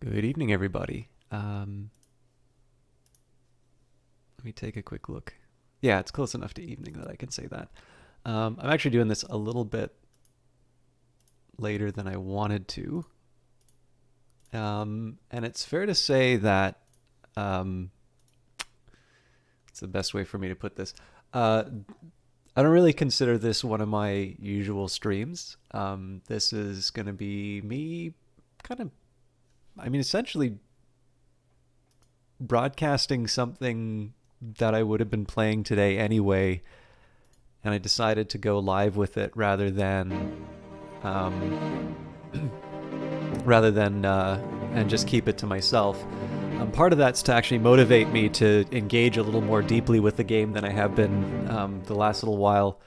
Good evening, everybody. Let me take a quick look. Yeah, it's close enough to evening that I can say that. I'm actually doing this a little bit later than I wanted to. And it's fair to say that it's the best way for me to put this. I don't really consider this one of my usual streams. This is going to be me kind of, essentially broadcasting something that I would have been playing today anyway, and I decided to go live with it um, rather than and just keep it to myself. Part of that's to actually motivate me to engage a little more deeply with the game than I have been the last little while.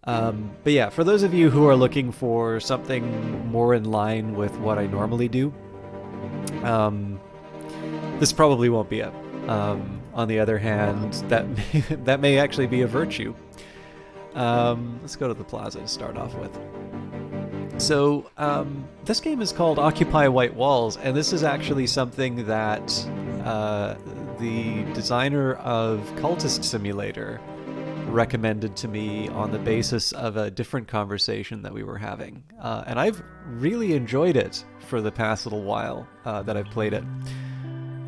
But yeah, for those of you who are looking for something more in line with what I normally do, this probably won't be it. On the other hand, that may actually be a virtue. Let's go to the plaza to start off with. So this game is called Occupy White Walls, and this is actually something that the designer of Cultist Simulator recommended to me on the basis of a different conversation that we were having. And I've really enjoyed it for the past little while that I've played it.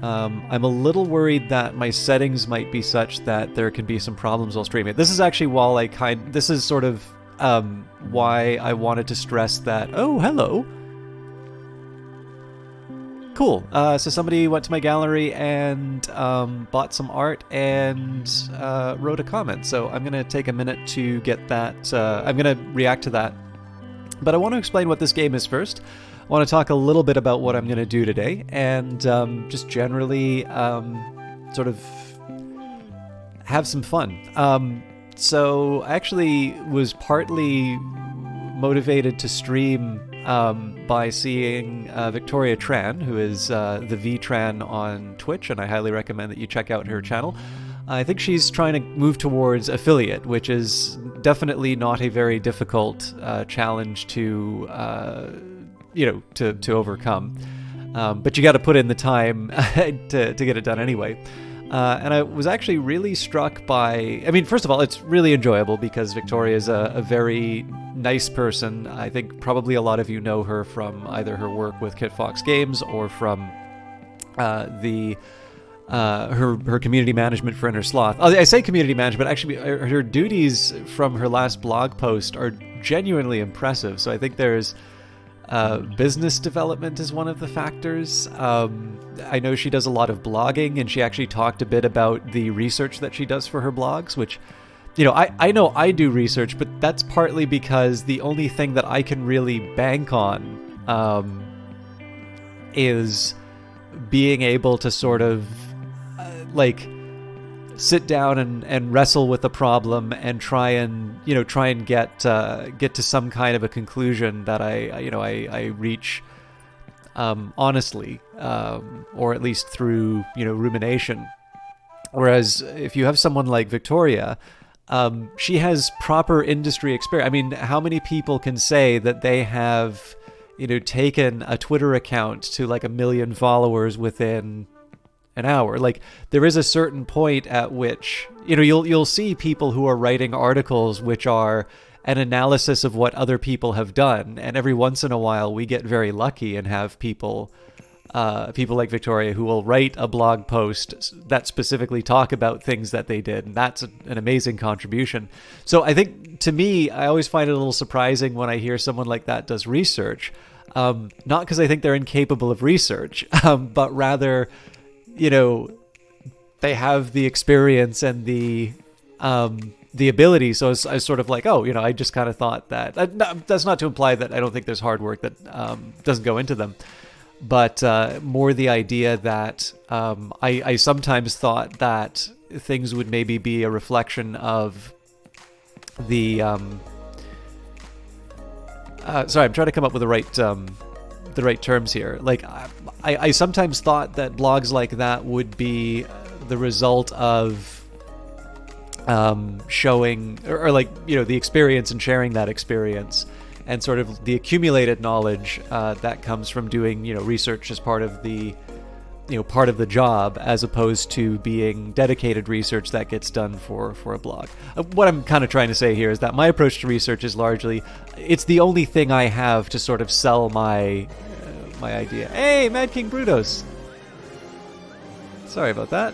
I'm a little worried that my settings might be such that there can be some problems while streaming it. This is actually this is sort of why I wanted to stress that. Oh, hello. Cool. So somebody went to my gallery and bought some art and wrote a comment. So I'm going to take a minute to get that. I'm going to react to that. But I want to explain what this game is first. I want to talk a little bit about what I'm going to do today, and just generally sort of have some fun. So I actually was partly motivated to stream by seeing Victoria Tran, who is the VTran on Twitch, and I highly recommend that you check out her channel. I think she's trying to move towards affiliate, which is definitely not a very difficult challenge to overcome. But you got to put in the time to get it done anyway. And I was actually really struck by, first of all, it's really enjoyable because Victoria is a very nice person. I think probably a lot of you know her from either her work with Kit Fox Games or from her community management for Inner Sloth. I say community management, actually her duties from her last blog post are genuinely impressive. So I think there's business development is one of the factors. I know she does a lot of blogging, and she actually talked a bit about the research that she does for her blogs, which, I know I do research, but that's partly because the only thing that I can really bank on is being able to sort of sit down and wrestle with a problem and try and get to some kind of a conclusion that I reach honestly, or at least through rumination. Whereas if you have someone like Victoria, she has proper industry experience. How many people can say that they have taken a Twitter account to 1 million followers within an hour? There is a certain point at which you'll see people who are writing articles which are an analysis of what other people have done, and every once in a while we get very lucky and have people like Victoria who will write a blog post that specifically talk about things that they did, and that's an amazing contribution. So I think, to me, I always find it a little surprising when I hear someone like that does research, not because I think they're incapable of research, but rather they have the experience and the ability. So I was sort of I just kind of thought that. That's not to imply that I don't think there's hard work that doesn't go into them, but more the idea that I sometimes thought that things would maybe be a reflection of the. Sorry, I'm trying to come up with the right terms here. I sometimes thought that blogs like that would be the result of showing or the experience and sharing that experience and sort of the accumulated knowledge that comes from doing, research as part of the job, as opposed to being dedicated research that gets done for a blog. What I'm kind of trying to say here is that my approach to research is largely, it's the only thing I have to sort of sell my idea. Hey, Mad King Brutos! Sorry about that.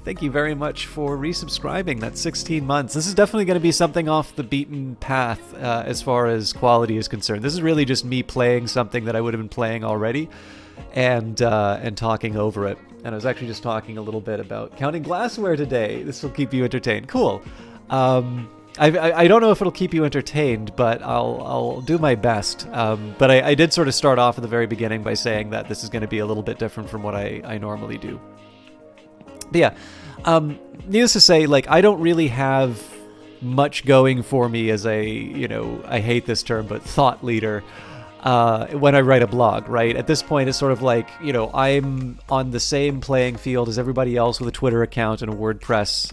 Thank you very much for resubscribing. That's 16 months. This is definitely going to be something off the beaten path as far as quality is concerned. This is really just me playing something that I would have been playing already and talking over it. And I was actually just talking a little bit about counting glassware today. This will keep you entertained. Cool. I don't know if it'll keep you entertained, but I'll do my best. But I did sort of start off at the very beginning by saying that this is going to be a little bit different from what I normally do. But yeah, needless to say, like, I don't really have much going for me as a, I hate this term, but thought leader when I write a blog, right? At this point, it's sort of like, I'm on the same playing field as everybody else with a Twitter account and a WordPress,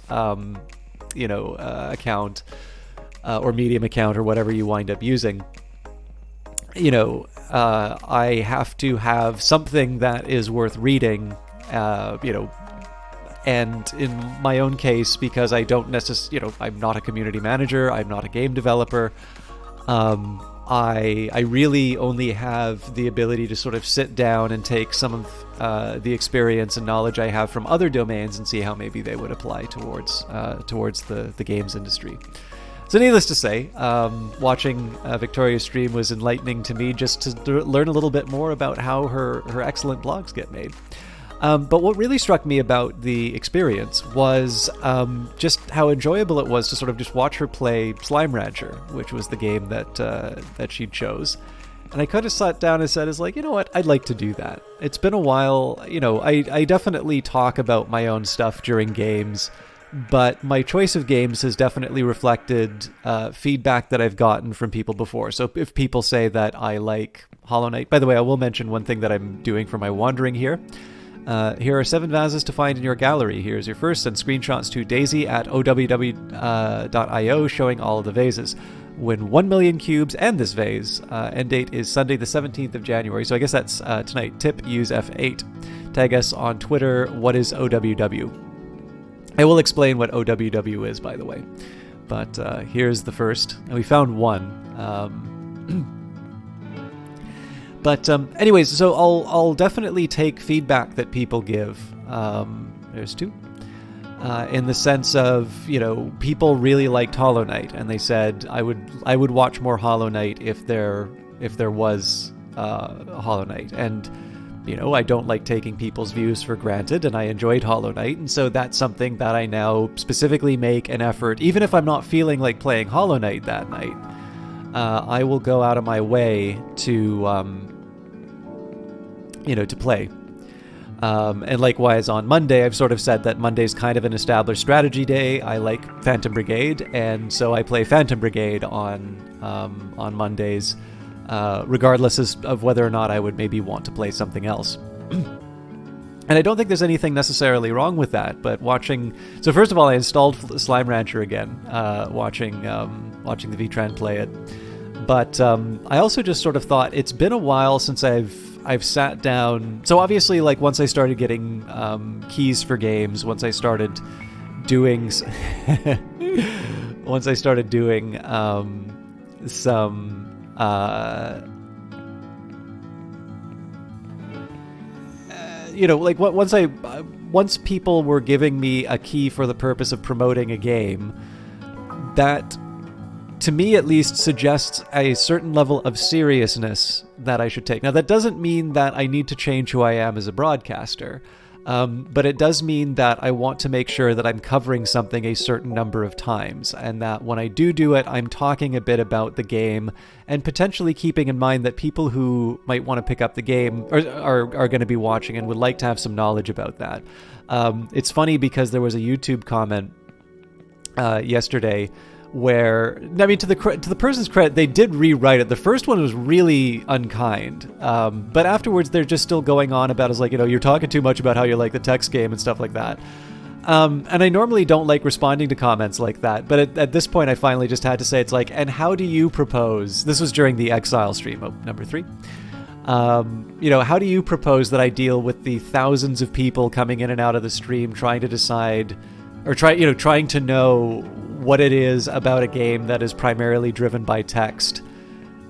account or Medium account or whatever you wind up using. I have to have something that is worth reading, and in my own case, because I don't necessarily, I'm not a community manager, I'm not a game developer, I really only have the ability to sort of sit down and take some of the experience and knowledge I have from other domains and see how maybe they would apply towards the games industry. So needless to say, watching Victoria's stream was enlightening to me, just to learn a little bit more about how her excellent blogs get made. But what really struck me about the experience was just how enjoyable it was to sort of just watch her play Slime Rancher, which was the game that she chose. And I kind of sat down and said, you know what, I'd like to do that. It's been a while, I definitely talk about my own stuff during games, but my choice of games has definitely reflected feedback that I've gotten from people before. So if people say that I like Hollow Knight, by the way, I will mention one thing that I'm doing for my wandering here. Here are 7 vases to find in your gallery. Here's your first. Send screenshots to Daisy at oww.io showing all of the vases. Win 1 million cubes and this vase. End date is Sunday the 17th of January. So I guess that's tonight. Tip, use F8. Tag us on Twitter. What is OWW? I will explain what OWW is, by the way. But here's the first. And we found one. But anyways, so I'll definitely take feedback that people give. There's 2. In the sense of, people really liked Hollow Knight, and they said I would watch more Hollow Knight if there was Hollow Knight. And I don't like taking people's views for granted, and I enjoyed Hollow Knight, and so that's something that I now specifically make an effort, even if I'm not feeling like playing Hollow Knight that night. I will go out of my way to to play. And likewise on Monday, I've sort of said that Monday's kind of an established strategy day. I like Phantom Brigade, and so I play Phantom Brigade on Mondays, regardless of whether or not I would maybe want to play something else. And I don't think there's anything necessarily wrong with that, but watching... So first of all, I installed Slime Rancher again, watching the VTran play it. But I also just sort of thought, it's been a while since I've sat down... So obviously, like, once I started getting keys for games, once I started doing... once I started doing some... once people were giving me a key for the purpose of promoting a game, that, to me at least, suggests a certain level of seriousness that I should take. Now, that doesn't mean that I need to change who I am as a broadcaster, but it does mean that I want to make sure that I'm covering something a certain number of times, and that when I do it, I'm talking a bit about the game, and potentially keeping in mind that people who might want to pick up the game are going to be watching and would like to have some knowledge about that. It's funny because there was a YouTube comment yesterday where, I mean, to the person's credit, they did rewrite it. The first one was really unkind, but afterwards they're just still going on about, it's like, you're talking too much about how you like the text game and stuff like that. And I normally don't like responding to comments like that, but at this point I finally just had to say, it's like, and how do you propose, this was during the Exile stream of number 3, how do you propose that I deal with the thousands of people coming in and out of the stream trying to decide, or trying to know what it is about a game that is primarily driven by text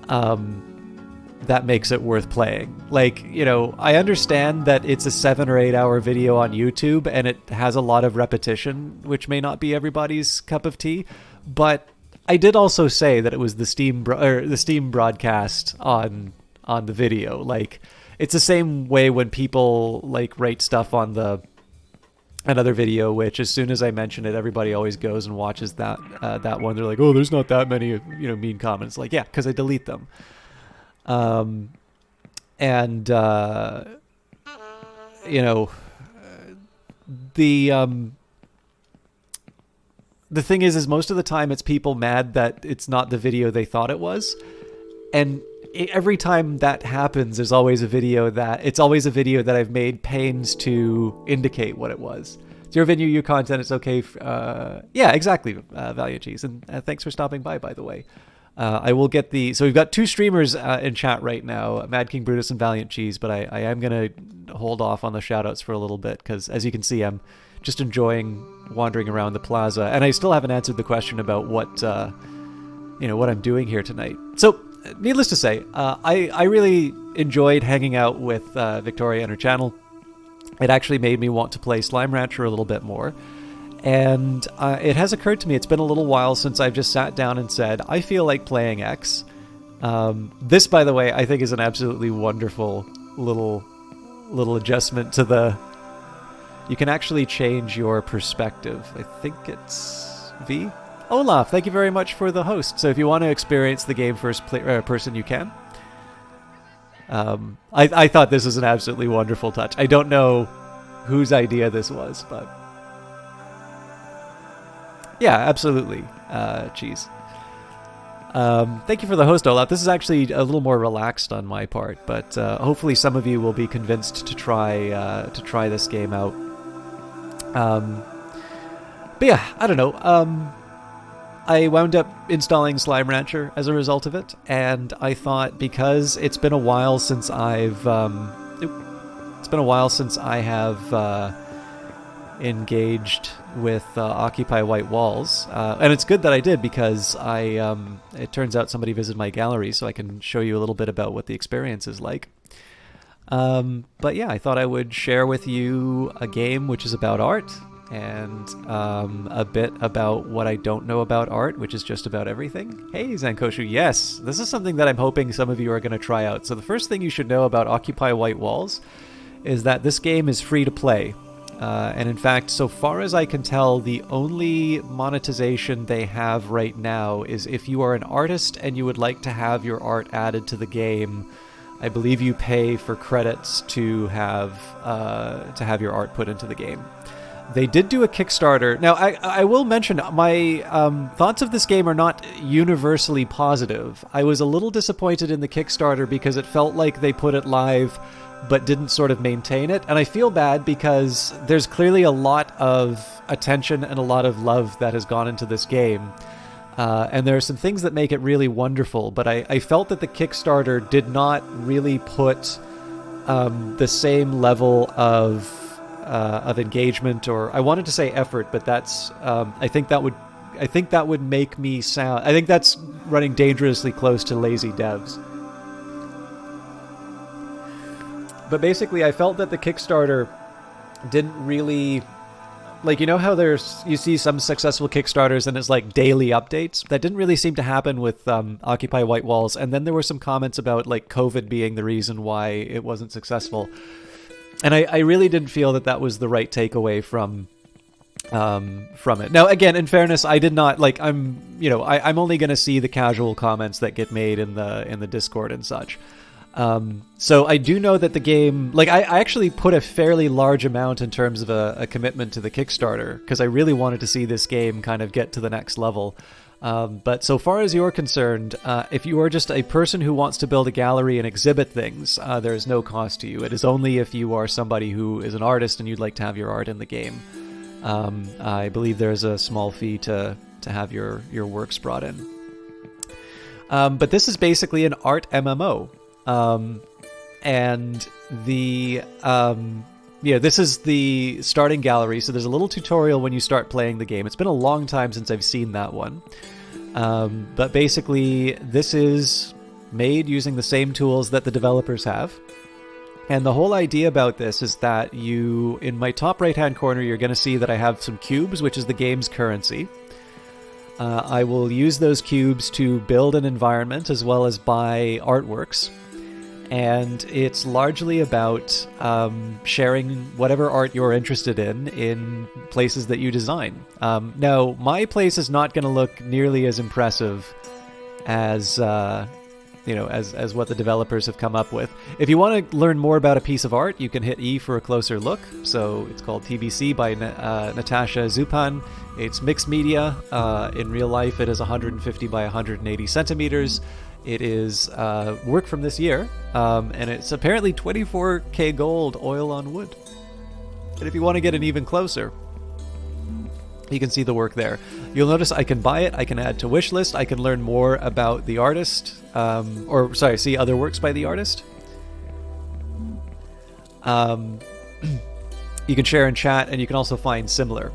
that makes it worth playing? Like, I understand that it's a 7 or 8 hour video on YouTube and it has a lot of repetition, which may not be everybody's cup of tea, but I did also say that it was the Steam broadcast on the video. Like, it's the same way when people like write stuff on another video, which as soon as I mention it, everybody always goes and watches that one. They're like, oh, there's not that many mean comments. Like, yeah, because I delete them. The thing is most of the time it's people mad that it's not the video they thought it was, and every time that happens, it's always a video that I've made pains to indicate what it was. It's your venue, your content. It's okay. Yeah, exactly. Valiant Cheese, and thanks for stopping by the way. I will get so we've got 2 streamers in chat right now, Mad King Brutus and Valiant Cheese, but I am going to hold off on the shoutouts for a little bit because, as you can see, I'm just enjoying wandering around the plaza, and I still haven't answered the question about what I'm doing here tonight. So, needless to say, I really enjoyed hanging out with Victoria and her channel. It actually made me want to play Slime Rancher a little bit more. And it has occurred to me, it's been a little while since I've just sat down and said, I feel like playing X. This, by the way, I think is an absolutely wonderful little adjustment to the... You can actually change your perspective. I think it's V? Olaf, thank you very much for the host. So if you want to experience the game first person, you can. I thought this was an absolutely wonderful touch. I don't know whose idea this was, but... Yeah, absolutely. Cheese. Thank you for the host, Olaf. This is actually a little more relaxed on my part, but hopefully some of you will be convinced to try this game out. But yeah, I don't know. I wound up installing Slime Rancher as a result of it, and I thought, because it's been a while since I have engaged with Occupy White Walls, and it's good that I did, because it turns out somebody visited my gallery, so I can show you a little bit about what the experience is like. But yeah, I thought I would share with you a game which is about art, and a bit about what I don't know about art, which is just about everything. Hey, Zankoshu, yes, this is something that I'm hoping some of you are going to try out. So the first thing you should know about Occupy White Walls is that this game is free to play. And in fact, so far as I can tell, the only monetization they have right now is if you are an artist and you would like to have your art added to the game. I believe you pay for credits to have your art put into the game. They did do a Kickstarter. Now, I will mention, my thoughts of this game are not universally positive. I was a little disappointed in the Kickstarter because it felt like they put it live but didn't sort of maintain it. And I feel bad because there's clearly a lot of attention and a lot of love that has gone into this game. And there are some things that make it really wonderful, but I felt that the Kickstarter did not really put the same level of engagement, or I wanted to say effort, but that's I think that would make me sound. I think that's running dangerously close to lazy devs. But basically, I felt that the Kickstarter didn't really, like, you know how you see some successful Kickstarters and it's like daily updates? That didn't really seem to happen with Occupy White Walls. And then there were some comments about like COVID being the reason why it wasn't successful. And I really didn't feel that that was the right takeaway from it. Now, again, in fairness, I did not, like, I'm only going to see the casual comments that get made in the Discord and such. So I do know that the game, like, I actually put a fairly large amount in terms of a commitment to the Kickstarter, because I really wanted to see this game kind of get to the next level. But so far as you're concerned, if you are just a person who wants to build a gallery and exhibit things, there is no cost to you. It is only if you are somebody who is an artist and you'd like to have your art in the game. I believe there's a small fee to have your works brought in. But this is basically an art MMO. And the... this is the starting gallery, so there's a little tutorial when you start playing the game. It's been a long time since I've seen that one. But basically, this is made using the same tools that the developers have. And the whole idea about this is that in my top right-hand corner, you're going to see that I have some cubes, which is the game's currency. I will use those cubes to build an environment as well as buy artworks. And it's largely about sharing whatever art you're interested in places that you design. Now, my place is not going to look nearly as impressive as as what the developers have come up with. If you want to learn more about a piece of art, you can hit E for a closer look. So it's called TBC by Natasha Zupan. It's mixed media. In real life, it is 150 by 180 centimeters. It is work from this year, and it's apparently 24k gold, oil on wood. And if you want to get an even closer, you can see the work there. You'll notice I can buy it, I can add to wish list, I can learn more about the artist, see other works by the artist. You can share in chat, and you can also find similar.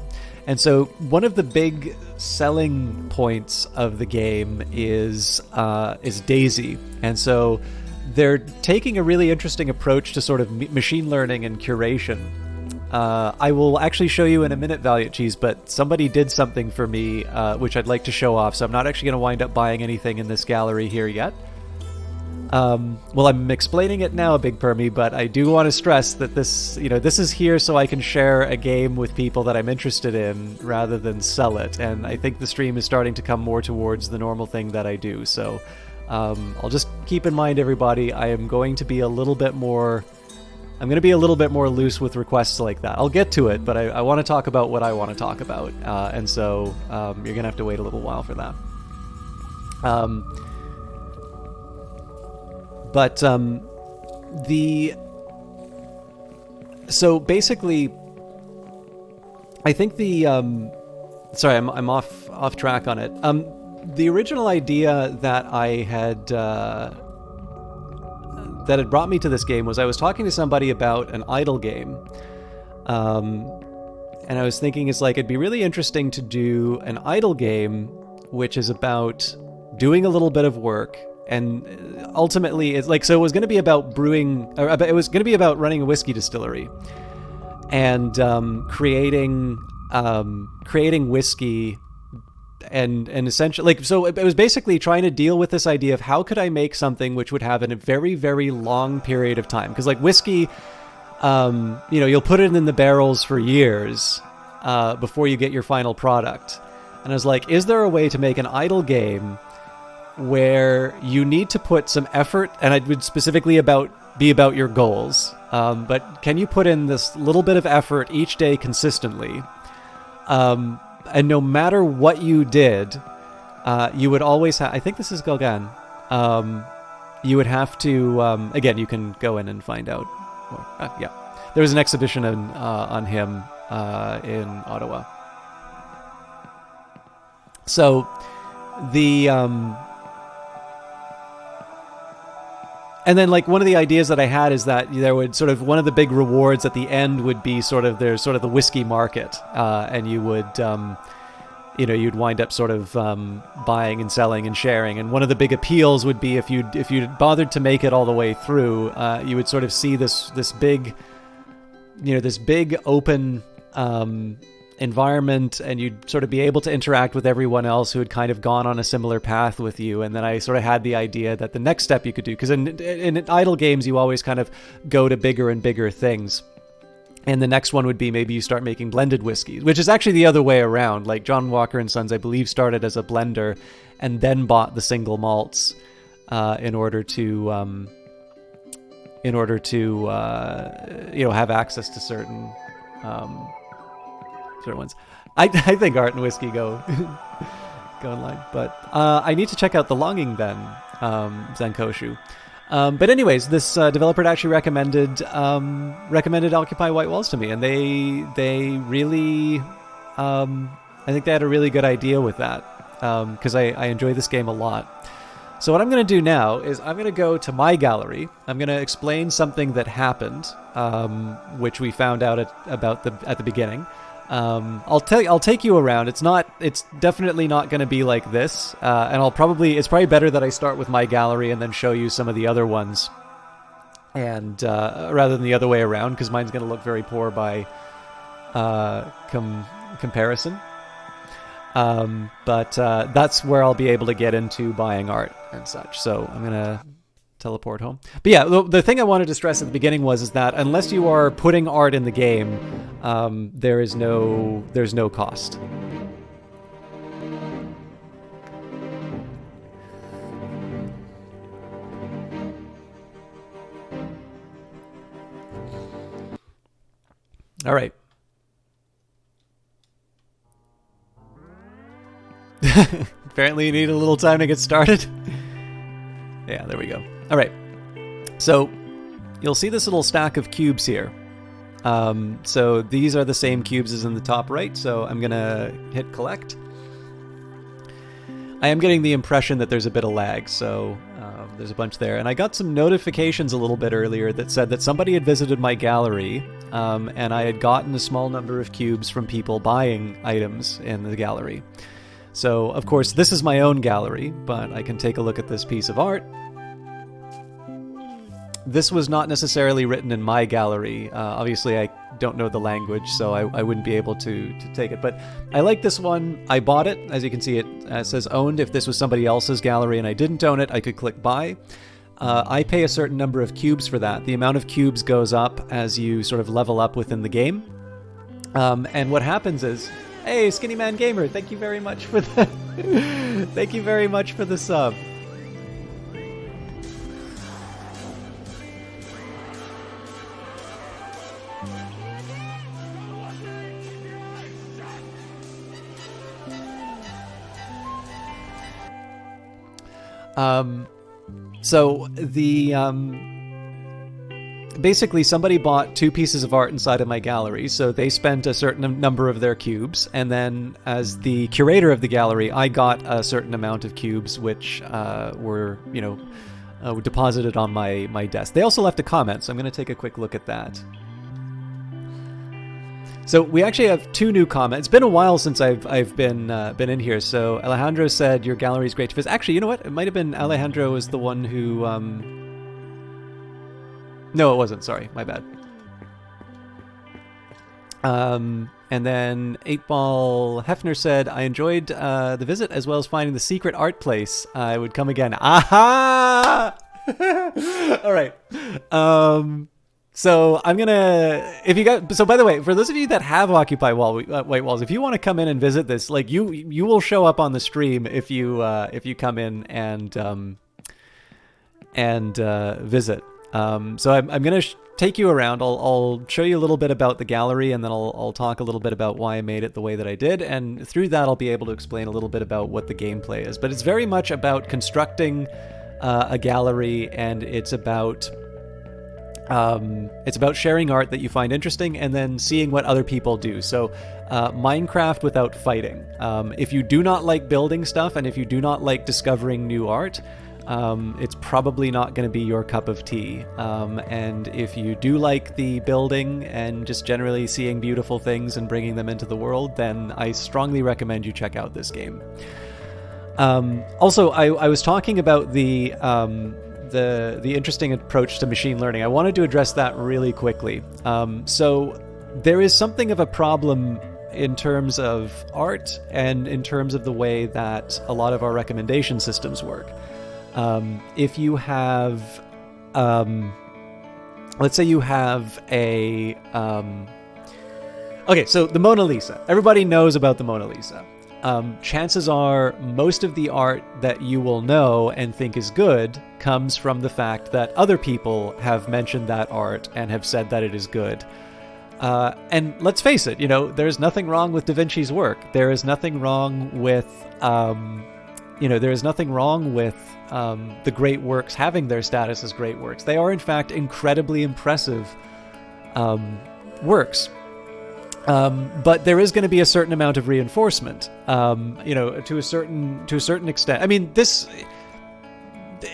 And so one of the big selling points of the game is DayZ. And so they're taking a really interesting approach to sort of machine learning and curation. I will actually show you in a minute, Valiant Cheese, but somebody did something for me which I'd like to show off. So I'm not actually going to wind up buying anything in this gallery here yet. Well, I'm explaining it now, Big Permy, but I do want to stress that this is here so I can share a game with people that I'm interested in rather than sell it. And I think the stream is starting to come more towards the normal thing that I do. So I'll just keep in mind, everybody, I am going to be a little bit more... I'm going to be a little bit more loose with requests like that. I'll get to it, but I want to talk about what I want to talk about. And so you're going to have to wait a little while for that. So basically, I think sorry, I'm off track on it. The original idea that had brought me to this game was I was talking to somebody about an idle game. And I was thinking it'd be really interesting to do an idle game which is about doing a little bit of work. And ultimately, it was going to be about brewing, or it was going to be about running a whiskey distillery and creating whiskey, and essentially, so it was basically trying to deal with this idea of how could I make something which would have a very, very long period of time, because whiskey, you'll put it in the barrels for years before you get your final product. And I was like, is there a way to make an idle game where you need to put some effort, and it would specifically be about your goals, but can you put in this little bit of effort each day consistently, and no matter what you did, you would always have... I think this is Galgan. You would have to... again, you can go in and find out more. Yeah. There was an exhibition on him in Ottawa. So and then one of the ideas that I had is that there would one of the big rewards at the end would be there's the whiskey market, and you would you'd wind up buying and selling and sharing. And one of the big appeals would be if you'd bothered to make it all the way through, you would see this big open environment, and you'd be able to interact with everyone else who had kind of gone on a similar path with you. And then I had the idea that the next step you could do, because in idle games you always kind of go to bigger and bigger things, and the next one would be maybe you start making blended whiskeys, which is actually the other way around. John Walker and Sons, I believe, started as a blender and then bought the single malts in order to have access to certain ones. I think art and whiskey go go online. But I need to check out the Longing then, Zankoshu. But anyways, this developer actually recommended Occupy White Walls to me, and they really, I think they had a really good idea with that, because I enjoy this game a lot. So what I'm going to do now is I'm going to go to my gallery. I'm going to explain something that happened, which we found out at the beginning. I'll take you around. It's definitely not going to be like this. And it's probably better that I start with my gallery and then show you some of the other ones. And, rather than the other way around, because mine's going to look very poor by, comparison. But that's where I'll be able to get into buying art and such. So I'm going to teleport home. But yeah, the thing I wanted to stress at the beginning is that unless you are putting art in the game, there's no cost. All right. Apparently you need a little time to get started. Yeah, there we go. All right. So you'll see this little stack of cubes here. So these are the same cubes as in the top right. So I'm going to hit collect. I am getting the impression that there's a bit of lag. So there's a bunch there. And I got some notifications a little bit earlier that said that somebody had visited my gallery. And I had gotten a small number of cubes from people buying items in the gallery. So, of course, this is my own gallery, but I can take a look at this piece of art. This was not necessarily written in my gallery. Obviously, I don't know the language, so I wouldn't be able to take it. But I like this one. I bought it. As you can see, it says owned. If this was somebody else's gallery and I didn't own it, I could click buy. I pay a certain number of cubes for that. The amount of cubes goes up as you sort of level up within the game. And what happens is... Hey, Skinny Man Gamer, thank you very much for the thank you very much for the sub. So the basically, somebody bought 2 pieces of art inside of my gallery, so they spent a certain number of their cubes, and then as the curator of the gallery, I got a certain amount of cubes, which were, deposited on my desk. They also left a comment, so I'm going to take a quick look at that. So we actually have 2 new comments. It's been a while since I've been in here. So Alejandro said your gallery is great to visit. Actually, you know what? It might have been Alejandro was the one who. No, it wasn't. Sorry, my bad. And then 8-Ball Hefner said, I enjoyed the visit as well as finding the secret art place. I would come again. Aha! All right. So I'm gonna, so by the way, for those of you that have Occupy White Walls, if you want to come in and visit this, like you will show up on the stream if you come in and visit. So I'm going to take you around. I'll show you a little bit about the gallery, and then I'll talk a little bit about why I made it the way that I did. And through that, I'll be able to explain a little bit about what the gameplay is. But it's very much about constructing a gallery, and it's about sharing art that you find interesting and then seeing what other people do. So Minecraft without fighting. If you do not like building stuff, and if you do not like discovering new art, it's probably not going to be your cup of tea. And if you do like the building and just generally seeing beautiful things and bringing them into the world, then I strongly recommend you check out this game. Also, I was talking about the interesting approach to machine learning. I wanted to address that really quickly. So there is something of a problem in terms of art and in terms of the way that a lot of our recommendation systems work. If you have, let's say you have a, okay, so the Mona Lisa. Everybody knows about the Mona Lisa. Chances are most of the art that you will know and think is good comes from the fact that other people have mentioned that art and have said that it is good. And let's face it, there's nothing wrong with Da Vinci's work. There is nothing wrong with, there is nothing wrong with the great works having their status as great works. They are, in fact, incredibly impressive works. But there is going to be a certain amount of reinforcement, to a certain extent. I mean, this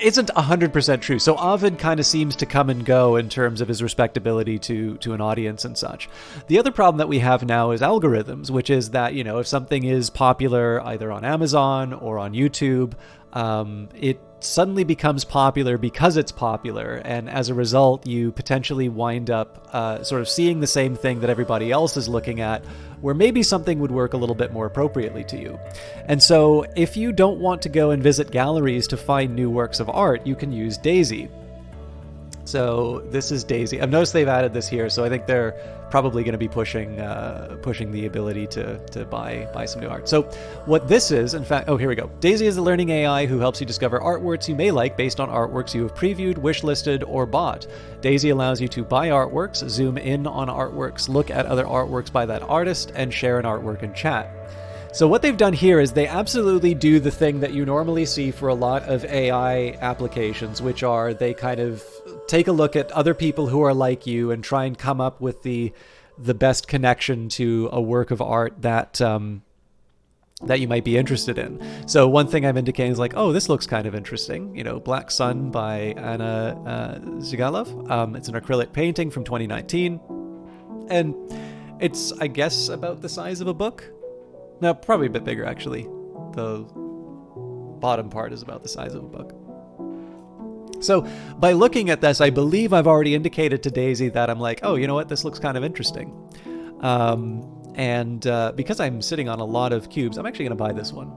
isn't 100% true. So Ovid kind of seems to come and go in terms of his respectability to an audience and such. The other problem that we have now is algorithms, which is that, if something is popular either on Amazon or on YouTube, it suddenly becomes popular because it's popular, and as a result you potentially wind up sort of seeing the same thing that everybody else is looking at, where maybe something would work a little bit more appropriately to you. And so if you don't want to go and visit galleries to find new works of art, you can use Daisy. So this is Daisy. I've noticed they've added this here, so I think they're probably going to be pushing the ability to buy some new art. So what this is, in fact, here we go. Daisy is a learning AI who helps you discover artworks you may like based on artworks you have previewed, wishlisted, or bought. Daisy allows you to buy artworks, zoom in on artworks, look at other artworks by that artist, and share an artwork in chat. So what they've done here is they absolutely do the thing that you normally see for a lot of AI applications, which are they kind of take a look at other people who are like you and try and come up with the best connection to a work of art that you might be interested in. So one thing I'm indicating is like, oh, this looks kind of interesting. Black Sun by Anna Zygalov. It's an acrylic painting from 2019. And it's, I guess, about the size of a book. No, probably a bit bigger, actually. The bottom part is about the size of a book. So by looking at this, I believe I've already indicated to Daisy that I'm like, oh, you know what? This looks kind of interesting. And because I'm sitting on a lot of cubes, I'm actually going to buy this one.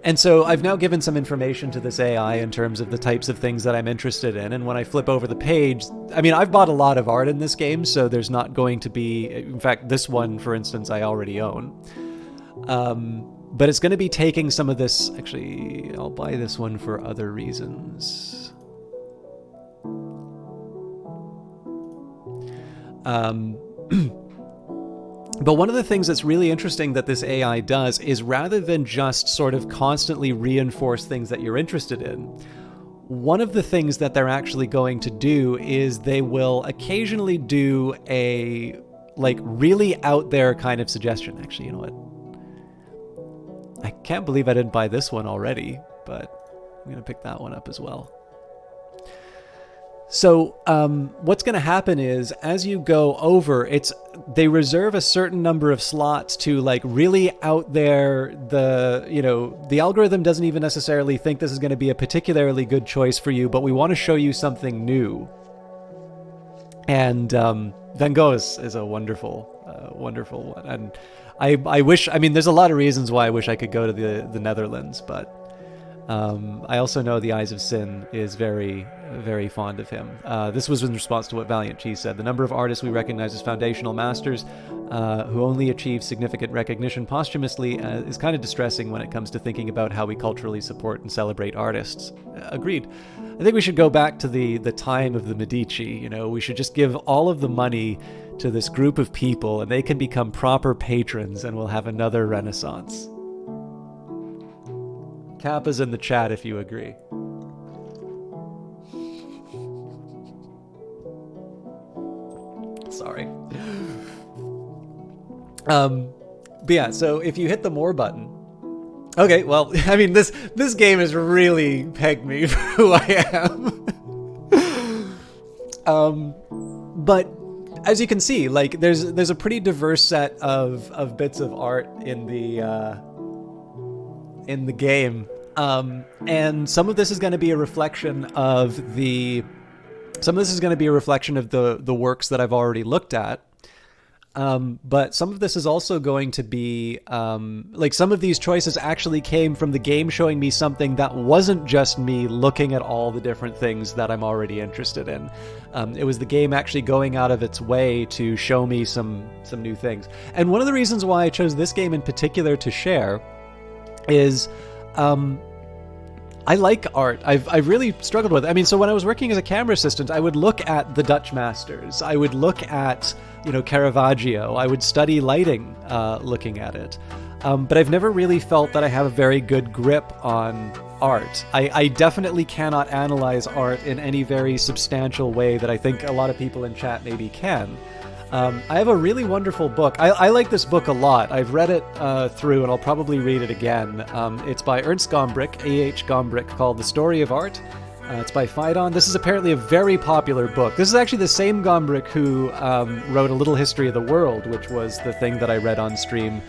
And so I've now given some information to this AI in terms of the types of things that I'm interested in. And when I flip over the page, I mean, I've bought a lot of art in this game, so there's not going to be, in fact, this one, for instance, I already own. But it's going to be taking some of this, actually, I'll buy this one for other reasons. But one of the things that's really interesting that this AI does is rather than just sort of constantly reinforce things that you're interested in, one of the things that they're actually going to do is they will occasionally do a really out there kind of suggestion. Actually, you know what? I can't believe I didn't buy this one already, but I'm going to pick that one up as well. So what's going to happen is as you go over, they reserve a certain number of slots to really out there. The algorithm doesn't even necessarily think this is going to be a particularly good choice for you, but we want to show you something new. And Van Gogh is a wonderful one. And I wish, there's a lot of reasons why I wish I could go to the Netherlands, but I also know The Eyes of Sin is very, very fond of him. This was in response to what Valiant Cheese said. The number of artists we recognize as foundational masters who only achieve significant recognition posthumously is kind of distressing when it comes to thinking about how we culturally support and celebrate artists. Agreed. I think we should go back to the time of the Medici. We should just give all of the money to this group of people and they can become proper patrons and we'll have another renaissance. Kappa's in the chat if you agree. Sorry. But yeah, so if you hit the more button. Okay, well, this game has really pegged me for who I am. But as you can see, there's a pretty diverse set of bits of art in the game, and some of this is going to be a reflection of the works that I've already looked at, but some of this is also going to be some of these choices actually came from the game showing me something that wasn't just me looking at all the different things that I'm already interested in. It was the game actually going out of its way to show me some new things. And one of the reasons why I chose this game in particular to share is I like art. I've really struggled with it. I mean, so when I was working as a camera assistant, I would look at the Dutch masters. I would look at, Caravaggio. I would study lighting looking at it. But I've never really felt that I have a very good grip on art. I definitely cannot analyze art in any very substantial way that I think a lot of people in chat maybe can. I have a really wonderful book. I like this book a lot. I've read it through, and I'll probably read it again. It's by Ernst Gombrich, A.H. Gombrich, called The Story of Art. It's by Phaidon. This is apparently a very popular book. This is actually the same Gombrich who wrote A Little History of the World, which was the thing that I read on stream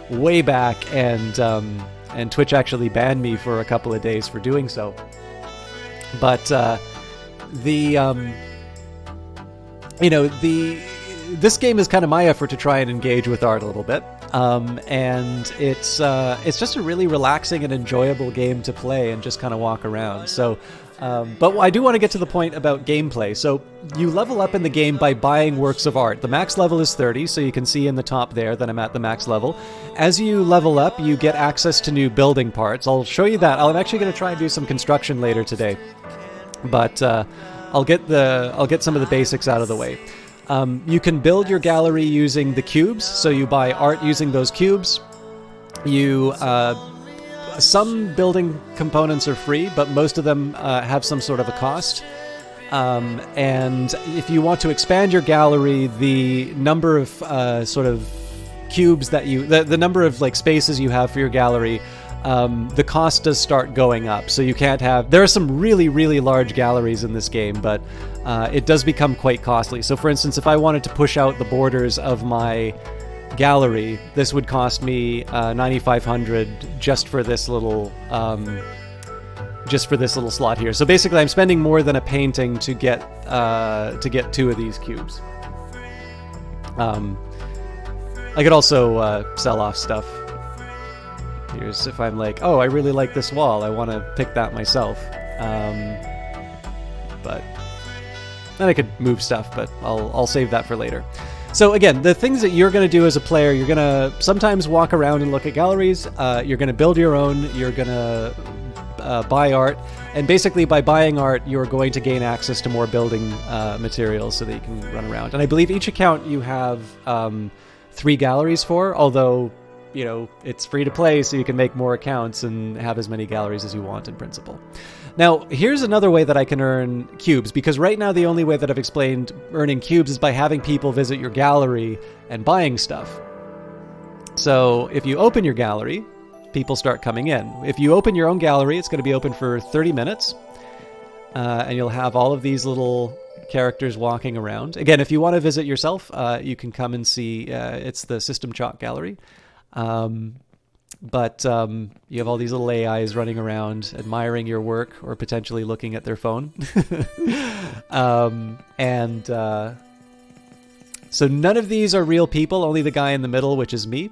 way back, and Twitch actually banned me for a couple of days for doing so. But this game is kind of my effort to try and engage with art a little bit, and it's just a really relaxing and enjoyable game to play and just kind of walk around. So, but I do want to get to the point about gameplay. So you level up in the game by buying works of art. The max level is 30, so you can see in the top there that I'm at the max level. As you level up, you get access to new building parts. I'll show you that. I'm actually going to try and do some construction later today, but I'll get some of the basics out of the way. You can build your gallery using the cubes, so you buy art using those cubes. Some building components are free, but most of them have some sort of a cost. And if you want to expand your gallery, the number of sort of cubes that the number of like spaces you have for your gallery, the cost does start going up. So you can't have... There are some really, really large galleries in this game, but it does become quite costly. So for instance, if I wanted to push out the borders of my gallery, this would cost me 9,500 just for this little slot here. So basically, I'm spending more than a painting to get 2 of these cubes. I could also sell off stuff. Here's if I'm like, oh, I really like this wall, I want to pick that myself. But then I could move stuff, but I'll save that for later. So again, the things that you're going to do as a player, you're going to sometimes walk around and look at galleries. You're going to build your own. You're going to buy art. And basically by buying art, you're going to gain access to more building materials so that you can run around. And I believe each account you have 3 galleries for, although, it's free to play, so you can make more accounts and have as many galleries as you want in principle. Now, here's another way that I can earn cubes, because right now the only way that I've explained earning cubes is by having people visit your gallery and buying stuff. So if you open your gallery, people start coming in. If you open your own gallery, it's going to be open for 30 minutes, and you'll have all of these little characters walking around. Again, if you want to visit yourself, you can come and see. It's the System Chalk Gallery. But you have all these little AIs running around admiring your work or potentially looking at their phone. So none of these are real people, only the guy in the middle, which is me.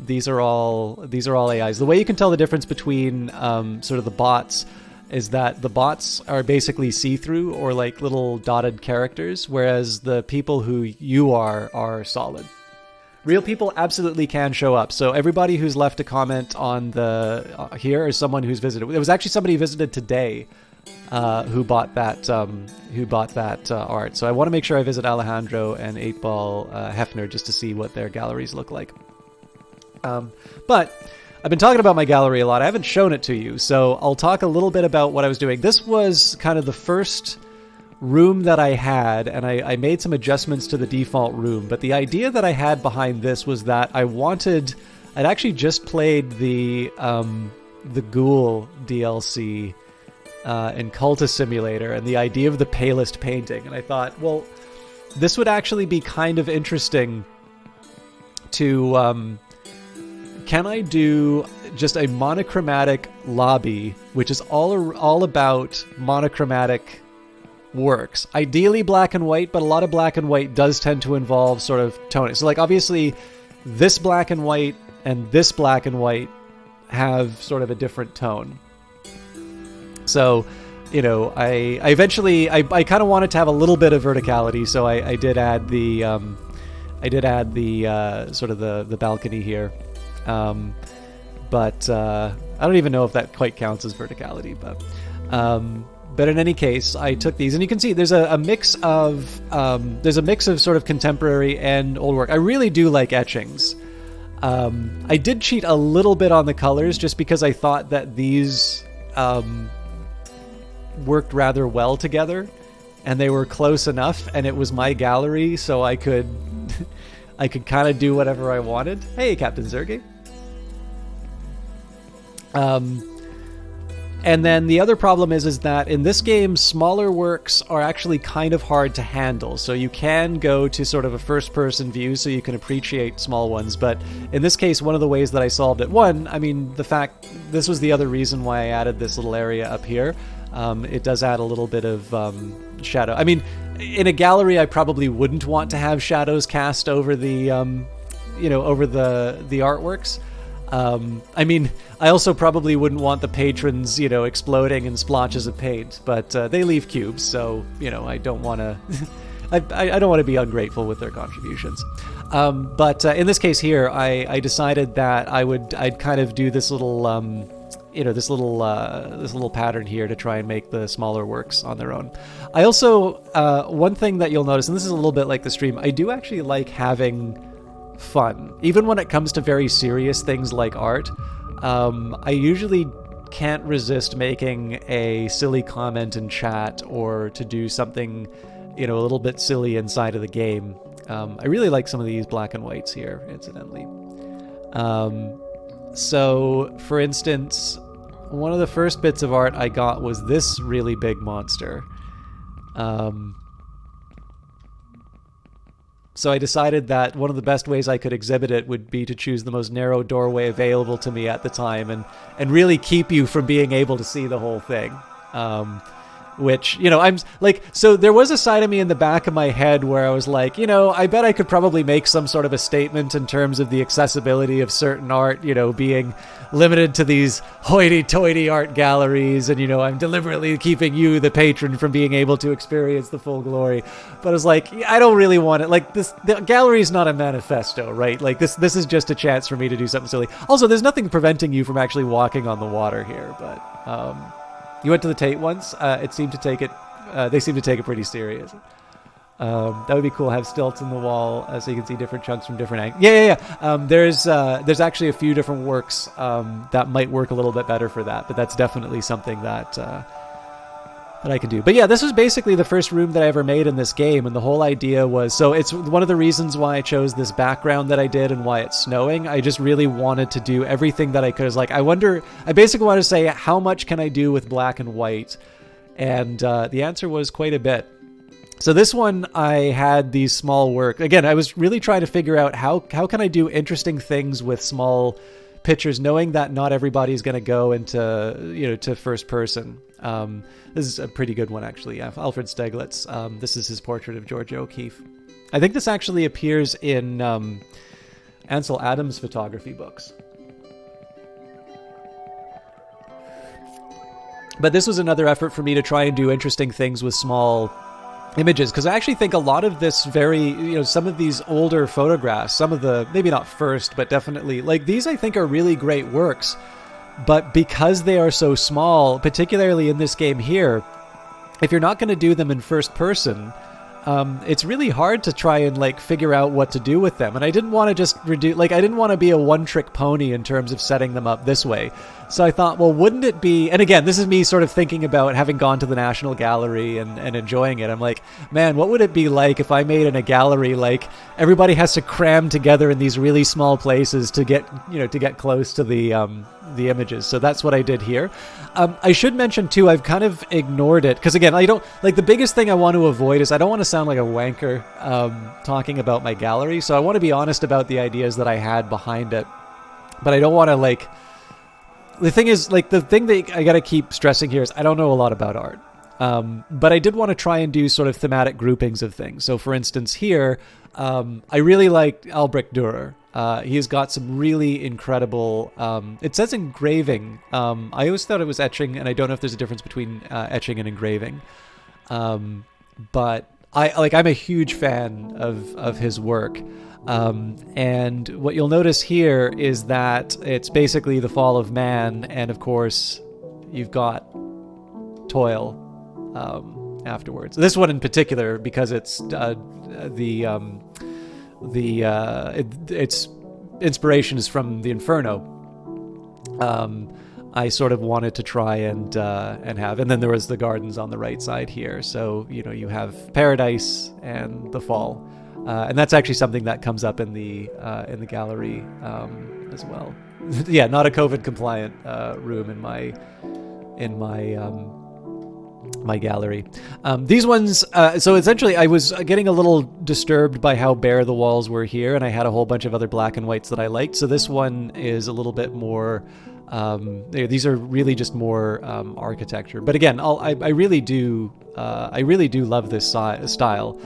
These are all AIs. The way you can tell the difference between sort of the bots is that the bots are basically see-through or like little dotted characters, whereas the people who you are solid. Real people absolutely can show up. So everybody who's left a comment on the here is someone who's visited. There was actually somebody who visited today who bought that art. So I want to make sure I visit Alejandro and 8-Ball Hefner just to see what their galleries look like. But I've been talking about my gallery a lot. I haven't shown it to you, so I'll talk a little bit about what I was doing. This was kind of the first room that I had, and I made some adjustments to the default room, but the idea that I had behind this was that I'd actually just played the Ghoul DLC in Cultist Simulator, and the idea of the palest painting, and I thought, well, this would actually be kind of interesting to can I do just a monochromatic lobby, which is all about monochromatic works. Ideally black and white, but a lot of black and white does tend to involve sort of toning. So like obviously this black and white and this black and white have sort of a different tone. So, I eventually kind of wanted to have a little bit of verticality, so I did add the sort of the balcony here. But I don't even know if that quite counts as verticality, but in any case, I took these, and you can see there's a mix of sort of contemporary and old work. I really do like etchings. I did cheat a little bit on the colors just because I thought that these worked rather well together, and they were close enough, and it was my gallery, so I could I could kind of do whatever I wanted. Hey, Captain Zergy. And then the other problem is that in this game, smaller works are actually kind of hard to handle. So you can go to sort of a first-person view so you can appreciate small ones. But in this case, one of the ways that I solved it, this was the other reason why I added this little area up here. It does add a little bit of shadow. I mean, in a gallery, I probably wouldn't want to have shadows cast over the, over the artworks. I mean, I also probably wouldn't want the patrons, exploding in splotches of paint, but they leave cubes, so, I don't want to... I don't want to be ungrateful with their contributions. But in this case here, I decided that I'd kind of do this little, this little pattern here to try and make the smaller works on their own. I also, one thing that you'll notice, and this is a little bit like the stream, I do actually like having fun. Even when it comes to very serious things like art, I usually can't resist making a silly comment in chat or to do something, a little bit silly inside of the game. I really like some of these black and whites here, incidentally. So, for instance, one of the first bits of art I got was this really big monster. So I decided that one of the best ways I could exhibit it would be to choose the most narrow doorway available to me at the time and really keep you from being able to see the whole thing. Which, I'm like, so there was a side of me in the back of my head where I was like, I bet I could probably make some sort of a statement in terms of the accessibility of certain art, being limited to these hoity-toity art galleries, and, I'm deliberately keeping you, the patron, from being able to experience the full glory. But I was like, I don't really want it. Like, the gallery is not a manifesto, right? Like, this is just a chance for me to do something silly. Also, there's nothing preventing you from actually walking on the water here, but... You went to the Tate once. It seemed to take it. They seem to take it pretty serious. That would be cool. Have stilts in the wall so you can see different chunks from different angles. Yeah. There's actually a few different works that might work a little bit better for that. But that's definitely something that I can do. But yeah, this was basically the first room that I ever made in this game, and the whole idea was, so it's one of the reasons why I chose this background that I did and why it's snowing. I just really wanted to do everything that I could. I basically wanted to say, how much can I do with black and white? And the answer was quite a bit. So this one, I had these small work. Again, I was really trying to figure out how can I do interesting things with small pictures, knowing that not everybody's going to go into, to first person. This is a pretty good one, actually. Yeah, Alfred Stieglitz. This is his portrait of Georgia O'Keeffe. I think this actually appears in Ansel Adams' photography books. But this was another effort for me to try and do interesting things with small images, because I actually think a lot of this some of these older photographs, some of the, maybe not first, but definitely, like these I think are really great works. But because they are so small, particularly in this game here, if you're not going to do them in first person, it's really hard to try and figure out what to do with them. And I didn't want to just I didn't want to be a one-trick pony in terms of setting them up this way. So I thought, well, wouldn't it be... And again, this is me sort of thinking about having gone to the National Gallery and enjoying it. I'm like, man, what would it be like if I made in a gallery, everybody has to cram together in these really small places to get close to the images. So that's what I did here. I should mention too, I've kind of ignored it because again, I don't the biggest thing I want to avoid is I don't want to sound like a wanker talking about my gallery. So I want to be honest about the ideas that I had behind it, but I don't want to the thing is the thing that I got to keep stressing here is I don't know a lot about art. But I did want to try and do sort of thematic groupings of things. So for instance here, I really liked Albrecht Dürer. He's got some really incredible, it says engraving. I always thought it was etching, and I don't know if there's a difference between etching and engraving. But I'm a huge fan of his work. And what you'll notice here is that it's basically the fall of man, and of course, you've got toil afterwards. This one in particular, because it's its inspiration is from the Inferno. I sort of wanted to try and have, and then there was the gardens on the right side here. So you have paradise and the fall, and that's actually something that comes up in the gallery as well. Yeah, not a COVID compliant room in my gallery. These ones, so essentially I was getting a little disturbed by how bare the walls were here, and I had a whole bunch of other black and whites that I liked. So this one is a little bit more, these are really just more architecture. But again, I really do love this style.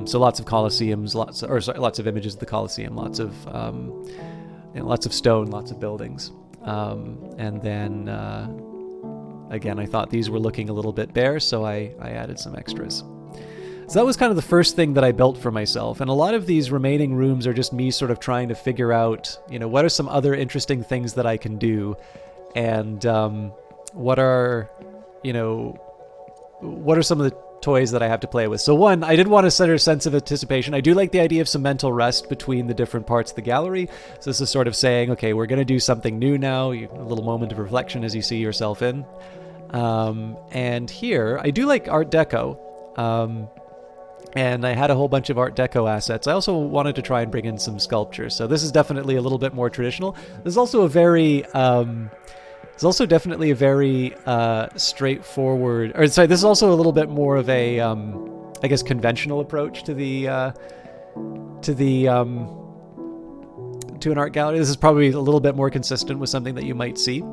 So lots of Colosseums, lots of images of the Colosseum, lots of stone, lots of buildings. And then, again, I thought these were looking a little bit bare, so I added some extras. So that was kind of the first thing that I built for myself. And a lot of these remaining rooms are just me sort of trying to figure out, what are some other interesting things that I can do, and what are some of the toys that I have to play with. So one, I did want to set a sense of anticipation. I do like the idea of some mental rest between the different parts of the gallery. So this is sort of saying, okay, we're going to do something new now. A little moment of reflection as you see yourself in. And here, I do like Art Deco. And I had a whole bunch of Art Deco assets. I also wanted to try and bring in some sculpture. So this is definitely a little bit more traditional. There's also definitely a very straightforward, this is also a little bit more of a, I guess, conventional approach to an art gallery. This is probably a little bit more consistent with something that you might see.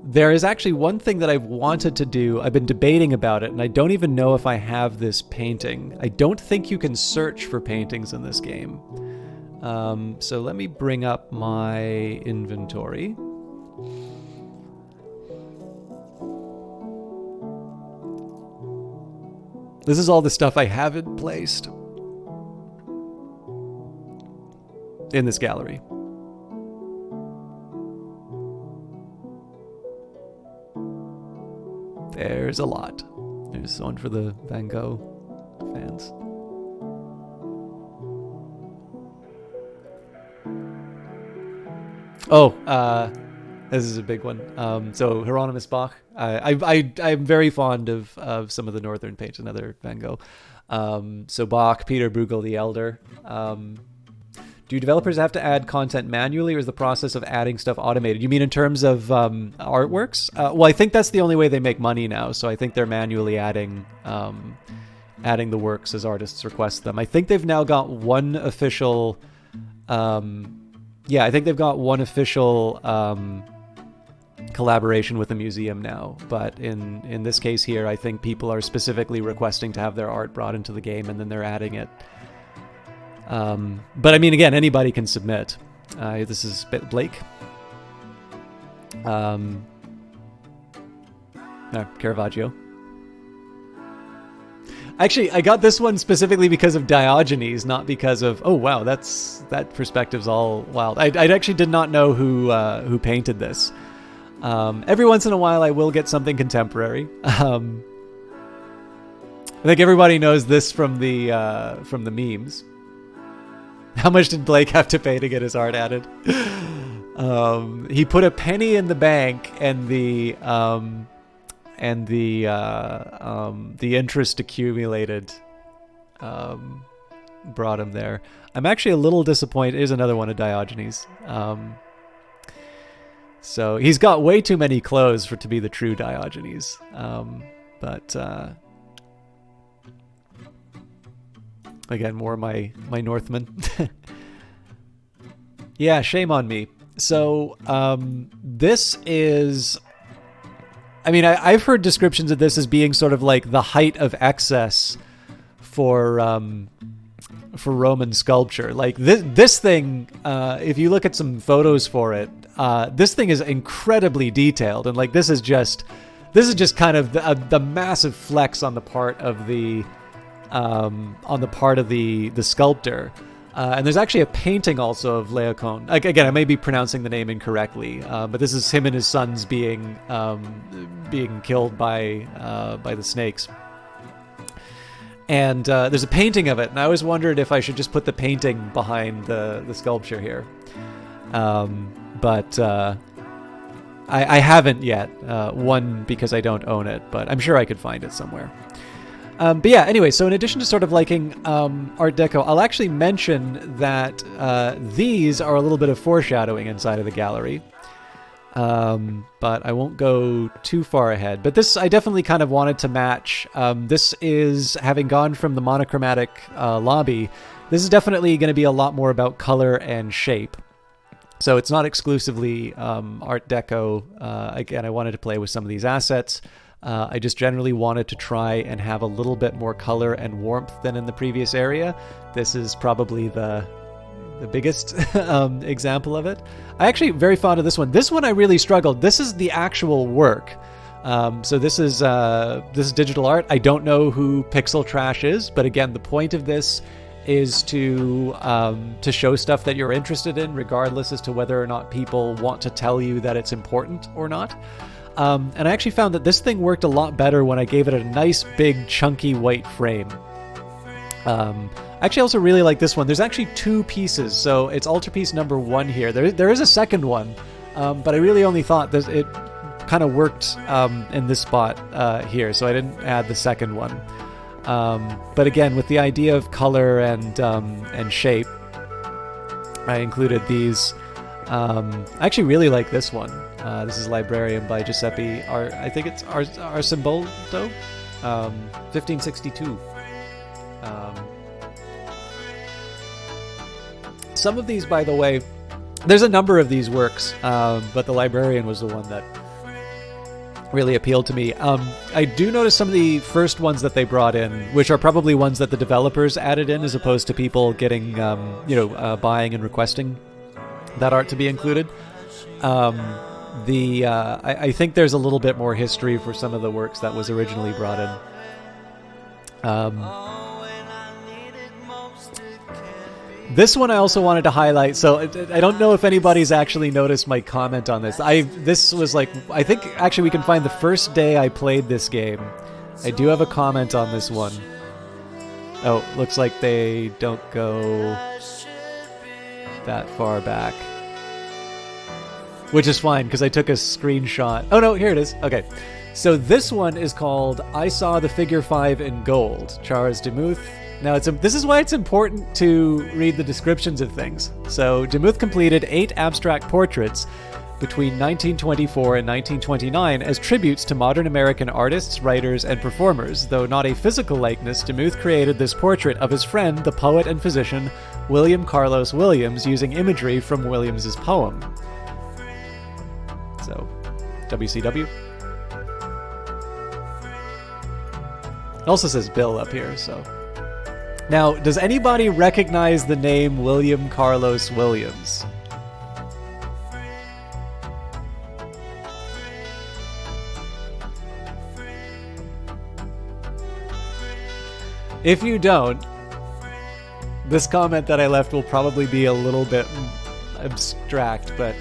There is actually one thing that I've wanted to do. I've been debating about it, and I don't even know if I have this painting. I don't think you can search for paintings in this game. So let me bring up my inventory. This is all the stuff I haven't placed in this gallery. There's a lot. There's one for the Van Gogh fans. This is a big one. So Hieronymus Bach. I'm very fond of some of the northern paints, another Van Gogh. So Bach, Peter Bruegel the Elder. Do developers have to add content manually, or is the process of adding stuff automated? You mean in terms of artworks? Well, I think that's the only way they make money now. So I think they're manually adding the works as artists request them. I think they've now got one official. I think they've got one official collaboration with the museum now. But in this case here, I think people are specifically requesting to have their art brought into the game, and then they're adding it. But I mean, again, anybody can submit. This is Blake. Caravaggio. Actually, I got this one specifically because of Diogenes, not because of, oh wow, that perspective's all wild. I actually did not know who painted this. Every once in a while, I will get something contemporary. I think everybody knows this from the memes. How much did Blake have to pay to get his art added? He put a penny in the bank, and the interest accumulated brought him there. I'm actually a little disappointed. Here's another one of Diogenes. So he's got way too many clothes to be the true Diogenes. Again, more my Northman. Yeah, shame on me. So this is... I mean, I've heard descriptions of this as being sort of like the height of excess for Roman sculpture. Like this thing, if you look at some photos for it, this thing is incredibly detailed, and like this is just kind of the massive flex on the part of the on the part of the sculptor. And there's actually a painting also of Laocoon. Again, I may be pronouncing the name incorrectly, but this is him and his sons being killed by the snakes. And there's a painting of it, and I always wondered if I should just put the painting behind the sculpture here. But I haven't yet. One, because I don't own it, but I'm sure I could find it somewhere. But yeah, anyway, so in addition to sort of liking Art Deco, I'll actually mention that these are a little bit of foreshadowing inside of the gallery. But I won't go too far ahead. But this, I definitely kind of wanted to match. This is, having gone from the monochromatic lobby, this is definitely going to be a lot more about color and shape. So it's not exclusively Art Deco. Again, I wanted to play with some of these assets. I just generally wanted to try and have a little bit more color and warmth than in the previous area. This is probably the biggest example of it. I actually very fond of this one. This one I really struggled. This is the actual work. So this is digital art. I don't know who Pixel Trash is, but again, the point of this is to show stuff that you're interested in, regardless as to whether or not people want to tell you that it's important or not. And I actually found that this thing worked a lot better when I gave it a nice, big, chunky white frame. I actually also really like this one. There's actually two pieces, so it's altarpiece number 1 here. There is a second one, but I really only thought that it kind of worked in this spot here, so I didn't add the second one. But again, with the idea of color and shape, I included these. I actually really like this one. This is Librarian by Giuseppe I think it's Arcimboldo, 1562. Some of these, by the way, there's a number of these works, but the Librarian was the one that really appealed to me. I do notice some of the first ones that they brought in, which are probably ones that the developers added in, as opposed to people getting, buying and requesting that art to be included. I think there's a little bit more history for some of the works that was originally brought in. This one I also wanted to highlight. So I don't know if anybody's actually noticed my comment on this. This was like, I think actually we can find the first day I played this game. I do have a comment on this one. Oh, looks like they don't go that far back. Which is fine, because I took a screenshot. Oh no, here it is. Okay. So this one is called I Saw the Figure 5 in Gold, Charles Demuth. Now, this is why it's important to read the descriptions of things. So, Demuth completed 8 abstract portraits between 1924 and 1929 as tributes to modern American artists, writers, and performers. Though not a physical likeness, Demuth created this portrait of his friend, the poet and physician, William Carlos Williams, using imagery from Williams's poem. So, WCW. It also says Bill up here, so... Now, does anybody recognize the name William Carlos Williams? If you don't, this comment that I left will probably be a little bit abstract, but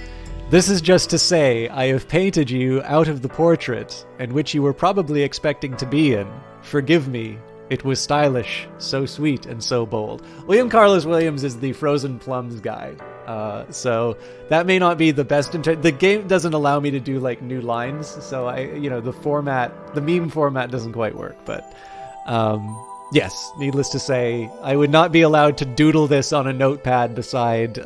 this is just to say, I have painted you out of the portrait, in which you were probably expecting to be in. Forgive me. It was stylish, so sweet, and so bold. William Carlos Williams is the Frozen Plums guy. So that may not be the best. The game doesn't allow me to do like new lines, so the meme format doesn't quite work. But yes, needless to say, I would not be allowed to doodle this on a notepad beside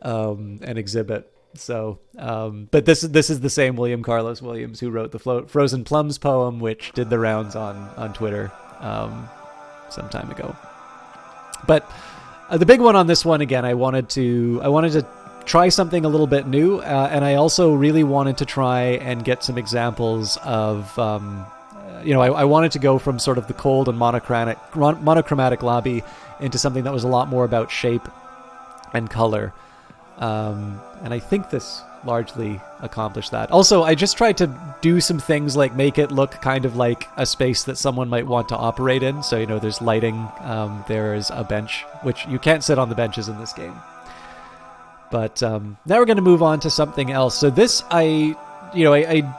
an exhibit. So, but this is the same William Carlos Williams who wrote the Frozen Plums poem, which did the rounds on Twitter some time ago. But the big one on this one, again, I wanted to try something a little bit new, and I also really wanted to try and get some examples of, I wanted to go from sort of the cold and monochromatic lobby into something that was a lot more about shape and color. And I think this largely accomplish that. Also, I just tried to do some things like make it look kind of like a space that someone might want to operate in. So, there's lighting, there's a bench, which you can't sit on the benches in this game. But now we're going to move on to something else. So this, I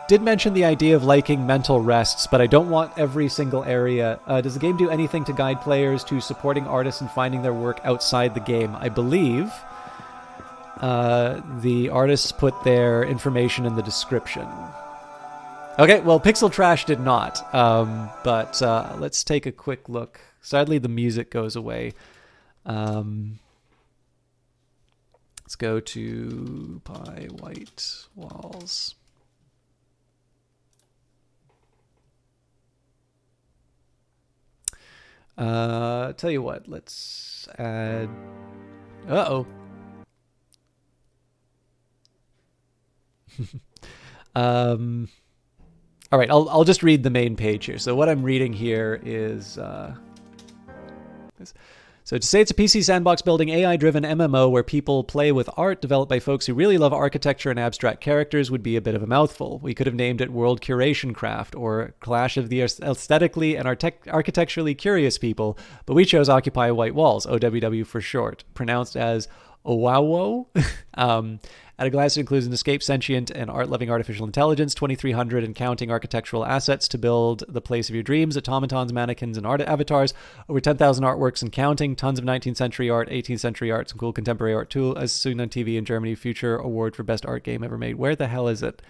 did mention the idea of liking mental rests, but I don't want every single area. Does the game do anything to guide players to supporting artists and finding their work outside the game? I believe the artists put their information in the description. Okay, well, Pixel Trash did not, but let's take a quick look. Sadly, the music goes away. Let's go to Pie White Walls. Tell you what, let's add... Uh-oh. All right, I'll just read the main page here. So what I'm reading here is... So to say it's a PC sandbox building AI-driven MMO where people play with art developed by folks who really love architecture and abstract characters would be a bit of a mouthful. We could have named it World Curation Craft or Clash of the Aesthetically and Architecturally Curious People, but we chose Occupy White Walls, OWW for short, pronounced as Owawo. At a glance, it includes an escape sentient and art-loving artificial intelligence, 2,300 and counting architectural assets to build the place of your dreams, automatons, mannequins, and art avatars, over 10,000 artworks and counting, tons of 19th century art, 18th century art, some cool contemporary art too, as soon on TV in Germany, future award for best art game ever made. Where the hell is it?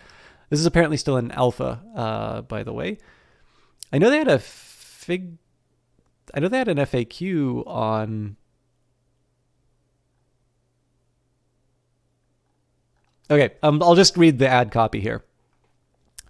This is apparently still in alpha, by the way. I know they had an FAQ on... Okay, I'll just read the ad copy here.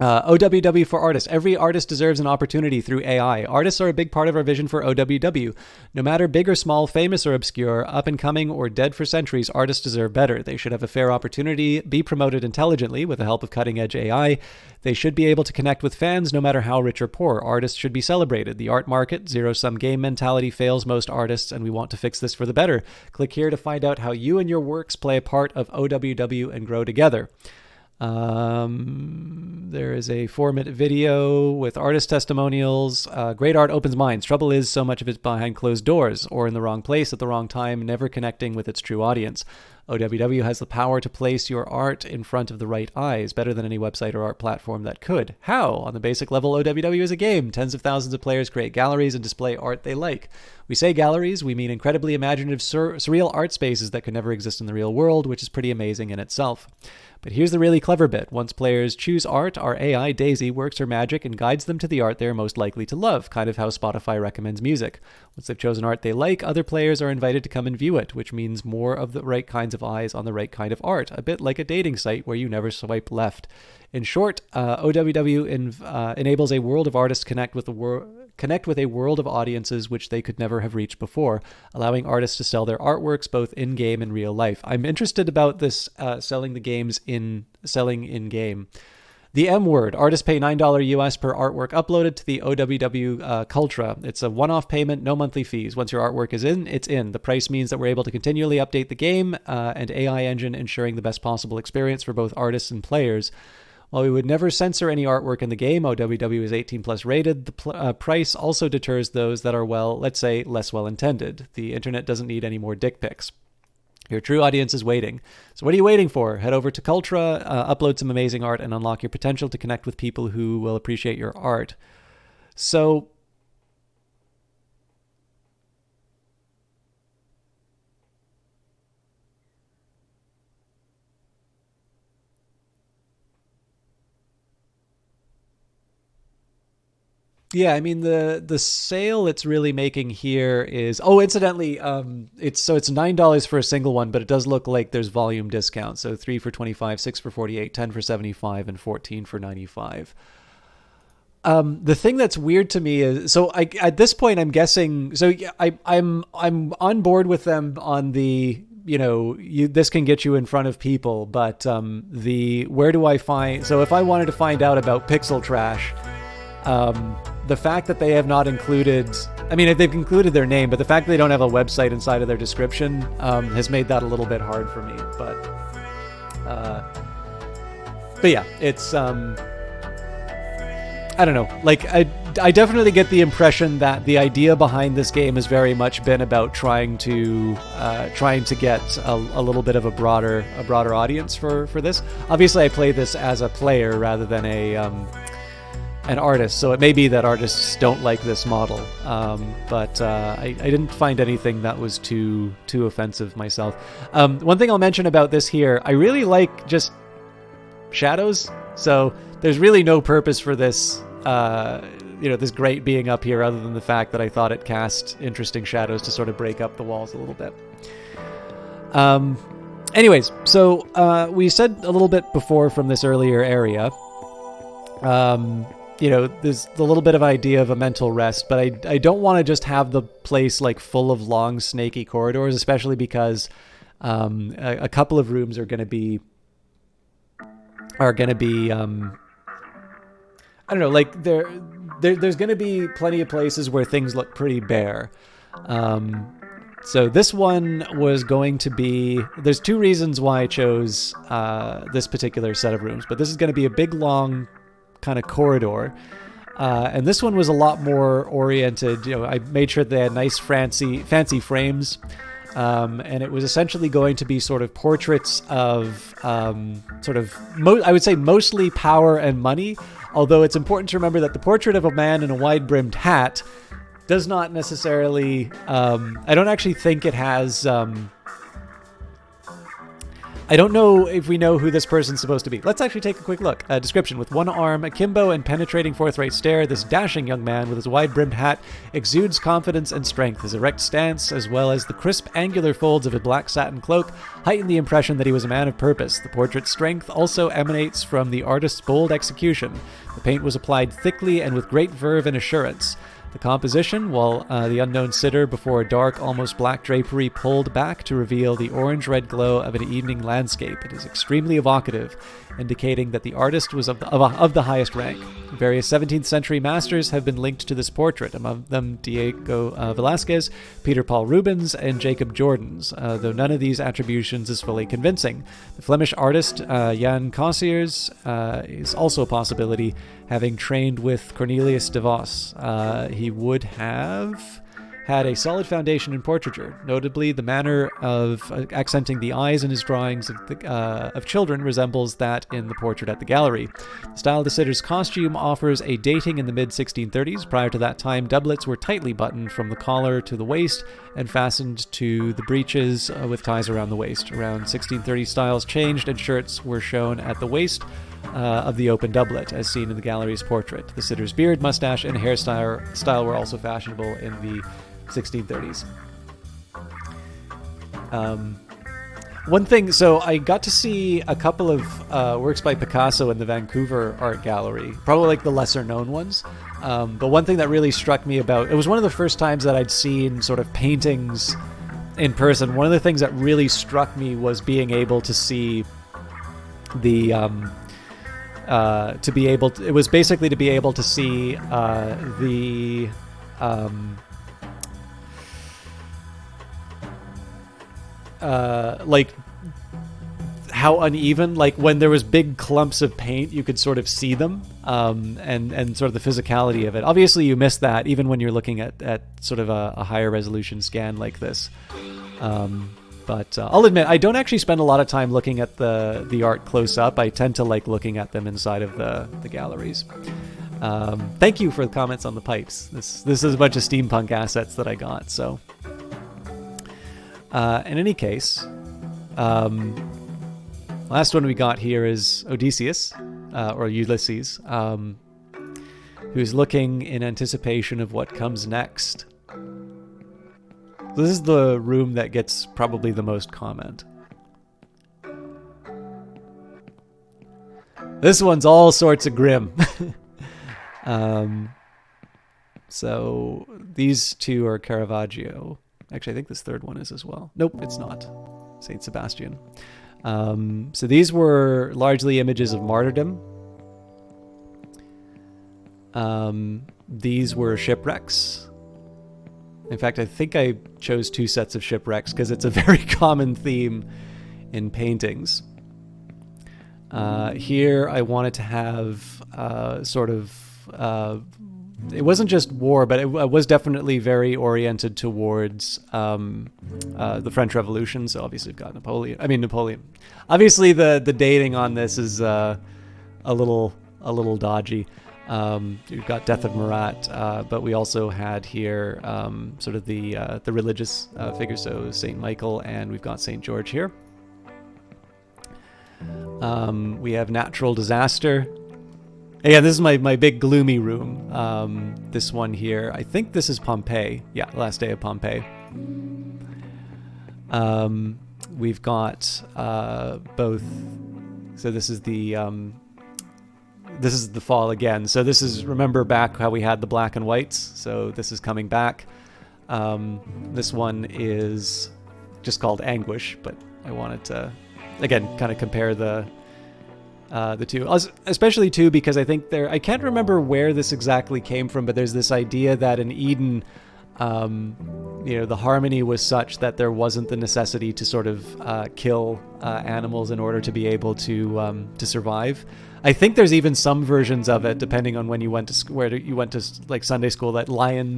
OWW for artists. Every artist deserves an opportunity through AI. Artists are a big part of our vision for OWW. No matter big or small, famous or obscure, up and coming or dead for centuries, artists deserve better. They should have a fair opportunity, be promoted intelligently with the help of cutting-edge AI. They should be able to connect with fans no matter how rich or poor. Artists should be celebrated. The art market, zero-sum game mentality fails most artists, and we want to fix this for the better. Click here to find out how you and your works play a part of OWW and grow together. There is a 4-minute video with artist testimonials. Great art opens minds. Trouble is, so much of it's behind closed doors or in the wrong place at the wrong time, never connecting with its true audience. OWW has the power to place your art in front of the right eyes, better than any website or art platform that could. How? On the basic level, OWW is a game. Tens of thousands of players create galleries and display art they like. We say galleries, we mean incredibly imaginative, surreal art spaces that could never exist in the real world, which is pretty amazing in itself. But here's the really clever bit. Once players choose art, our AI, Daisy, works her magic and guides them to the art they are most likely to love, kind of how Spotify recommends music. Once they've chosen art they like, other players are invited to come and view it, which means more of the right kinds of eyes on the right kind of art, a bit like a dating site where you never swipe left. In short, OWW enables a world of artists connect with a world of audiences which they could never have reached before, allowing artists to sell their artworks both in-game and real life. I'm interested about this selling in-game. The M word. Artists pay $9 US per artwork uploaded to the OWW Cultra. It's a one-off payment, no monthly fees. Once your artwork is in, it's in. The price means that we're able to continually update the game and AI engine, ensuring the best possible experience for both artists and players. While we would never censor any artwork in the game, OWW is 18 plus rated. The price also deters those that are, well, let's say, less well intended. The internet doesn't need any more dick pics. Your true audience is waiting. So what are you waiting for? Head over to Cultra, upload some amazing art, and unlock your potential to connect with people who will appreciate your art. So... yeah, I mean the sale it's really making here is incidentally it's $9 for a single one, but it does look like there's volume discounts. So 3 for 25, 6 for 48, 10 for 75, and 14 for 95. The thing that's weird to me is at this point I'm guessing I'm on board with them on the this can get you in front of people, but where do I find if I wanted to find out about Pixel Trash, the fact that they have not included, they've included their name, but the fact that they don't have a website inside of their description has made that a little bit hard for me. But But yeah, it's I don't know. Like I definitely get the impression that the idea behind this game has very much been about trying to get a little bit of a broader audience for this. Obviously, I play this as a player rather than an artist, so it may be that artists don't like this model. But I didn't find anything that was too offensive myself. One thing I'll mention about this here, I really like just shadows. So there's really no purpose for this. This grate being up here other than the fact that I thought it cast interesting shadows to sort of break up the walls a little bit. Anyways, so we said a little bit before from this earlier area, there's a little bit of idea of a mental rest, but I don't want to just have the place like full of long snaky corridors, especially because a couple of rooms are going to be I don't know, like there's going to be plenty of places where things look pretty bare. So this one was going to be, there's two reasons why I chose this particular set of rooms, but this is going to be a big, long kind of corridor. And this one was a lot more oriented. I made sure they had nice fancy frames. And it was essentially going to be sort of portraits of I would say mostly power and money. Although it's important to remember that the portrait of a man in a wide-brimmed hat does not necessarily... I don't actually think it has... I don't know if we know who this person's supposed to be. Let's actually take a quick look. Description: with one arm akimbo and penetrating forthright stare, this dashing young man with his wide-brimmed hat exudes confidence and strength. His erect stance, as well as the crisp, angular folds of a black satin cloak, heighten the impression that he was a man of purpose. The portrait's strength also emanates from the artist's bold execution. The paint was applied thickly and with great verve and assurance. The composition, while the unknown sitter before a dark, almost black drapery pulled back to reveal the orange-red glow of an evening landscape. It is extremely evocative, indicating that the artist was of the highest rank. Various 17th century masters have been linked to this portrait, among them Diego Velázquez, Peter Paul Rubens, and Jacob Jordaens, though none of these attributions is fully convincing. The Flemish artist Jan Cossiers is also a possibility, having trained with Cornelius de Vos. He would have had a solid foundation in portraiture. Notably, the manner of accenting the eyes in his drawings of children resembles that in the portrait at the gallery. The style of the sitter's costume offers a dating in the mid-1630s. Prior to that time, doublets were tightly buttoned from the collar to the waist and fastened to the breeches with ties around the waist. Around 1630, styles changed and shirts were shown at the waist of the open doublet, as seen in the gallery's portrait. The sitter's beard, mustache, and hairstyle were also fashionable in the 1630s. One thing, so I got to see a couple of works by Picasso in the Vancouver Art Gallery, probably like the lesser known ones. But one thing that really struck me about, it was one of the first times that I'd seen sort of paintings in person. One of the things that really struck me was being able to see the it was basically to be able to see like how uneven, like when there was big clumps of paint, you could sort of see them, and sort of the physicality of it. Obviously, you miss that even when you're looking at sort of a higher resolution scan like this. But I'll admit, I don't actually spend a lot of time looking at the art close up. I tend to like looking at them inside of the galleries. Thank you for the comments on the pipes. This is a bunch of steampunk assets that I got. So, in any case, last one we got here is Odysseus, or Ulysses, who's looking in anticipation of what comes next. This is the room that gets probably the most comment. This one's all sorts of grim. So these two are Caravaggio. Actually, I think this third one is as well. Nope, it's not. Saint Sebastian. So these were largely images of martyrdom. These were shipwrecks. In fact, I think I chose two sets of shipwrecks because it's a very common theme in paintings. Here I wanted to have sort of it wasn't just war, but it was definitely very oriented towards the French Revolution. So obviously we've got Napoleon. Obviously the dating on this is a little dodgy. We've got Death of Marat, but we also had here sort of the religious figures, so Saint Michael, and we've got Saint George here. We have natural disaster. Yeah, this is my big gloomy room. This one here, I think this is Pompeii. Yeah, last day of Pompeii. We've got both. So this is the fall again. So this is, remember back how we had the black and whites. So this is coming back. This one is just called Anguish, but I wanted to, again, kind of compare the two, especially too, because I think I can't remember where this exactly came from, but there's this idea that in Eden, the harmony was such that there wasn't the necessity to sort of kill animals in order to be able to survive. I think there's even some versions of it, depending on when you went to like Sunday school, that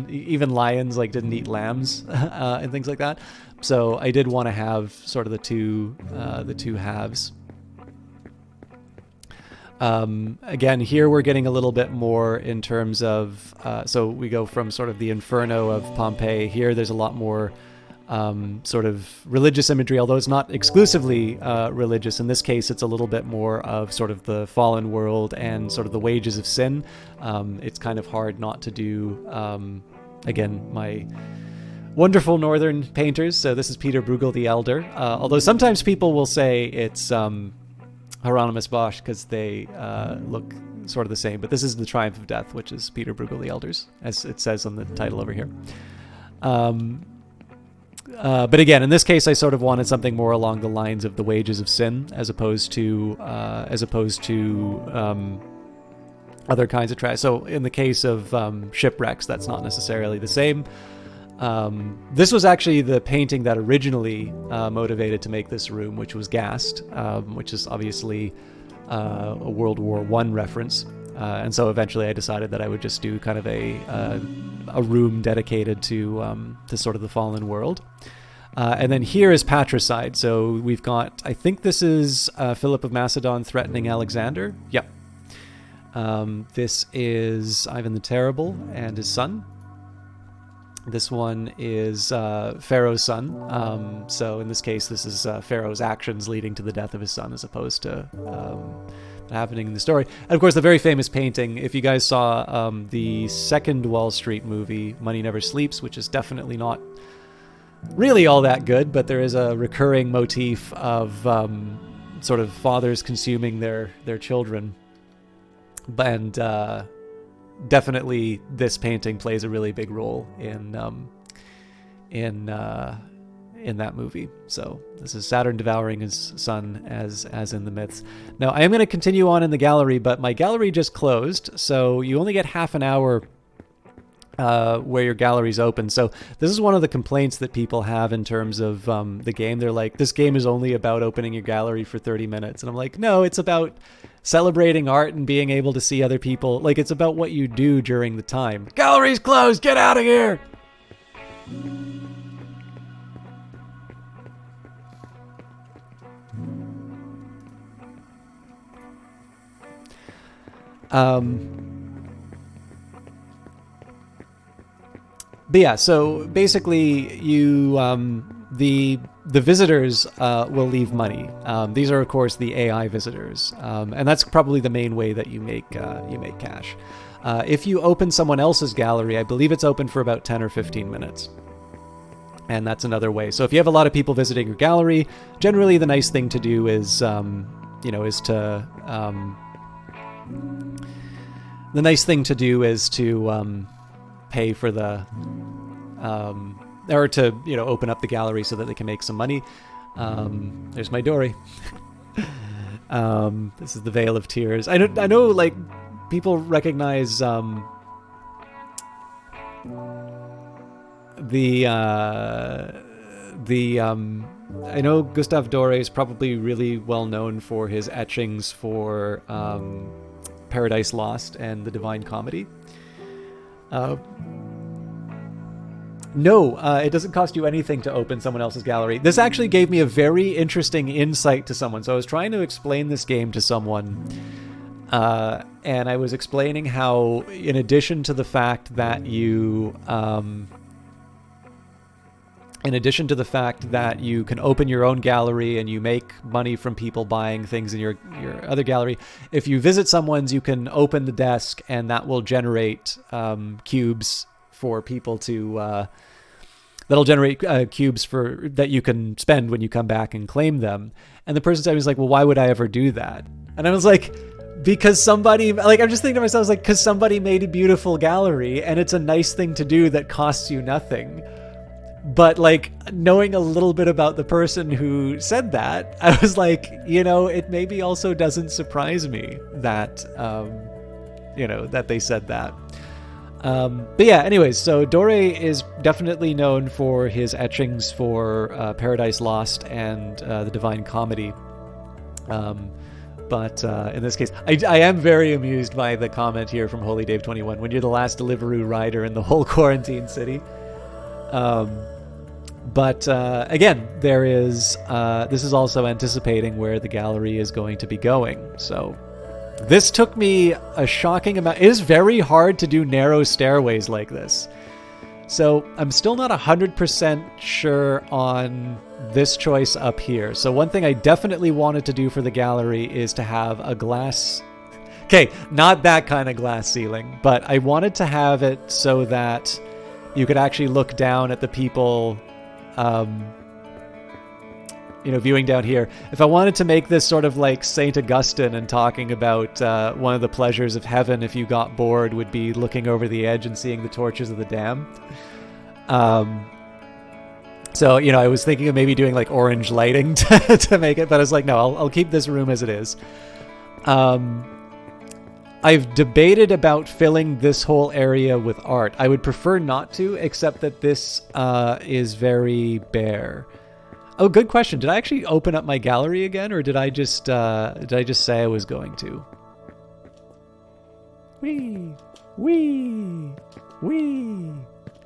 even lions like didn't eat lambs and things like that. So I did want to have sort of the two halves. Again, here we're getting a little bit more in terms of, so we go from sort of the inferno of Pompeii. Here there's a lot more sort of religious imagery, although it's not exclusively religious. In this case, it's a little bit more of sort of the fallen world and sort of the wages of sin. It's kind of hard not to do, again, my wonderful northern painters. So this is Peter Bruegel the Elder, although sometimes people will say it's Hieronymus Bosch because they look sort of the same, but this is The Triumph of Death, which is Peter Bruegel the Elder's, as it says on the title over here. But again, in this case, I sort of wanted something more along the lines of the wages of sin, as opposed to other kinds of trash. So in the case of shipwrecks, that's not necessarily the same. This was actually the painting that originally motivated to make this room, which was Gast, which is obviously a World War I reference. And so eventually I decided that I would just do kind of a room dedicated to sort of the fallen world. And then here is Patricide. So we've got, I think this is Philip of Macedon threatening Alexander. Yep. This is Ivan the Terrible and his son. This one is Pharaoh's son. So in this case, this is Pharaoh's actions leading to the death of his son, as opposed to happening in the story. And of course, the very famous painting, if you guys saw the second Wall Street movie, Money Never Sleeps, which is definitely not really all that good, but there is a recurring motif of sort of fathers consuming their children. And definitely this painting plays a really big role in that movie. So this is Saturn devouring his son, as in the myths. Now I am going to continue on in the gallery, but my gallery just closed, so you only get half an hour where your gallery's open. So this is one of the complaints that people have in terms of the game. They're like, this game is only about opening your gallery for 30 minutes. And I'm like, no, it's about celebrating art and being able to see other people. Like, it's about what you do during the time. Gallery's closed! Get out of here! But yeah, so basically you, the visitors will leave money. These are, of course, the AI visitors, and that's probably the main way that you make cash. If you open someone else's gallery, I believe it's open for about 10 or 15 minutes. And that's another way. So if you have a lot of people visiting your gallery, generally the nice thing to do is, pay for the, or to, open up the gallery so that they can make some money. There's my Dory. This is the Vale of Tears. I know, like, people recognize I know Gustave Doré is probably really well known for his etchings for Paradise Lost and The Divine Comedy. No, it doesn't cost you anything to open someone else's gallery. This actually gave me a very interesting insight to someone. So I was trying to explain this game to someone, and I was explaining how, in addition to the fact that you can open your own gallery and you make money from people buying things in your other gallery, if you visit someone's, you can open the desk and that will generate cubes for people to that'll generate cubes for that you can spend when you come back and claim them. And the person said, was like, well, why would I ever do that? And I was like, because somebody, like, I'm just thinking to myself, I was like, because somebody made a beautiful gallery and it's a nice thing to do that costs you nothing. But like, knowing a little bit about the person who said that, I was like, it maybe also doesn't surprise me that that they said that. But yeah, anyways, so Doré is definitely known for his etchings for Paradise Lost and The Divine Comedy. But in this case, I am very amused by the comment here from Holy Dave 21, when you're the last Deliveroo rider in the whole quarantine city. But again, there is this is also anticipating where the gallery is going to be going. So this took me a shocking amount. It is very hard to do narrow stairways like this. So I'm still not 100% sure on this choice up here. So one thing I definitely wanted to do for the gallery is to have a glass... Okay, not that kind of glass ceiling, but I wanted to have it so that you could actually look down at the people... viewing down here. If I wanted to make this sort of like St. Augustine and talking about one of the pleasures of heaven if you got bored would be looking over the edge and seeing the torches of the damned. So, I was thinking of maybe doing like orange lighting to make it, but I was like, no, I'll keep this room as it is. I've debated about filling this whole area with art. I would prefer not to, except that this is very bare. Oh, good question. Did I actually open up my gallery again, or did I just say I was going to? Wee, wee, wee,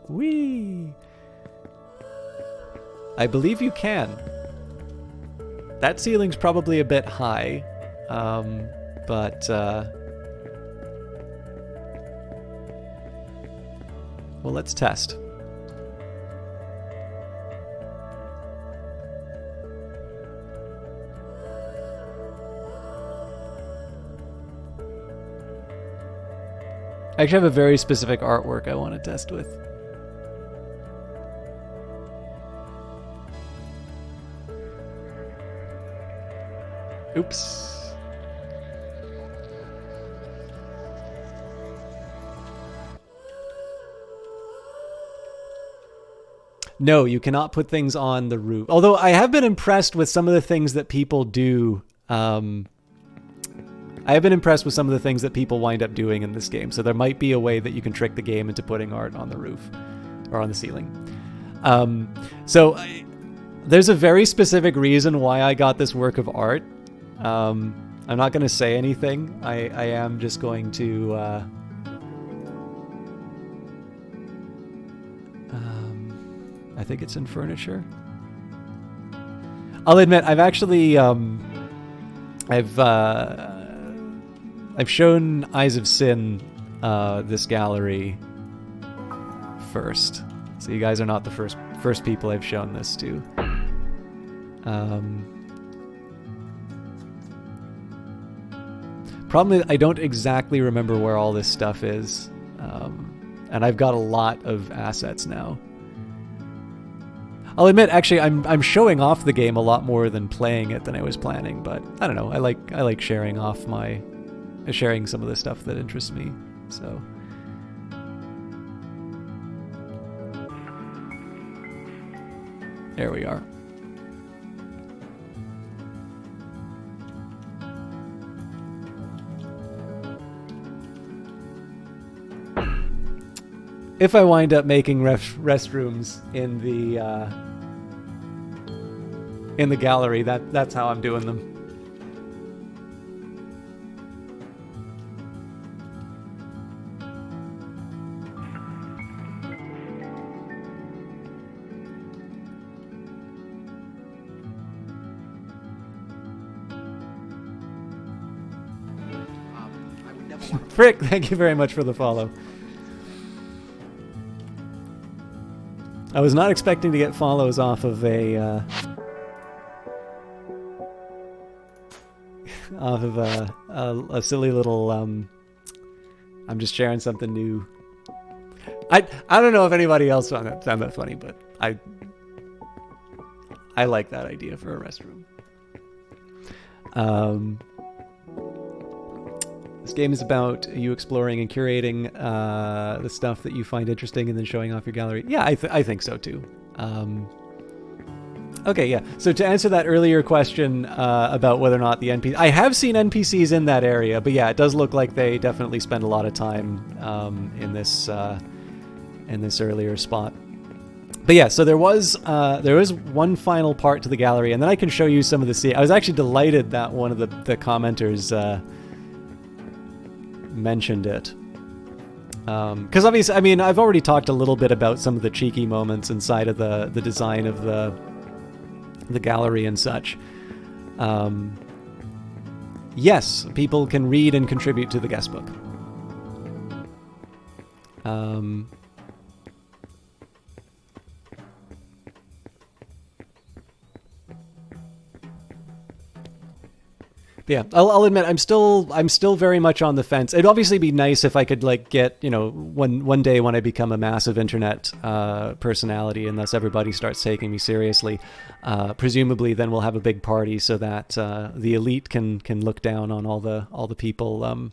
wee. I believe you can. That ceiling's probably a bit high, but well, let's test. I actually have a very specific artwork I want to test with. Oops. No, you cannot put things on the roof. Although I have been impressed with some of the things that people do. I have been impressed with some of the things that people wind up doing in this game. So there might be a way that you can trick the game into putting art on the roof or on the ceiling. There's a very specific reason why I got this work of art. I'm not going to say anything. I am just going to... I think it's in furniture. I'll admit, I've actually... I've shown Eyes of Sin this gallery first. So you guys are not the first people I've shown this to. Problem is, I don't exactly remember where all this stuff is. And I've got a lot of assets now. I'll admit, actually, I'm showing off the game a lot more than playing it than I was planning, but I don't know. I like sharing some of the stuff that interests me. So there we are. If I wind up making restrooms in in the gallery. That's how I'm doing them. Frick, thank you very much for the follow. I was not expecting to get follows off of a silly little I'm just sharing something new. I don't know if anybody else found that funny, but I like that idea for a restroom. This game is about you exploring and curating the stuff that you find interesting and then showing off your gallery. Yeah, I think so too. Okay, yeah. So to answer that earlier question about whether or not the NPCs... I have seen NPCs in that area, but yeah, it does look like they definitely spend a lot of time in this earlier spot. But yeah, so there was one final part to the gallery, and then I can show you some of the scene. I was actually delighted that one of the commenters mentioned it. Because obviously, I mean, I've already talked a little bit about some of the cheeky moments inside of the design of the gallery and such. Yes, people can read and contribute to the guest book. Yeah, I'll admit I'm still very much on the fence. It'd obviously be nice if I could like get, you know, one day when I become a massive internet personality and thus everybody starts taking me seriously. Presumably, then we'll have a big party so that the elite can look down on all the people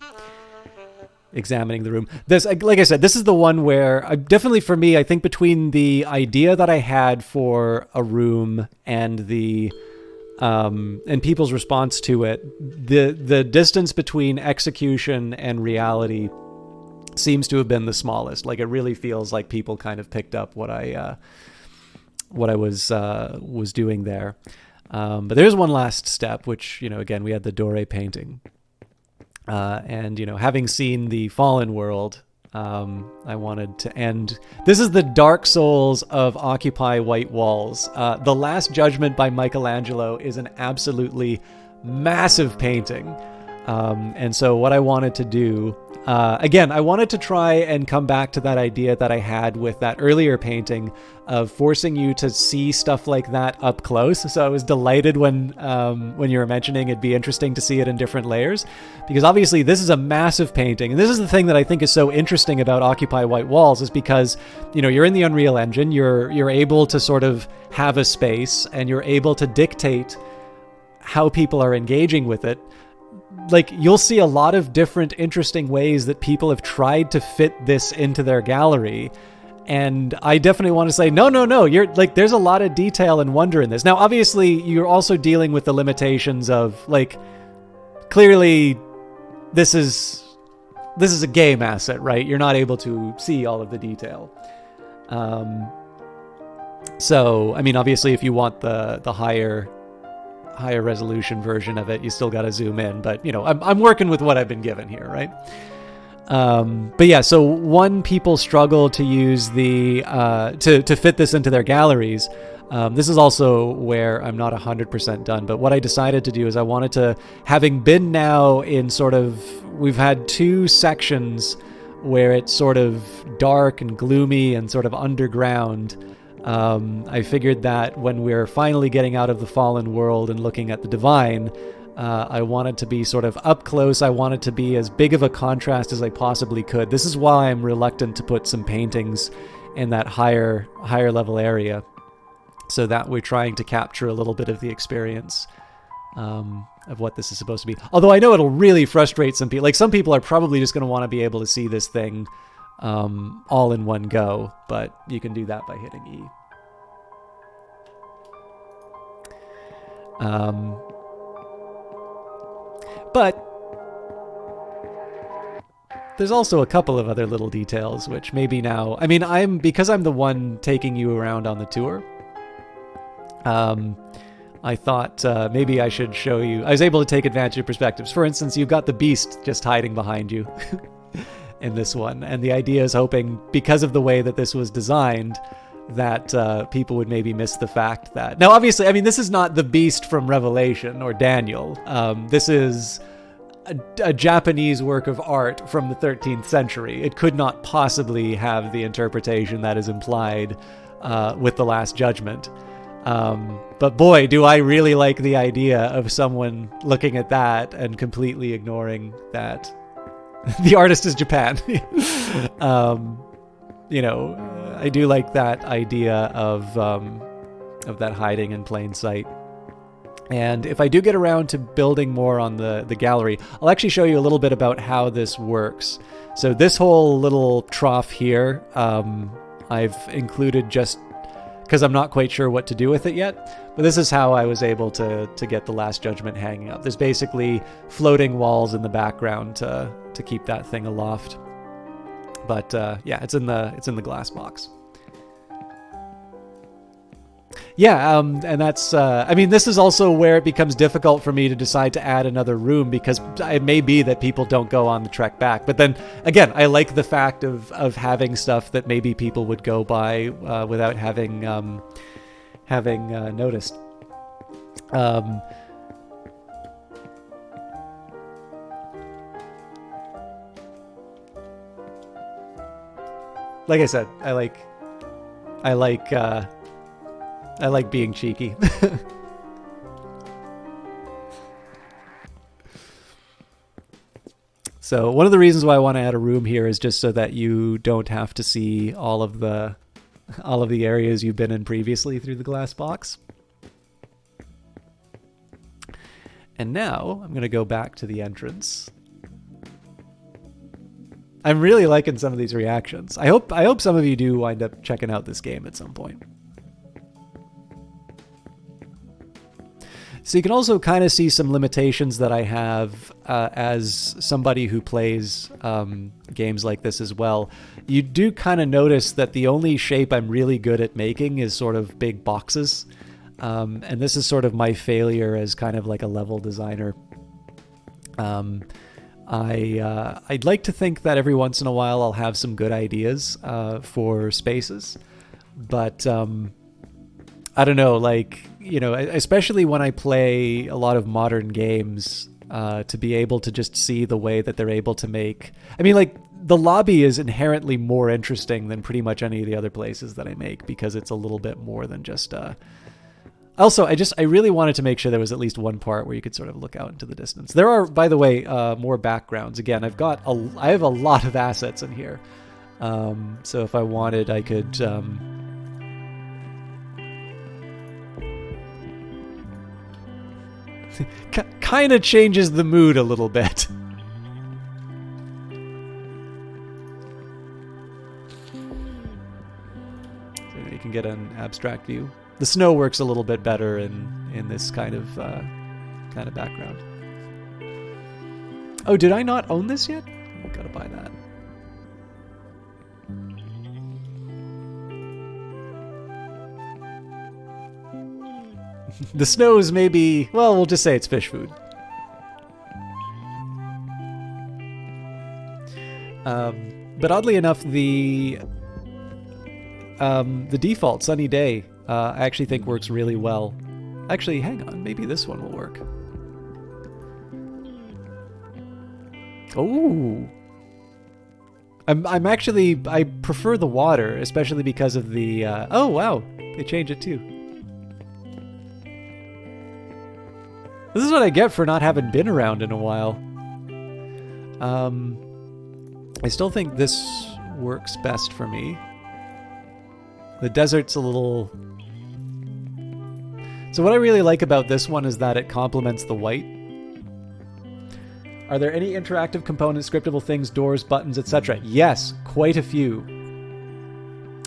examining the room. This, like I said, this is the one where definitely for me, I think between the idea that I had for a room and and people's response to it, the distance between execution and reality seems to have been the smallest. Like, it really feels like people kind of picked up what I was doing there. But there's one last step, which, you know, again, we had the Dore painting, and, you know, having seen the Fallen World, I wanted to end. This is the Dark Souls of Occupy White Walls. The Last Judgment by Michelangelo is an absolutely massive painting. And so what I wanted to do, again, I wanted to try and come back to that idea that I had with that earlier painting of forcing you to see stuff like that up close. So I was delighted when you were mentioning it'd be interesting to see it in different layers, because obviously this is a massive painting. And this is the thing that I think is so interesting about Occupy White Walls, is because, you know, you're in the Unreal Engine, you're able to sort of have a space and you're able to dictate how people are engaging with it. Like, you'll see a lot of different interesting ways that people have tried to fit this into their gallery. And I definitely want to say, no, you're like, there's a lot of detail and wonder in this. Now, obviously, you're also dealing with the limitations of, like, clearly this is a game asset, right? You're not able to see all of the detail. So, I mean, obviously, if you want the higher resolution version of it, you still got to zoom in, but, you know, I'm working with what I've been given here, right? But yeah, so people struggle to use to fit this into their galleries. This is also where I'm not 100% done, but what I decided to do is I wanted to, having been now in sort of, we've had two sections where it's sort of dark and gloomy and sort of underground. I figured that when we're finally getting out of the fallen world and looking at the divine, I wanted to be sort of up close. I wanted to be as big of a contrast as I possibly could. This is why I'm reluctant to put some paintings in that higher level area, so that we're trying to capture a little bit of the experience of what this is supposed to be. Although I know it'll really frustrate some people. Like, some people are probably just going to want to be able to see this thing all in one go, but you can do that by hitting E. But there's also a couple of other little details which maybe now, I mean, because I'm the one taking you around on the tour, I thought maybe I should show you. I was able to take advantage of perspectives. For instance, you've got the beast just hiding behind you in this one. And the idea is hoping, because of the way that this was designed, that people would maybe miss the fact that... Now, obviously, I mean, this is not the beast from Revelation or Daniel. This is a Japanese work of art from the 13th century. It could not possibly have the interpretation that is implied with The Last Judgment. But boy, do I really like the idea of someone looking at that and completely ignoring that the artist is Japan. You know, I do like that idea of that hiding in plain sight. And if I do get around to building more on the gallery, I'll actually show you a little bit about how this works. So this whole little trough here, I've included just because I'm not quite sure what to do with it yet. But this is how I was able to get the Last Judgment hanging up. There's basically floating walls in the background to keep that thing aloft. But yeah, it's in the glass box. Yeah, and that's, I mean, this is also where it becomes difficult for me to decide to add another room, because it may be that people don't go on the trek back. But then, again, I like the fact of having stuff that maybe people would go by without having noticed. Like I said, I like being cheeky. So one of the reasons why I want to add a room here is just so that you don't have to see all of the areas you've been in previously through the glass box. And now I'm going to go back to the entrance. I'm really liking some of these reactions. I hope some of you do wind up checking out this game at some point. So you can also kind of see some limitations that I have as somebody who plays games like this as well. You do kind of notice that the only shape I'm really good at making is sort of big boxes. And this is sort of my failure as kind of like a level designer. I'd like to think that every once in a while I'll have some good ideas for spaces. But I don't know, like, you know, especially when I play a lot of modern games, to be able to just see the way that they're able to make... I mean, like, the lobby is inherently more interesting than pretty much any of the other places that I make, because it's a little bit more than just... Also, I really wanted to make sure there was at least one part where you could sort of look out into the distance. There are, by the way, more backgrounds. Again, I have a lot of assets in here. So if I wanted, I could... kind of changes the mood a little bit. So you can get an abstract view. The snow works a little bit better in this kind of background. Oh, did I not own this yet? I gotta buy that. The snow is maybe, well, we'll just say it's fish food. But oddly enough, the default sunny day I actually think works really well. Actually, hang on, maybe this one will work. Oh, I prefer the water, especially because of the. Oh wow, they changed it too. This is what I get for not having been around in a while. I still think this works best for me. The desert's a little... So what I really like about this one is that it complements the white. Are there any interactive components, scriptable things, doors, buttons, etc.? Yes, quite a few.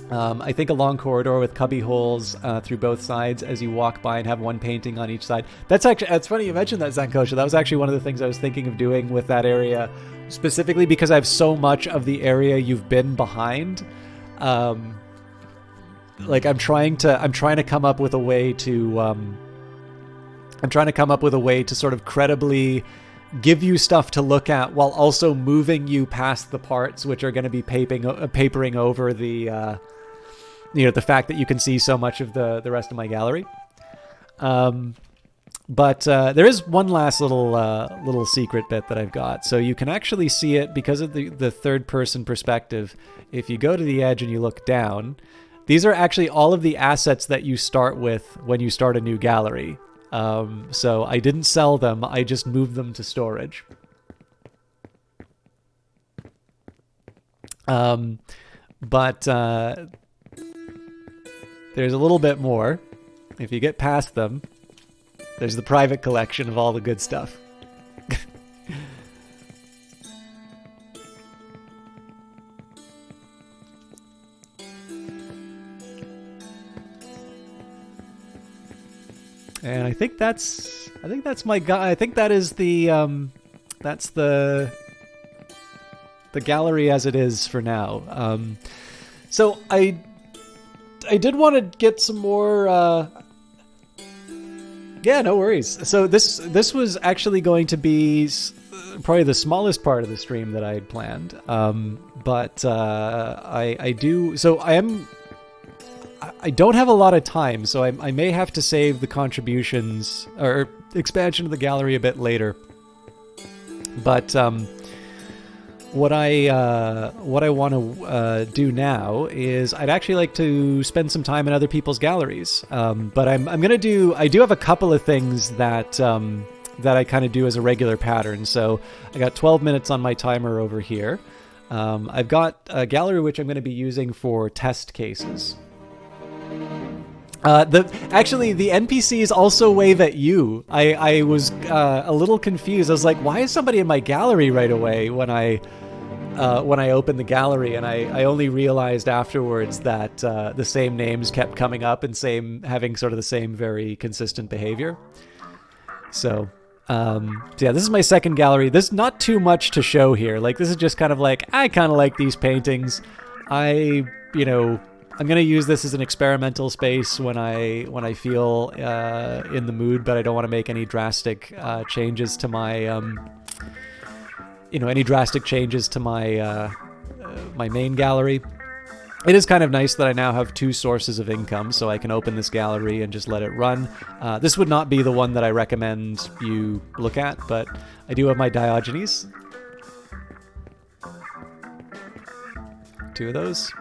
I think a long corridor with cubby holes through both sides as you walk by and have one painting on each side. That's funny you mentioned that, Zankosha. That was actually one of the things I was thinking of doing with that area, specifically because I have so much of the area you've been behind. Like I'm trying to come up with a way to I'm trying to come up with a way to sort of credibly give you stuff to look at while also moving you past the parts which are going to be papering over the the fact that you can see so much of the rest of my gallery. But there is one last little secret bit that I've got. So you can actually see it because of the third person perspective. If you go to the edge and you look down, these are actually all of the assets that you start with when you start a new gallery. So I didn't sell them, I just moved them to storage. But there's a little bit more. If you get past them, there's the private collection of all the good stuff. And I think that's my guy. I think that is that's the gallery as it is for now. So I did want to get some more. Yeah, no worries. So this was actually going to be probably the smallest part of the stream that I had planned. But I do. So I don't have a lot of time, so I may have to save the contributions or expansion of the gallery a bit later. But what I want to do now is I'd actually like to spend some time in other people's galleries. But I'm gonna do. I do have a couple of things that that I kind of do as a regular pattern. So I got 12 minutes on my timer over here. I've got a gallery which I'm going to be using for test cases. Actually, the NPCs also wave at you. I was a little confused. I was like, why is somebody in my gallery right away when I opened the gallery? And I only realized afterwards that the same names kept coming up and having sort of the same very consistent behavior. So yeah, this is my second gallery. There's not too much to show here. Like, this is just kind of like, I kind of like these paintings. I'm going to use this as an experimental space when I feel in the mood, but I don't want to make any drastic changes to my my main gallery. It is kind of nice that I now have two sources of income, so I can open this gallery and just let it run. This would not be the one that I recommend you look at, but I do have my Diogenes. Two of those.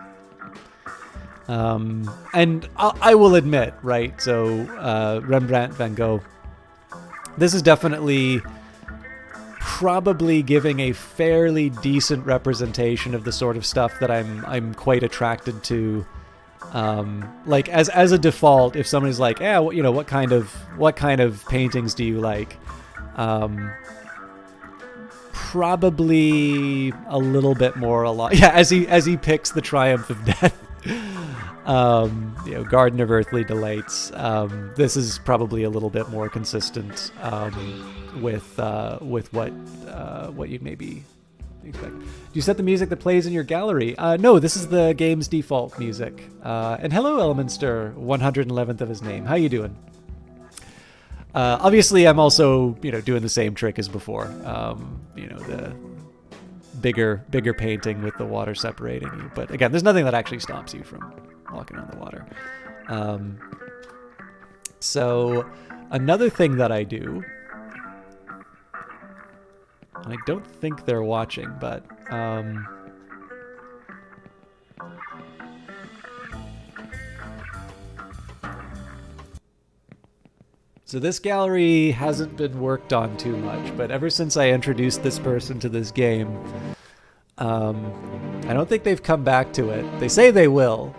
And I will admit, right, so Rembrandt van Gogh, this is definitely probably giving a fairly decent representation of the sort of stuff that I'm quite attracted to. Like as a default, if somebody's like, yeah, what kind of paintings do you like? Probably a little bit more yeah, as he picks the Triumph of Death. Garden of Earthly Delights. This is probably a little bit more consistent with what you'd maybe expect. Do you set the music that plays in your gallery? No, this is the game's default music. And hello, Elminster, 111th of his name. How you doing? Obviously, I'm also doing the same trick as before. The bigger painting with the water separating you. But again, there's nothing that actually stops you from walking on the water. So another thing that I do, and I don't think they're watching, but so this gallery hasn't been worked on too much, but ever since I introduced this person to this game, I don't think they've come back to it. They say they will,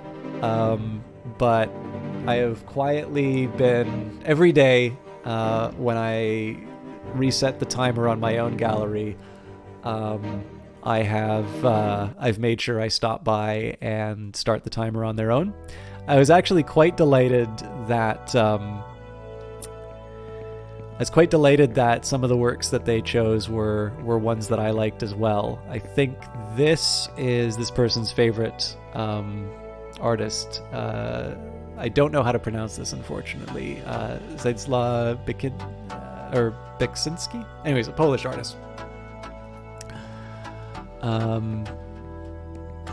but I have quietly been, every day when I reset the timer on my own gallery, I've made sure I stop by and start the timer on their own. I was actually quite delighted that some of the works that they chose were ones that I liked as well. I think this is this person's favorite artist. I I don't know how to pronounce this, unfortunately. Zdzisław or Beksinski? Anyways, a Polish artist. And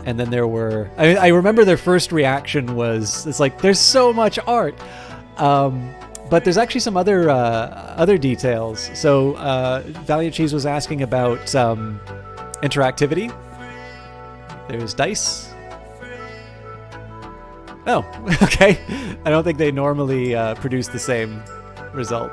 then there were... I remember their first reaction was, it's like, there's so much art! But there's actually some other details. So Valiant Cheese was asking about interactivity. There's dice. Oh, okay. I don't think they normally produce the same result.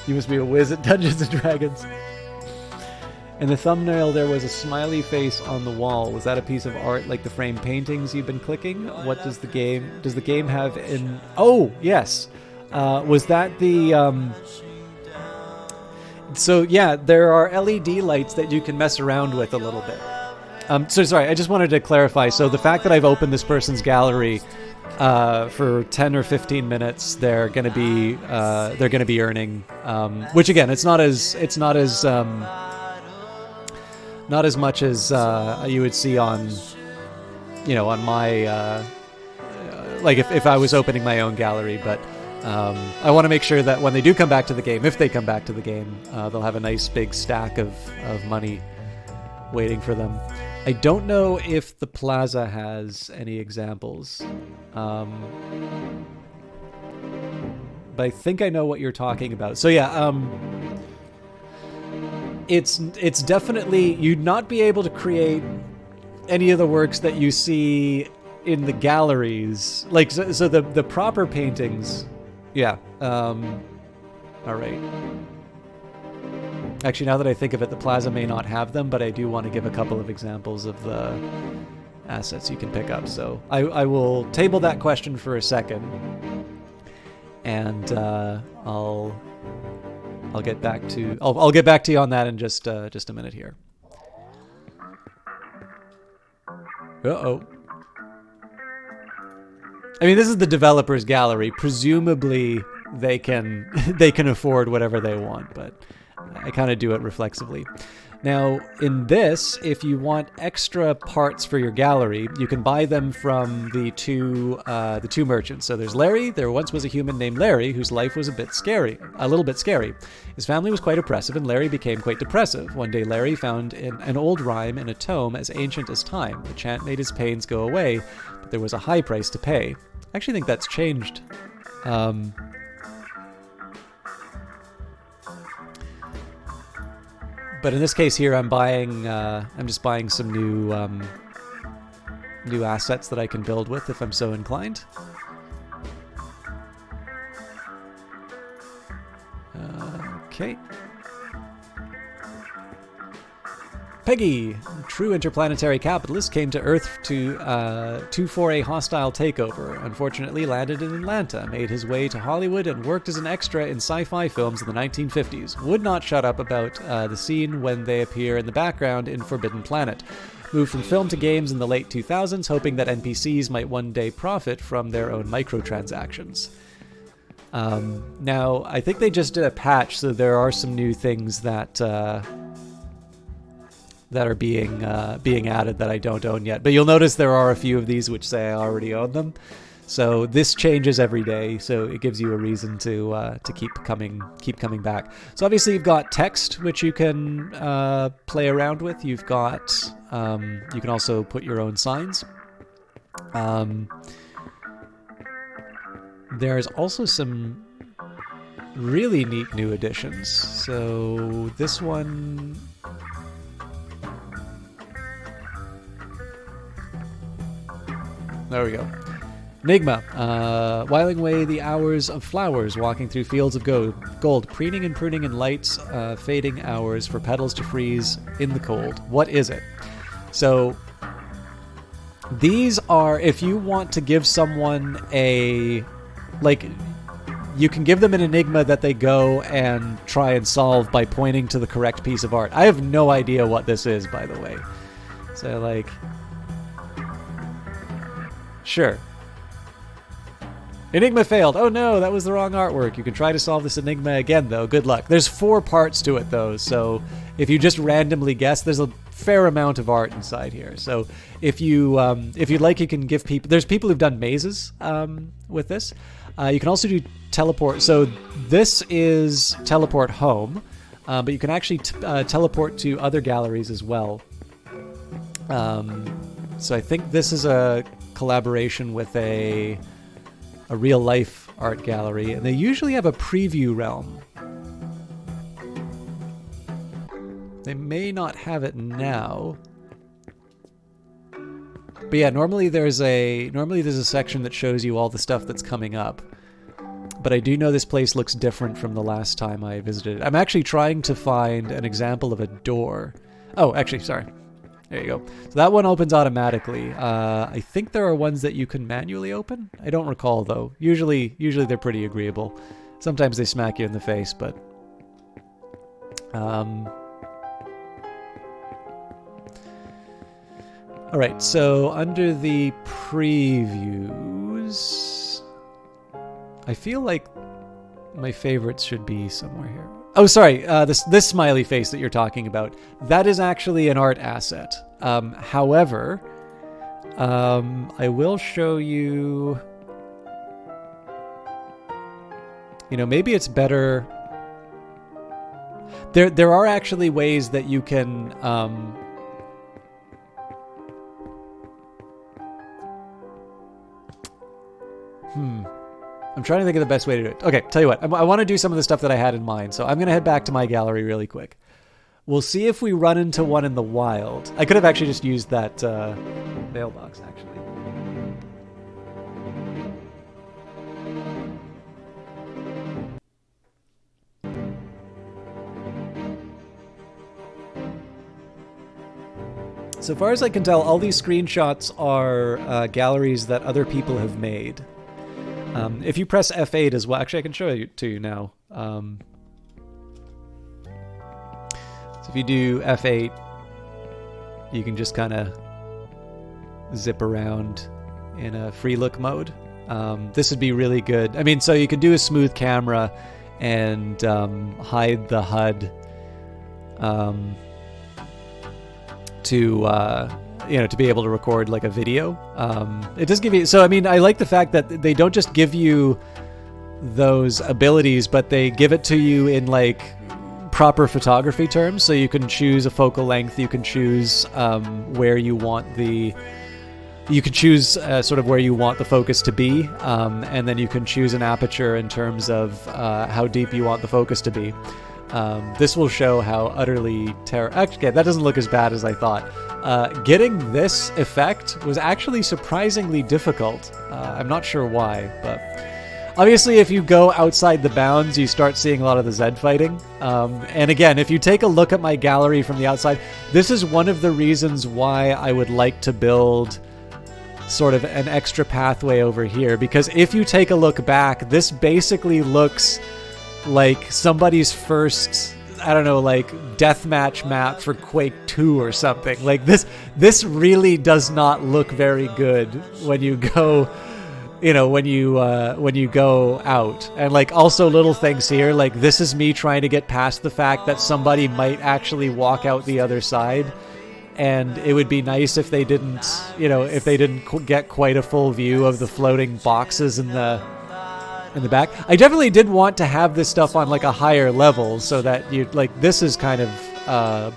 You must be a whiz at Dungeons and Dragons. In the thumbnail, there was a smiley face on the wall. Was that a piece of art like the framed paintings you've been clicking? What does the game have in... Oh, yes. Was that the... So, yeah, there are LED lights that you can mess around with a little bit. So, sorry, I just wanted to clarify. So, the fact that I've opened this person's gallery for 10 or 15 minutes, they're going to be earning, which again, it's not as much as you would see on, on my like if I was opening my own gallery. But I want to make sure that when they do come back to the game, if they come back to the game, they'll have a nice big stack of money waiting for them. I don't know if the Plaza has any examples, but I think I know what you're talking about. So yeah, it's definitely, you'd not be able to create any of the works that you see in the galleries, like so the proper paintings. Yeah. All right. Actually, now that I think of it, the Plaza may not have them, but I do want to give a couple of examples of the assets you can pick up. So I will table that question for a second, and I'll get back to I'll get back to you on that in just a minute here. Uh-oh. I mean, this is the developer's gallery. Presumably, they can afford whatever they want, but I kind of do it reflexively. Now, in this, if you want extra parts for your gallery, you can buy them from the two merchants. So there's Larry. There once was a human named Larry whose life was a little bit scary. His family was quite oppressive, and Larry became quite depressive. One day, Larry found an old rhyme in a tome as ancient as time. The chant made his pains go away, but there was a high price to pay. I actually think that's changed. But in this case here, I'm just buying some new assets that I can build with if I'm so inclined. Okay. Peggy, true interplanetary capitalist, came to Earth for a hostile takeover. Unfortunately, landed in Atlanta, made his way to Hollywood, and worked as an extra in sci-fi films in the 1950s. Would not shut up about the scene when they appear in the background in Forbidden Planet. Moved from film to games in the late 2000s, hoping that NPCs might one day profit from their own microtransactions. Now, I think they just did a patch, so there are some new things that are being added that I don't own yet. But you'll notice there are a few of these which say I already own them. So this changes every day, so it gives you a reason to keep coming back. So obviously you've got text, which you can play around with. You've got you can also put your own signs. There's also some really neat new additions. So this one. There we go. Enigma. Whiling away the hours of flowers, walking through fields of gold, preening and pruning in lights, fading hours for petals to freeze in the cold. What is it? So, these are, if you want to give someone you can give them an enigma that they go and try and solve by pointing to the correct piece of art. I have no idea what this is, by the way. So, Sure. Enigma failed. Oh no, that was the wrong artwork. You can try to solve this enigma again, though. Good luck. There's 4 parts to it, though, so if you just randomly guess, there's a fair amount of art inside here. So if you'd like, you can give people... There's people who've done mazes with this. You can also do teleport. So this is teleport home, but you can actually teleport to other galleries as well. So I think this is a collaboration with a real-life art gallery, and they usually have a preview realm. They may not have it now. But yeah, normally there's a section that shows you all the stuff that's coming up. But I do know this place looks different from the last time I visited it. I'm actually trying to find an example of a door. Oh, actually, sorry. There you go. So that one opens automatically. I think there are ones that you can manually open. I don't recall, though. Usually they're pretty agreeable. Sometimes they smack you in the face, but... Alright, so under the previews... I feel like my favorites should be somewhere here. Oh, sorry, this smiley face that you're talking about, that is actually an art asset. However, I will show you... You know, maybe it's better... There are actually ways that you can... I'm trying to think of the best way to do it. Okay, tell you what. I want to do some of the stuff that I had in mind, so I'm going to head back to my gallery really quick. We'll see if we run into one in the wild. I could have actually just used that mailbox, actually. So far as I can tell, all these screenshots are galleries that other people have made. If you press F8 as well, actually I can show it to you now. So if you do F8, you can just kind of zip around in a free look mode. This would be really good. I mean, so you can do a smooth camera and hide the HUD to be able to record like a video. It does give you, so I mean, I like the fact that they don't just give you those abilities, but they give it to you in like proper photography terms. So you can choose a focal length, you can choose where you want the, you can choose sort of where you want the focus to be, and then you can choose an aperture in terms of how deep you want the focus to be. This will show how utterly actually, that doesn't look as bad as I thought. Getting this effect was actually surprisingly difficult. I'm not sure why, but obviously if you go outside the bounds, you start seeing a lot of the Zed fighting. And again, if you take a look at my gallery from the outside, this is one of the reasons why I would like to build sort of an extra pathway over here, because if you take a look back, this basically looks like somebody's first, I don't know, like deathmatch map for Quake 2 or something. Like this really does not look very good when you go, you know, when you go out. And like also little things here, like this is me trying to get past the fact that somebody might actually walk out the other side. And it would be nice if they didn't, you know, if they didn't get quite a full view of the floating boxes in the back. I definitely did want to have this stuff on like a higher level so that you like, this is kind of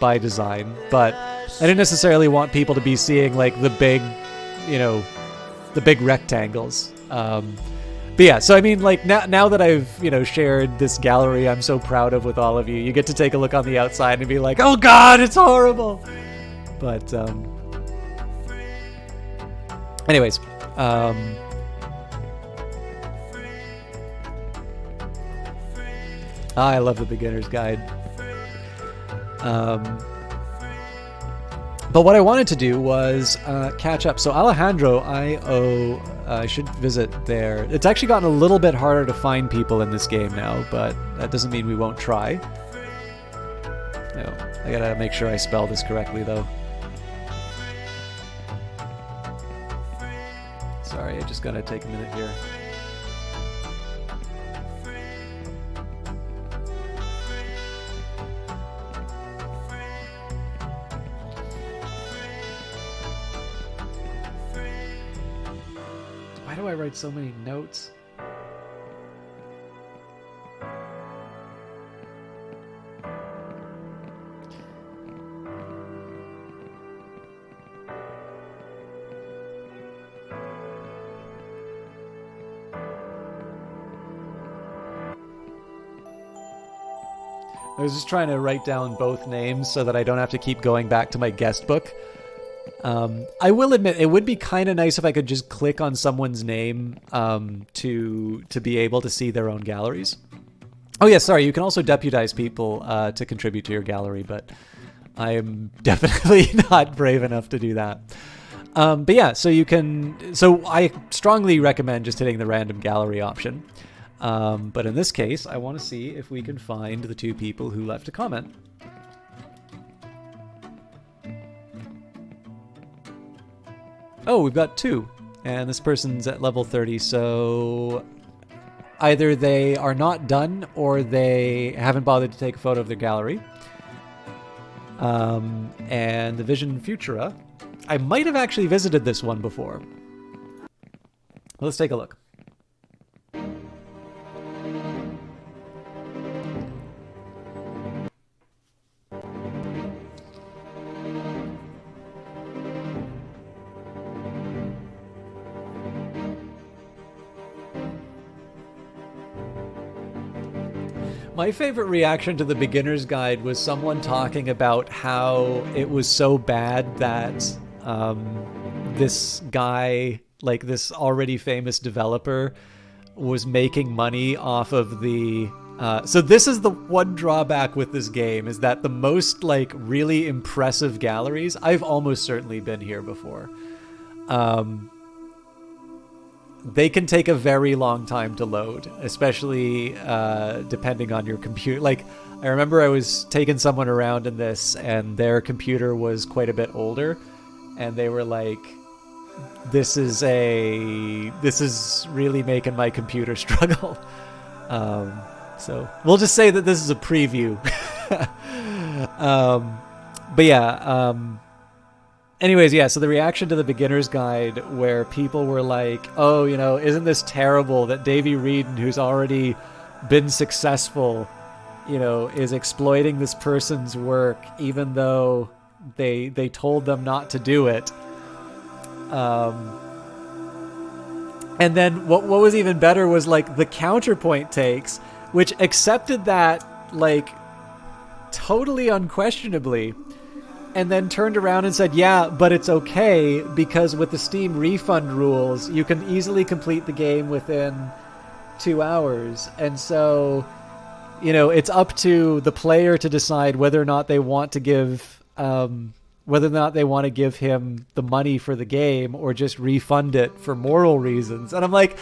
by design, but I didn't necessarily want people to be seeing like the big, you know, the big rectangles. But yeah, so I mean, like now that I've, you know, shared this gallery I'm so proud of with all of you, you get to take a look on the outside and be like, oh God, it's horrible. But anyways, I love the beginner's guide. But what I wanted to do was catch up. So Alejandro, I should visit there. It's actually gotten a little bit harder to find people in this game now, but that doesn't mean we won't try. No, I gotta make sure I spell this correctly though. Sorry, I just gotta take a minute here. Why do I write so many notes? I was just trying to write down both names so that I don't have to keep going back to my guest book. I will admit, it would be kind of nice if I could just click on someone's name to be able to see their own galleries. Oh yeah, sorry, you can also deputize people to contribute to your gallery, but I am definitely not brave enough to do that. But yeah, so I strongly recommend just hitting the random gallery option. But in this case, I want to see if we can find the two people who left a comment. Oh, we've got two, and this person's at level 30, so either they are not done or they haven't bothered to take a photo of their gallery. And the Vision Futura, I might have actually visited this one before. Let's take a look. My favorite reaction to the beginner's guide was someone talking about how it was so bad that this guy, like this already famous developer, was making money off of the... so this is the one drawback with this game, is that the most like really impressive galleries, I've almost certainly been here before. They can take a very long time to load, especially depending on your computer. Like, I remember I was taking someone around in this, and their computer was quite a bit older, and they were like, "This is really making my computer struggle." So we'll just say that this is a preview. But yeah. Anyways, yeah, so the reaction to the beginner's guide where people were like, oh, you know, isn't this terrible that Davey Wreden, who's already been successful, you know, is exploiting this person's work even though they told them not to do it. And then what was even better was like the counterpoint takes, which accepted that like totally unquestionably, and then turned around and said, yeah, but it's okay because with the Steam refund rules, you can easily complete the game within 2 hours. And so, you know, it's up to the player to decide whether or not they want to give him the money for the game or just refund it for moral reasons. And I'm like,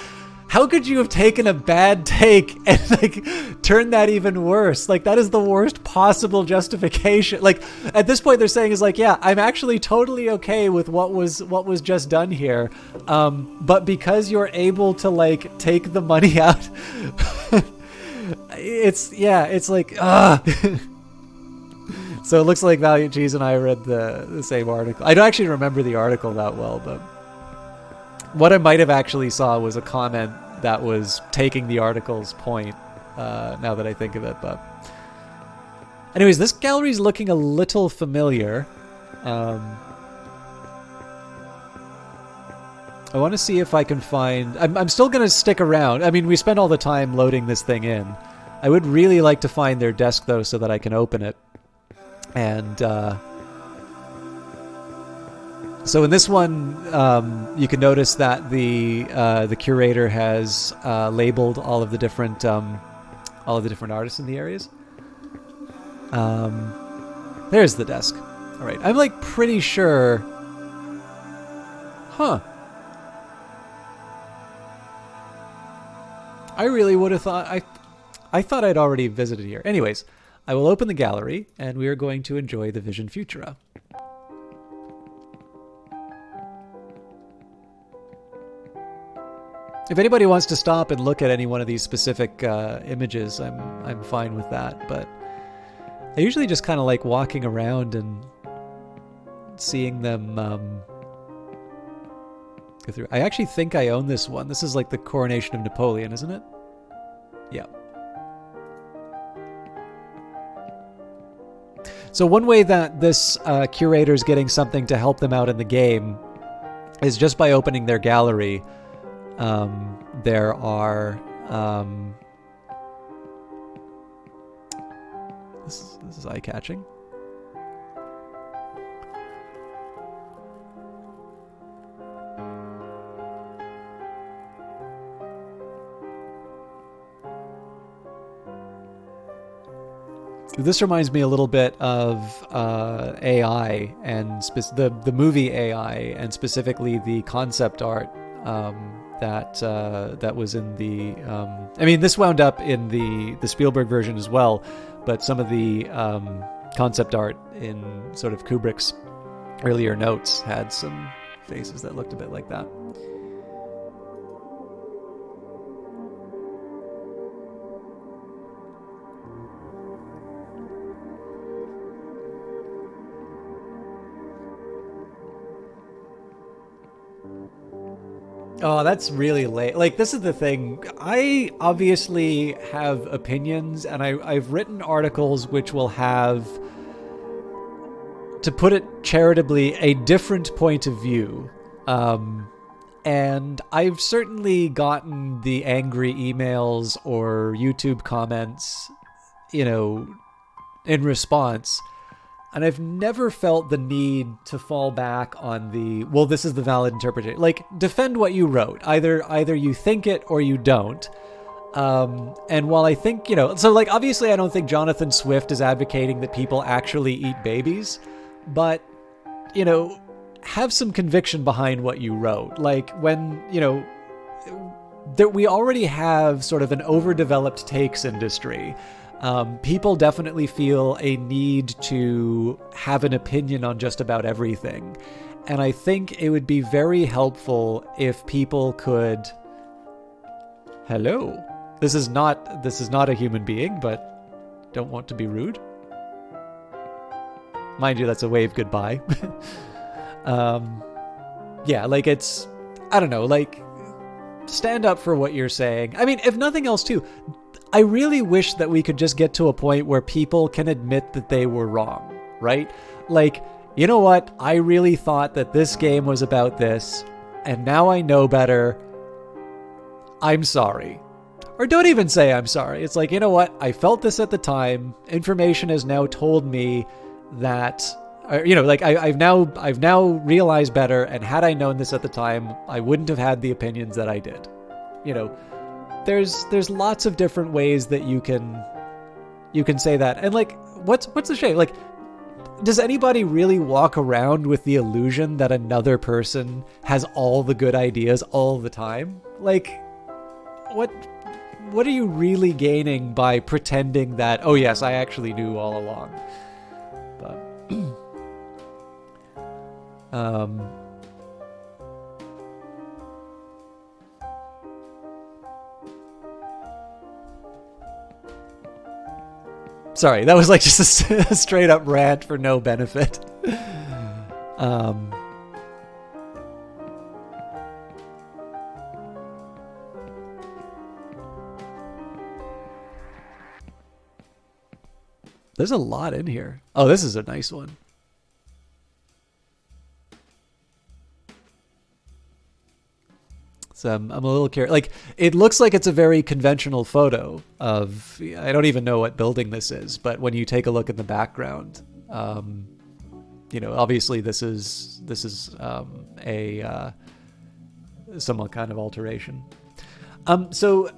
how could you have taken a bad take and like turned that even worse? Like, that is the worst possible justification. Like, at this point they're saying is like, yeah, I'm actually totally okay with what was just done here. But because you're able to like take the money out, it's like, So it looks like Valiant Cheese and I read the same article. I don't actually remember the article that well, but what I might have actually saw was a comment that was taking the article's point, now that I think of it. But anyways, this gallery's looking a little familiar. I want to see if I can find... I'm still going to stick around. I mean, we spent all the time loading this thing in. I would really like to find their desk, though, so that I can open it. And... So in this one, you can notice that the curator has labeled all of the different artists in the areas. There's the desk. All right, I'm like pretty sure. Huh. I really would have thought I thought I'd already visited here. Anyways, I will open the gallery, and we are going to enjoy the Vision Futura. If anybody wants to stop and look at any one of these specific images, I'm fine with that. But I usually just kind of like walking around and seeing them go through. I actually think I own this one. This is like the coronation of Napoleon, isn't it? Yeah. So one way that this curator is getting something to help them out in the game is just by opening their gallery. There are this is eye-catching. This reminds me a little bit of AI and the movie AI, and specifically the concept art that was in the. I mean, this wound up in the Spielberg version as well, but some of the concept art in sort of Kubrick's earlier notes had some faces that looked a bit like that. Oh, that's really late. Like, this is the thing. I obviously have opinions, and I've written articles which will have, to put it charitably, a different point of view. And I've certainly gotten the angry emails or YouTube comments, in response. And I've never felt the need to fall back on well, this is the valid interpretation. Like, defend what you wrote. Either you think it or you don't. And while I think, so like, obviously I don't think Jonathan Swift is advocating that people actually eat babies, but, have some conviction behind what you wrote. Like, when, that we already have sort of an overdeveloped takes industry. People definitely feel a need to have an opinion on just about everything. And I think it would be very helpful if people could... Hello. This is not a human being, but don't want to be rude. Mind you, that's a wave goodbye. Yeah, like, it's... I don't know, like, stand up for what you're saying. I mean, if nothing else, too... I really wish that we could just get to a point where people can admit that they were wrong, right? Like, you know what? I really thought that this game was about this, and now I know better. I'm sorry. Or don't even say I'm sorry. It's like, you know what? I felt this at the time. Information has now told me that, like, I've now realized better, and had I known this at the time, I wouldn't have had the opinions that I did. There's lots of different ways that you can say that. And like, what's the shame? Like, does anybody really walk around with the illusion that another person has all the good ideas all the time? Like, what are you really gaining by pretending that, oh yes, I actually knew all along? But sorry, that was like just a straight up rant for no benefit. There's a lot in here. Oh, this is a nice one. So I'm a little curious. Like, it looks like it's a very conventional photo of, I don't even know what building this is, but when you take a look at the background, obviously this is a somewhat kind of alteration. So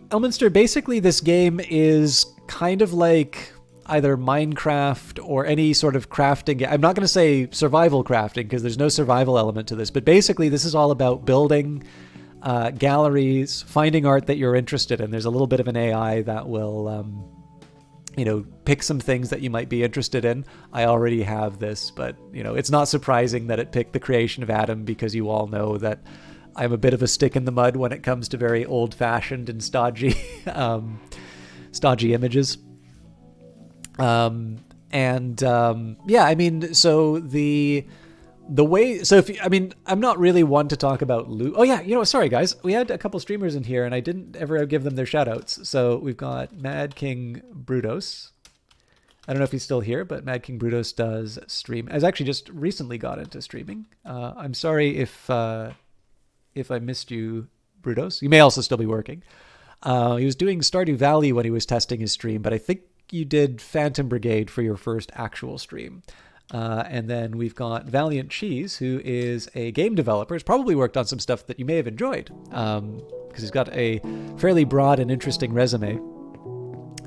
Elminster, basically this game is kind of like either Minecraft or any sort of crafting. I'm not going to say survival crafting because there's no survival element to this, but basically this is all about building galleries, finding art that you're interested in. There's a little bit of an AI that will, pick some things that you might be interested in. I already have this, but, it's not surprising that it picked the creation of Adam because you all know that I'm a bit of a stick in the mud when it comes to very old-fashioned and stodgy, stodgy images. Yeah, I mean, so the way, so if you, I mean, I'm not really one to talk about loot. Oh yeah, you know, sorry guys, we had a couple streamers in here and I didn't ever give them their shout outs. So we've got Mad King Brutos. I don't know if he's still here, but Mad King Brutos does stream. I've actually just recently got into streaming. I'm sorry if I missed you, Brutos. You may also still be working. He was doing Stardew Valley when he was testing his stream, but I think you did Phantom Brigade for your first actual stream. And then we've got Valiant Cheese, who is a game developer. He's probably worked on some stuff that you may have enjoyed, because he's got a fairly broad and interesting resume.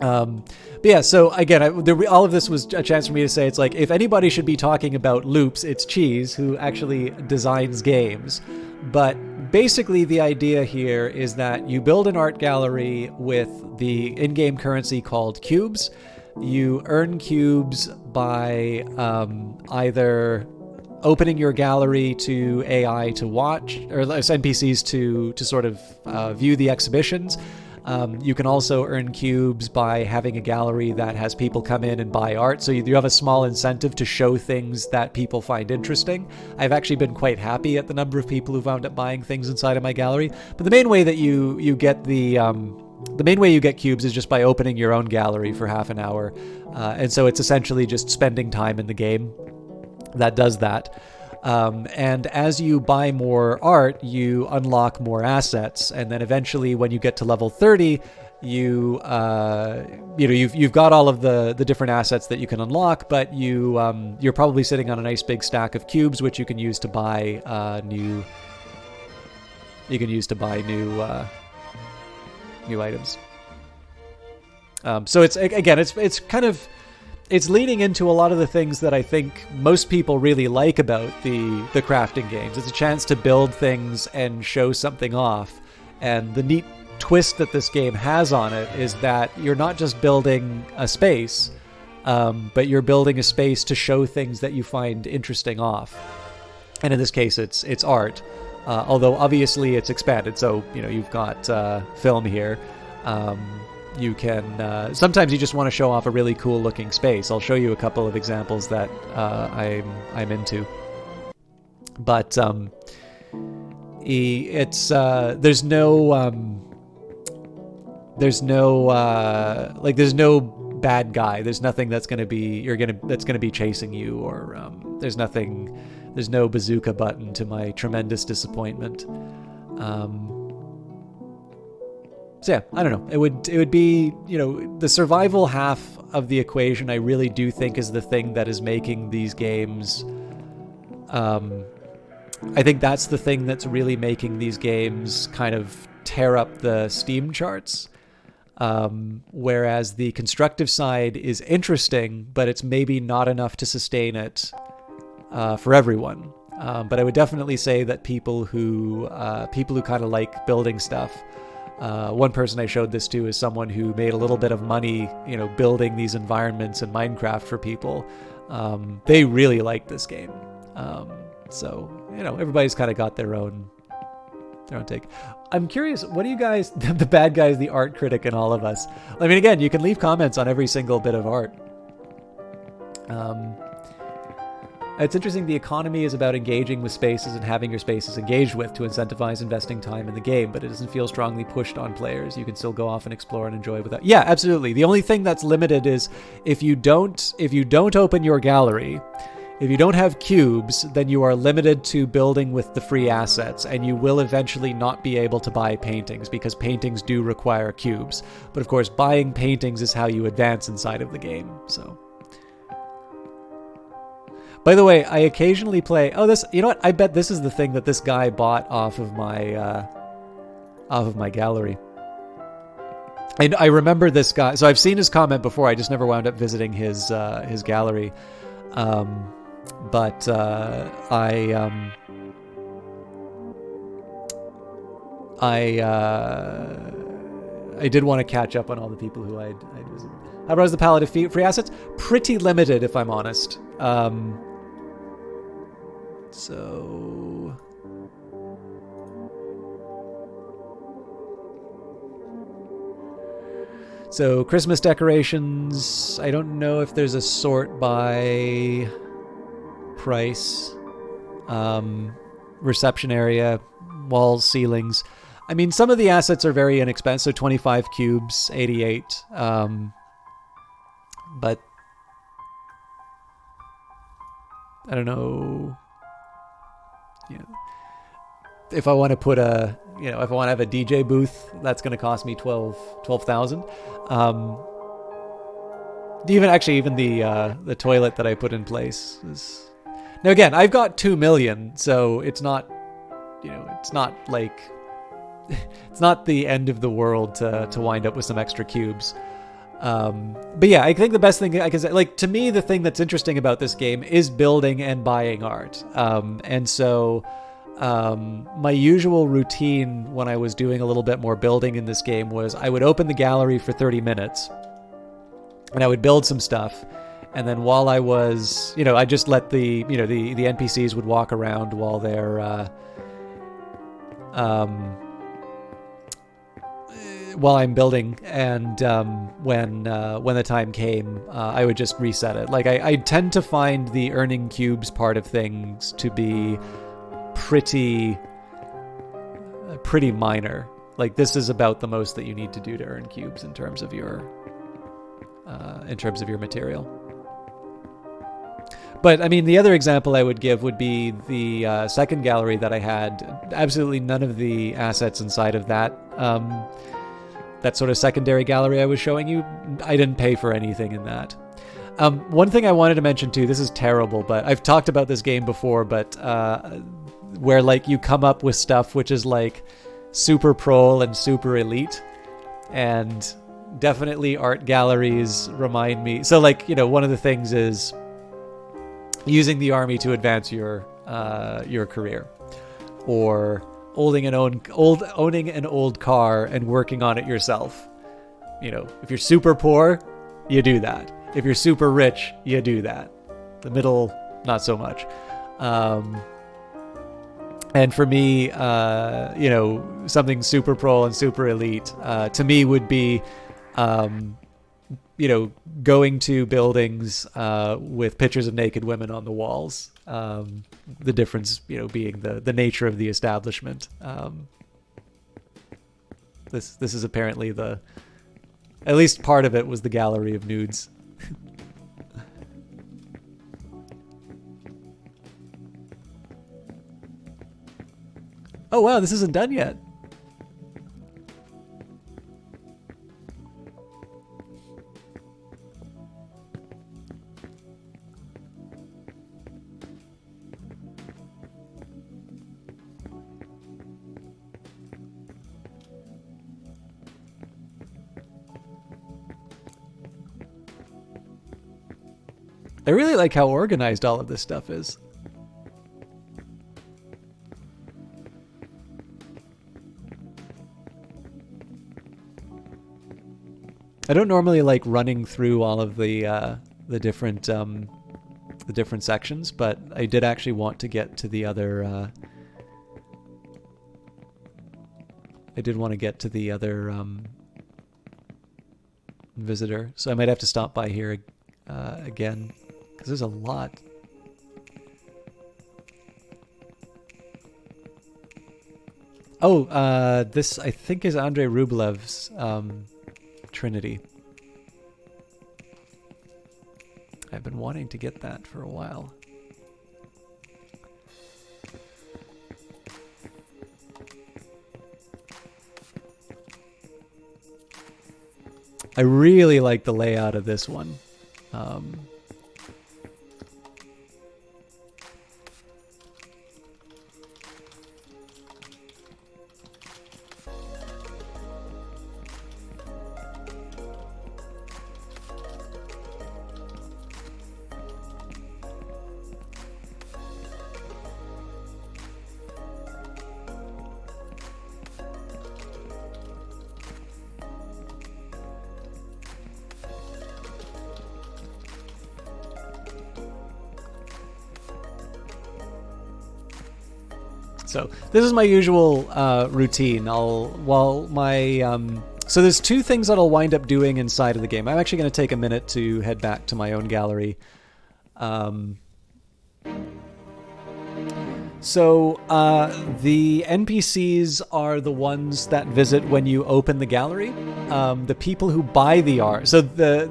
But yeah, so again, all of this was a chance for me to say, it's like, if anybody should be talking about loops, it's Cheese, who actually designs games. But basically the idea here is that you build an art gallery with the in-game currency called cubes. You earn cubes by either opening your gallery to AI to watch, or NPCs to sort of view the exhibitions. You can also earn cubes by having a gallery that has people come in and buy art. So you have a small incentive to show things that people find interesting. I've actually been quite happy at the number of people who wound up buying things inside of my gallery. But the main way that you get the main way you get cubes is just by opening your own gallery for half an hour. And so it's essentially just spending time in the game that does that. And as you buy more art, you unlock more assets, and then eventually, when you get to level 30, you've got all of the different assets that you can unlock, but you're probably sitting on a nice big stack of cubes, which you can use to buy new items. So it's kind of. It's leaning into a lot of the things that I think most people really like about the crafting games. It's a chance to build things and show something off. And the neat twist that this game has on it is that you're not just building a space, but you're building a space to show things that you find interesting off. And in this case, it's art. Although obviously it's expanded. So, you've got film here. You can sometimes you just want to show off a really cool looking space. I'll show you a couple of examples that I'm into. But there's no bad guy. There's nothing that's going to be chasing you, or there's no bazooka button, to my tremendous disappointment. So yeah, I don't know. It would be, the survival half of the equation, I really do think, is the thing that is making these games. I think that's the thing that's really making these games kind of tear up the Steam charts. Whereas the constructive side is interesting, but it's maybe not enough to sustain it for everyone. But I would definitely say that people who kind of like building stuff. One person I showed this to is someone who made a little bit of money, building these environments in Minecraft for people. They really like this game. So, everybody's kind of got their own take. I'm curious, what do you guys, the bad guys, the art critic and all of us, I mean, again, you can leave comments on every single bit of art. It's interesting, the economy is about engaging with spaces and having your spaces engaged with to incentivize investing time in the game, but it doesn't feel strongly pushed on players. You can still go off and explore and enjoy without. Yeah, absolutely. The only thing that's limited is if you don't open your gallery, if you don't have cubes, then you are limited to building with the free assets, and you will eventually not be able to buy paintings because paintings do require cubes. But of course, buying paintings is how you advance inside of the game, so. By the way, I occasionally play... Oh, this... You know what? I bet this is the thing that this guy bought off of my gallery. And I remember this guy... So I've seen his comment before. I just never wound up visiting his gallery. But I did want to catch up on all the people who I'd visited. How about the palette of free assets? Pretty limited, if I'm honest. So So Christmas decorations, I don't know if there's a sort by price. Reception area, walls, ceilings. I mean, some of the assets are very inexpensive. So 25 cubes, 88. But I don't know. If I want to put if I want to have a DJ booth, that's going to cost me 12,000. Even the toilet that I put in place is. Now again, I've got 2 million, so it's not, it's not like, it's not the end of the world to wind up with some extra cubes. But yeah, I think the best thing I can say, like, to me, the thing that's interesting about this game is building and buying art. And so my usual routine when I was doing a little bit more building in this game was I would open the gallery for 30 minutes and I would build some stuff. And then while I was, I just let the NPCs would walk around while they're, while I'm building, and when the time came, I would just reset it. Like I tend to find the earning cubes part of things to be pretty minor. Like this is about the most that you need to do to earn cubes in terms of your material. But I mean, the other example I would give would be the second gallery that I had. Absolutely none of the assets inside of that that sort of secondary gallery I was showing you, I didn't pay for anything in that. One thing I wanted to mention too, this is terrible, but I've talked about this game before, but where like you come up with stuff which is like super pro and super elite, and definitely art galleries remind me. So like, one of the things is using the army to advance your career, or owning an old car and working on it yourself. If you're super poor, you do that. If you're super rich, you do that. The middle, not so much. And for me, something super pro and super elite to me would be going to buildings with pictures of naked women on the walls. The difference, being the nature of the establishment. This is apparently at least part of it was the gallery of nudes. Oh wow, this isn't done yet. I really like how organized all of this stuff is. I don't normally like running through all of the different sections, but I did actually want to get to the other. I did want to get to the other visitor, so I might have to stop by here again. Because there's a lot. Oh, this I think is Andrei Rublev's Trinity. I've been wanting to get that for a while. I really like the layout of this one. So this is my usual routine. While my So there's two things that I'll wind up doing inside of the game. I'm actually going to take a minute to head back to my own gallery. So the NPCs are the ones that visit when you open the gallery. The people who buy the art. So the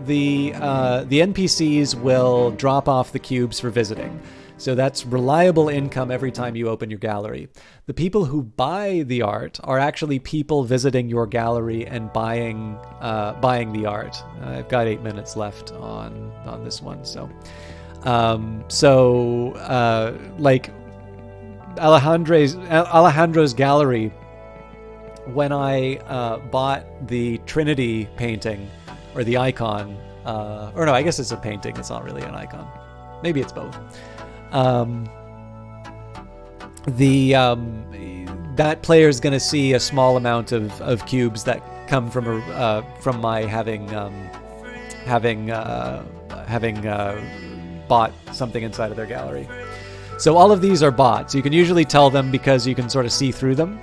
NPCs will drop off the cubes for visiting. So that's reliable income every time you open your gallery. The people who buy the art are actually people visiting your gallery and buying the art. I've got 8 minutes left on this one. So like Alejandro's gallery, when I bought the Trinity painting or the icon, or no, I guess it's a painting. It's not really an icon. Maybe it's both. That player is going to see a small amount of cubes that come from my having bought something inside of their gallery. So all of these are bots. You can usually tell them because you can sort of see through them.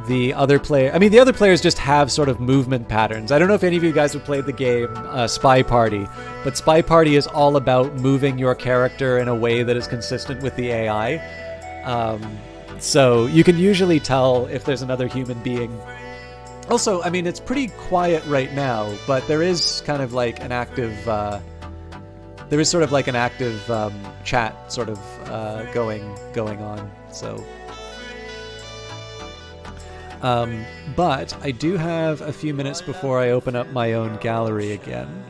The other players just have sort of movement patterns. I don't know if any of you guys have played the game Spy Party, but Spy Party is all about moving your character in a way that is consistent with the AI. So you can usually tell if there's another human being. Also, I mean, it's pretty quiet right now, but there is kind of like an active... chat sort of going on. So... but I do have a few minutes before I open up my own gallery again.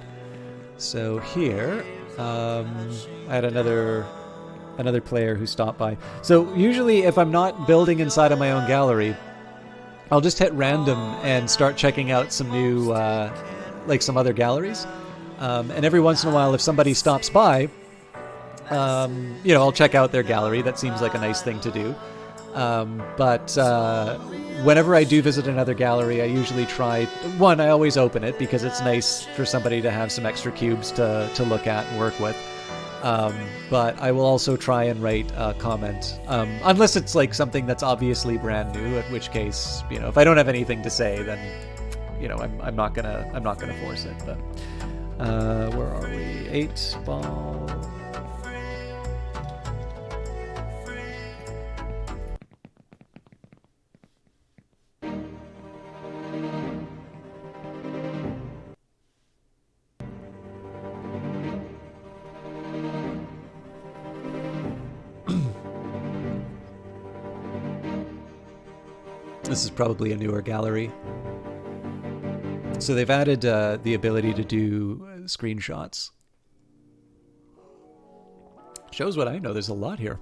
So here, I had another player who stopped by. So usually if I'm not building inside of my own gallery, I'll just hit random and start checking out some new, like some other galleries. And every once in a while, if somebody stops by, I'll check out their gallery. That seems like a nice thing to do. But whenever I do visit another gallery, I usually I always open it because it's nice for somebody to have some extra cubes to look at and work with. But I will also try and write a comment, unless it's like something that's obviously brand new, at which case, if I don't have anything to say, then, I'm not gonna force it. But where are we? 8 ball. This is probably a newer gallery. So they've added the ability to do screenshots. Shows what I know. There's a lot here.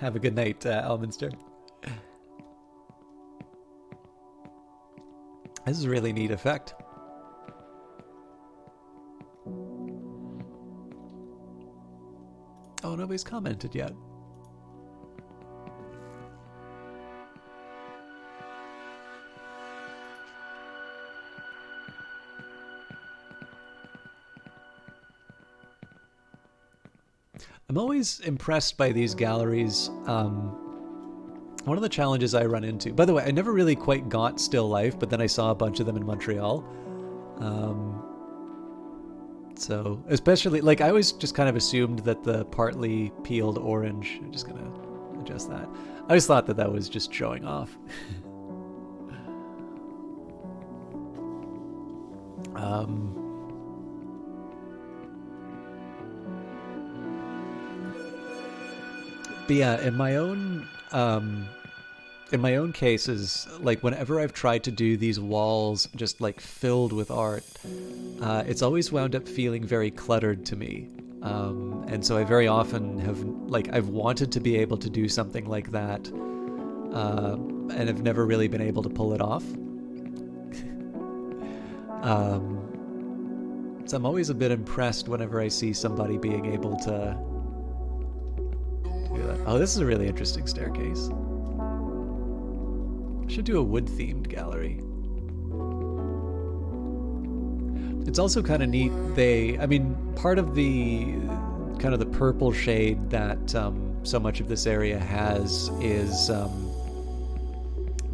Have a good night, Elminster. This is a really neat effect. Oh, nobody's commented yet. I'm always impressed by these galleries. One of the challenges I run into... By the way, I never really quite got Still Life, but then I saw a bunch of them in Montreal. So, especially, like, I always just kind of assumed that the partly peeled orange... I'm just gonna adjust that. I always thought that was just showing off. But yeah, in my own cases, like whenever I've tried to do these walls just like filled with art, it's always wound up feeling very cluttered to me. And so I very often I've wanted to be able to do something like that, and have never really been able to pull it off. So I'm always a bit impressed whenever I see somebody being able to do that. Oh, this is a really interesting staircase. I should do a wood-themed gallery. It's also kind of neat. Part of the kind of the purple shade that so much of this area has is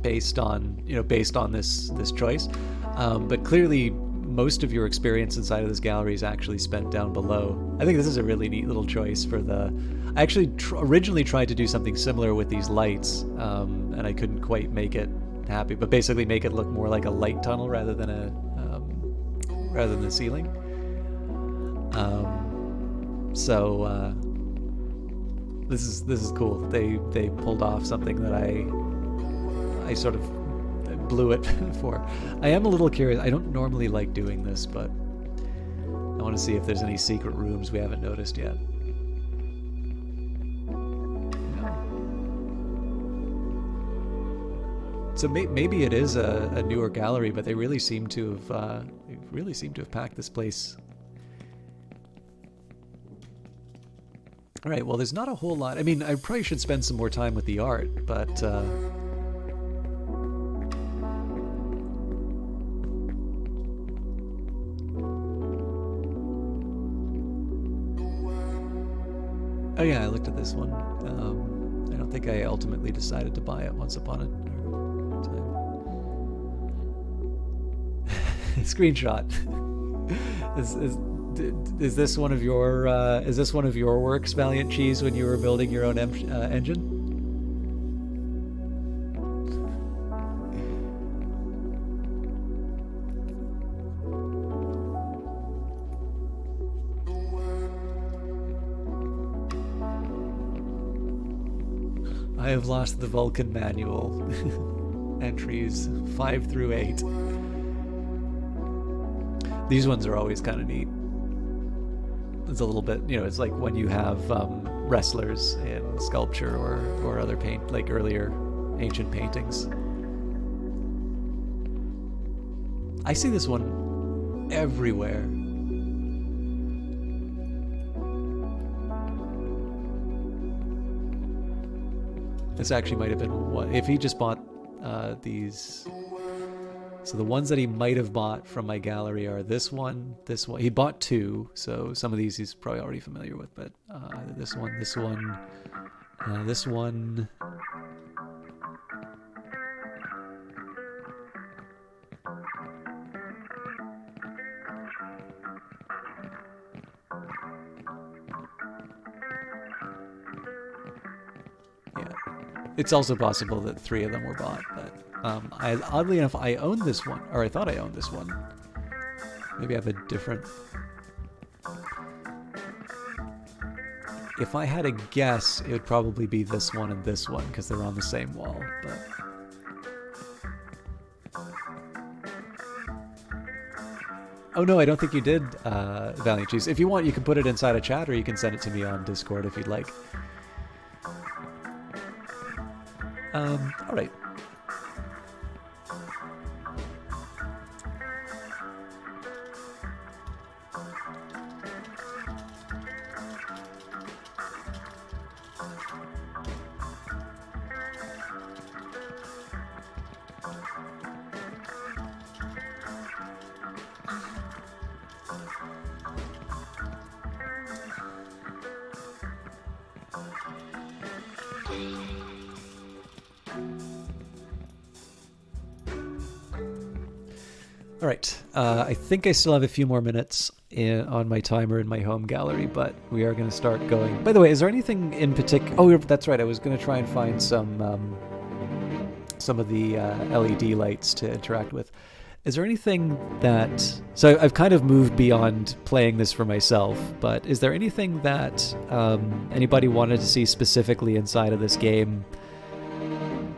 based on this choice. But clearly, most of your experience inside of this gallery is actually spent down below. I think this is a really neat little choice for the. I actually originally tried to do something similar with these lights, and I couldn't quite make it happy. But basically, make it look more like a light tunnel rather than the ceiling. So this is cool. They pulled off something that I sort of blew it for. I am a little curious. I don't normally like doing this, but I want to see if there's any secret rooms we haven't noticed yet. So maybe it is a newer gallery, but they really seem to have packed this place. All right. Well, there's not a whole lot. I mean, I probably should spend some more time with the art, but. Oh yeah, I looked at this one. I don't think I ultimately decided to buy it once upon a time. Screenshot. Is this one of your works, Valiant Cheese, when you were building your own engine? I have lost the Vulcan manual. Entries 5 through 8. These ones are always kind of neat. It's a little bit, it's like when you have wrestlers in sculpture or other paint, like earlier ancient paintings. I see this one everywhere. This actually might have been one. If he just bought these. So the ones that he might have bought from my gallery are this one. He bought 2, so some of these he's probably already familiar with, but either this one, this one. It's also possible that 3 of them were bought, but oddly enough, I own this one, or I thought I owned this one. Maybe I have a different. If I had a guess, it would probably be this one and this one because they're on the same wall. But oh no, I don't think you did, Valiant Cheese. If you want, you can put it inside a chat, or you can send it to me on Discord if you'd like. All right. All right, I think I still have a few more minutes on my timer in my home gallery, but we are going to start going. By the way, is there anything in particular? Oh, that's right. I was going to try and find some of the LED lights to interact with. Is there anything that... So I've kind of moved beyond playing this for myself, but is there anything that anybody wanted to see specifically inside of this game?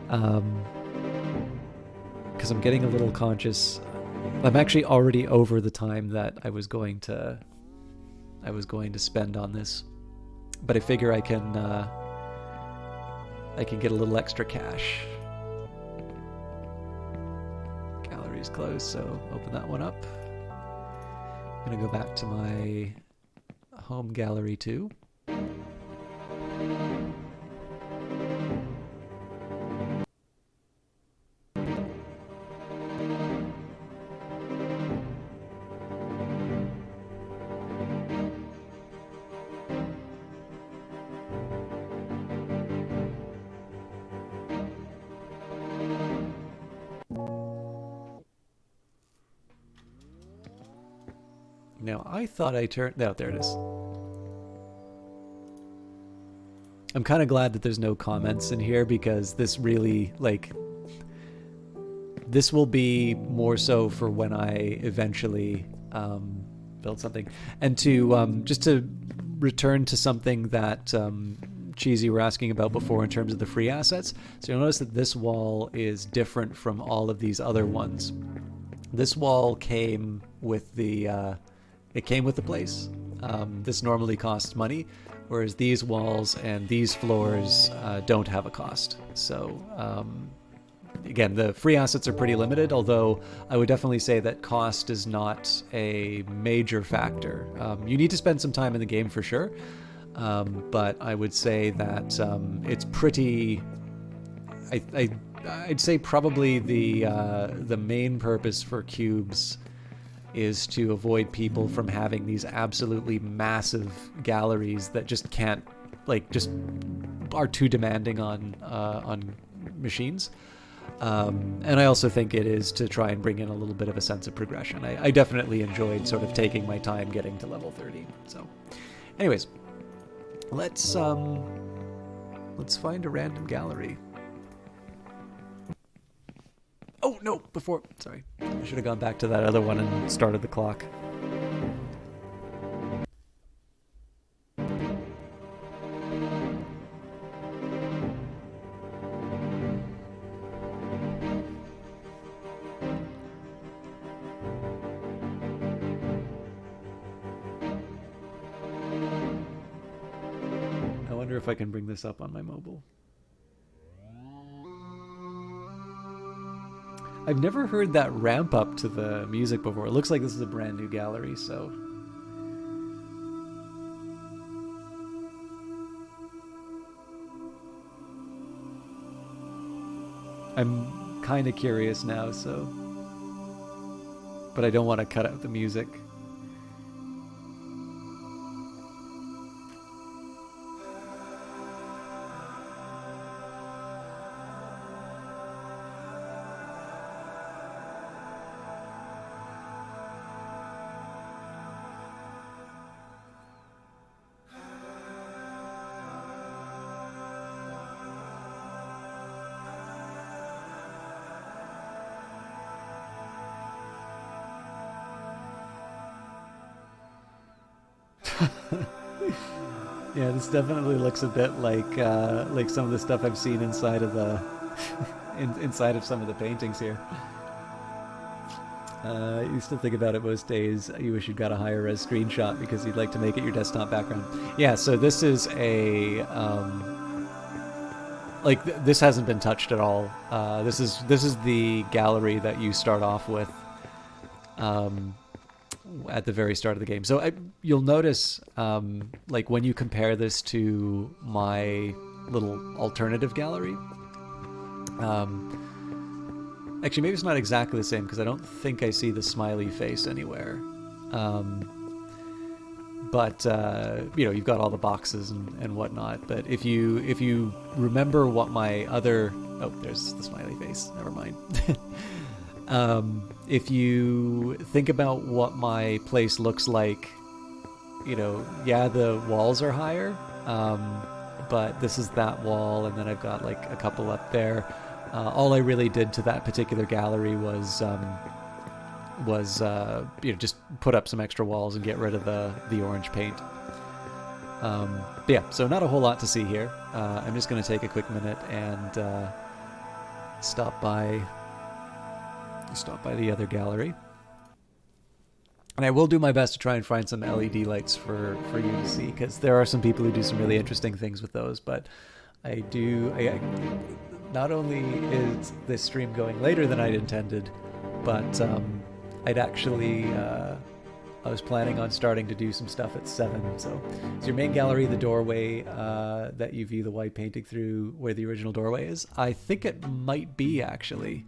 Because I'm getting a little conscious. I'm actually already over the time that I was going to spend on this, but I figure I can get a little extra cash. Gallery's closed, so open that one up. I'm gonna go back to my home gallery too. Now, I thought I turned... No, there it is. I'm kind of glad that there's no comments in here because this really, like... This will be more so for when I eventually build something. And to just to return to something that Cheesy were asking about before in terms of the free assets. So you'll notice that this wall is different from all of these other ones. This wall came with the it came with the place. This normally costs money, whereas these walls and these floors don't have a cost. So again, the free assets are pretty limited, although I would definitely say that cost is not a major factor. You need to spend some time in the game for sure, but I would say that it's pretty... I'd say probably the main purpose for cubes is to avoid people from having these absolutely massive galleries that just can't, like, just are too demanding on machines. And I also think it is to try and bring in a little bit of a sense of progression. I definitely enjoyed sort of taking my time getting to level 30. So, anyways, let's find a random gallery. Oh no! Sorry, I should have gone back to that other one and started the clock. I wonder if I can bring this up on my mobile. I've never heard that ramp up to the music before. It looks like this is a brand new gallery, so... I'm kind of curious now, so... But I don't want to cut out the music. Yeah, this definitely looks a bit like some of the stuff I've seen inside of the inside of some of the paintings here. You used to think about it most days. You wish you'd got a higher res screenshot because you'd like to make it your desktop background. Yeah, so this is a this hasn't been touched at all. This is the gallery that you start off with. At the very start of the game. So you'll notice, like when you compare this to my little alternative gallery, actually maybe it's not exactly the same because I don't think I see the smiley face anywhere. But you know, you've got all the boxes and whatnot. But if you remember what my other... Oh, there's the smiley face. Never mind. If you think about what my place looks like, you know, yeah, the walls are higher, but this is that wall, and then I've got like a couple up there. All I really did to that particular gallery was you know, just put up some extra walls and get rid of the orange paint. Yeah, so not a whole lot to see here. I'm just going to take a quick minute and stop by the other gallery. And I will do my best to try and find some LED lights for you to see, because there are some people who do some really interesting things with those. But I not only is this stream going later than I'd intended, but I'd actually I was planning on starting to do some stuff at 7. So it's your main gallery, the doorway that you view the white painting through, where the original doorway is. I think it might be, actually.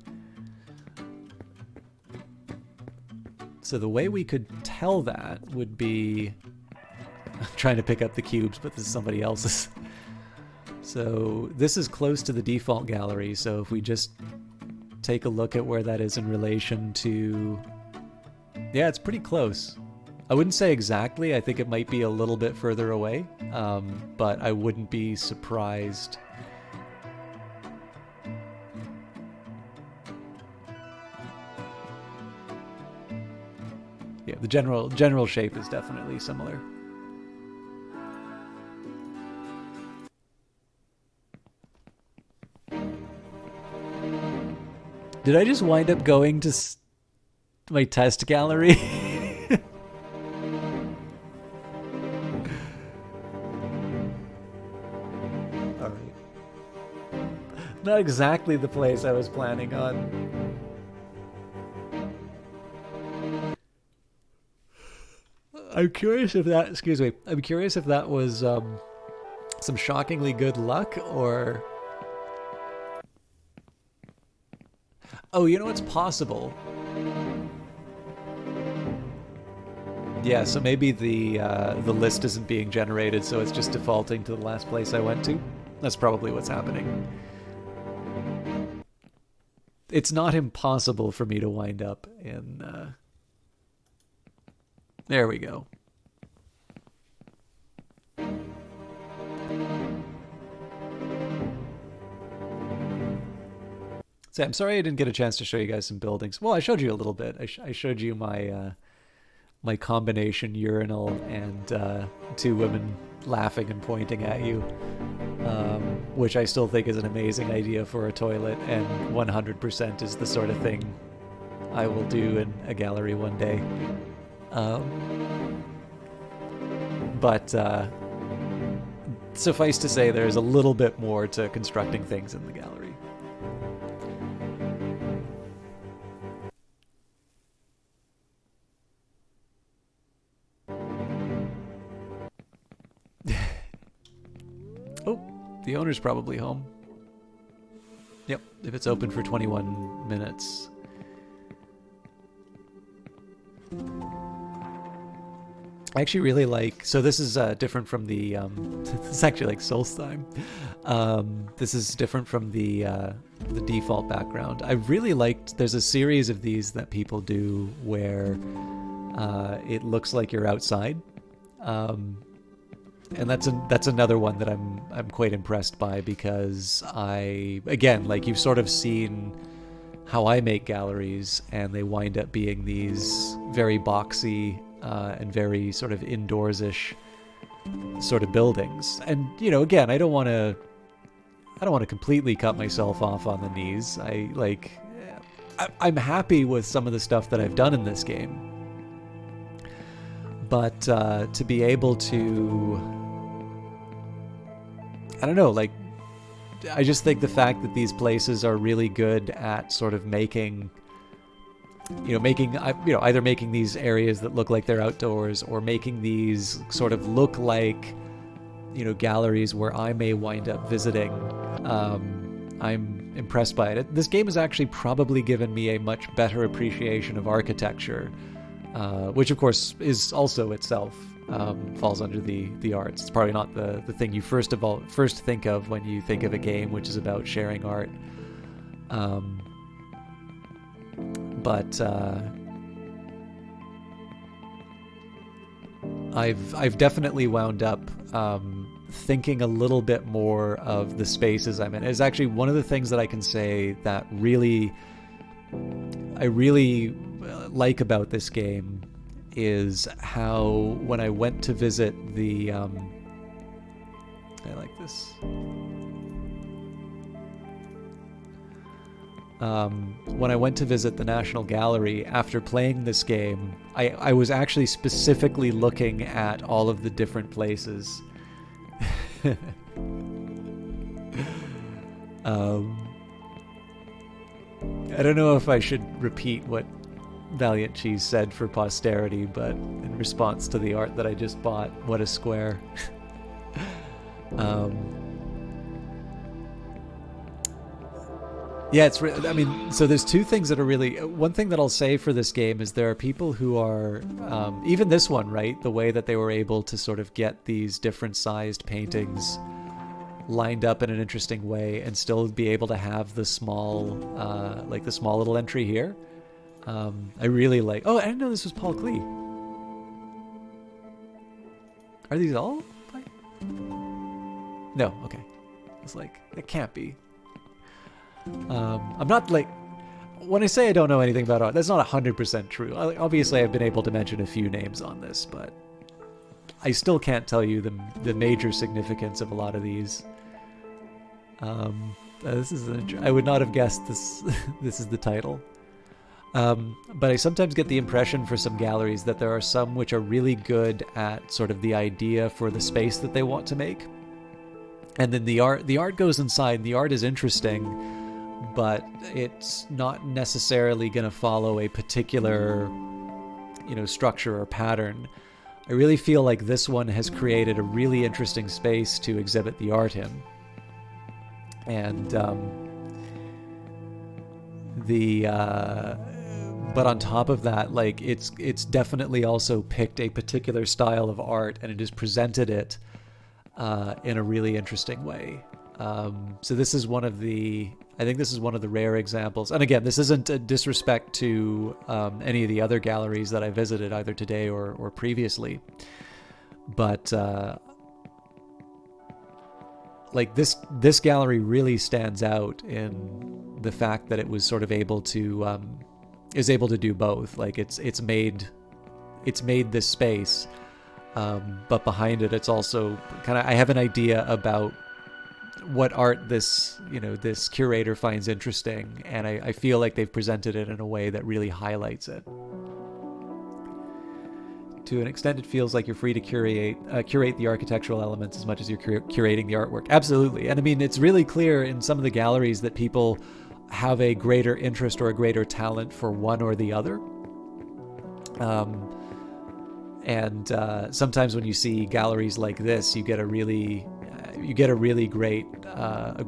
So the way we could tell that would be... I'm trying to pick up the cubes, but this is somebody else's. So this is close to the default gallery, so if we just take a look at where that is in relation to... Yeah, it's pretty close. I wouldn't say exactly. I think it might be a little bit further away, but I wouldn't be surprised. Yeah, the general shape is definitely similar. Did I just wind up going to my test gallery? All right. Not exactly the place I was planning on. I'm curious if that, excuse me, I'm curious if that was some shockingly good luck or... Oh, you know, it's possible. Yeah, so maybe the list isn't being generated, so it's just defaulting to the last place I went to. That's probably what's happening. It's not impossible for me to wind up in... There we go. So I'm sorry I didn't get a chance to show you guys some buildings. Well, I showed you a little bit. I showed you my my combination urinal and two women laughing and pointing at you, which I still think is an amazing idea for a toilet, and 100% is the sort of thing I will do in a gallery one day. But suffice to say, there's a little bit more to constructing things in the gallery. Oh, the owner's probably home. Yep, if it's open for 21 minutes. I actually really like, so this is different from the, this is actually like Solstheim. This is different from the default background. I really liked, there's a series of these that people do where it looks like you're outside. And that's another one that I'm quite impressed by, because again, like, you've sort of seen how I make galleries, and they wind up being these very boxy and very sort of indoors-ish sort of buildings. And, you know, again, I don't want to completely cut myself off on the knees. I'm happy with some of the stuff that I've done in this game. But to be able to, I don't know, like, I just think the fact that these places are really good at sort of making, either making these areas that look like they're outdoors, or making these sort of look like, galleries where I may wind up visiting. I'm impressed by it. This game has actually probably given me a much better appreciation of architecture, which of course is also itself falls under the arts. It's probably not the thing you first think of when you think of a game which is about sharing art. But I've definitely wound up thinking a little bit more of the spaces I'm in. It's actually one of the things that I can say that I really like about this game is how, when I went to visit the I like this. When I went to visit the National Gallery after playing this game, I was actually specifically looking at all of the different places. I don't know if I should repeat what Valiant Cheese said for posterity, but in response to the art that I just bought, what a square. Yeah, so there's two things that are really... One thing that I'll say for this game is there are people who are... even this one, right? The way that they were able to sort of get these different sized paintings lined up in an interesting way and still be able to have the small little entry here. I really like... Oh, I didn't know this was Paul Klee. Are these all? No, okay. It's like, it can't be. I'm not like, when I say I don't know anything about art, that's not 100% true. Obviously, I've been able to mention a few names on this, but I still can't tell you the major significance of a lot of these. This is I would not have guessed this. This is the title. But I sometimes get the impression for some galleries that there are some which are really good at sort of the idea for the space that they want to make, and then the art goes inside. The art is interesting, but it's not necessarily going to follow a particular, structure or pattern. I really feel like this one has created a really interesting space to exhibit the art in. And but on top of that, like it's definitely also picked a particular style of art, and it has presented it in a really interesting way. So this is I think this is one of the rare examples. And again, this isn't a disrespect to any of the other galleries that I visited either today or previously, but like this gallery really stands out in the fact that it was sort of able to do both. Like it's made this space, but behind it, it's also kind of, I have an idea about what art this curator finds interesting, and I feel like they've presented it in a way that really highlights it. To an extent, it feels like you're free to curate the architectural elements as much as you're curating the artwork. Absolutely. And I mean, it's really clear in some of the galleries that people have a greater interest or a greater talent for one or the other. And sometimes when you see galleries like this, you get a really great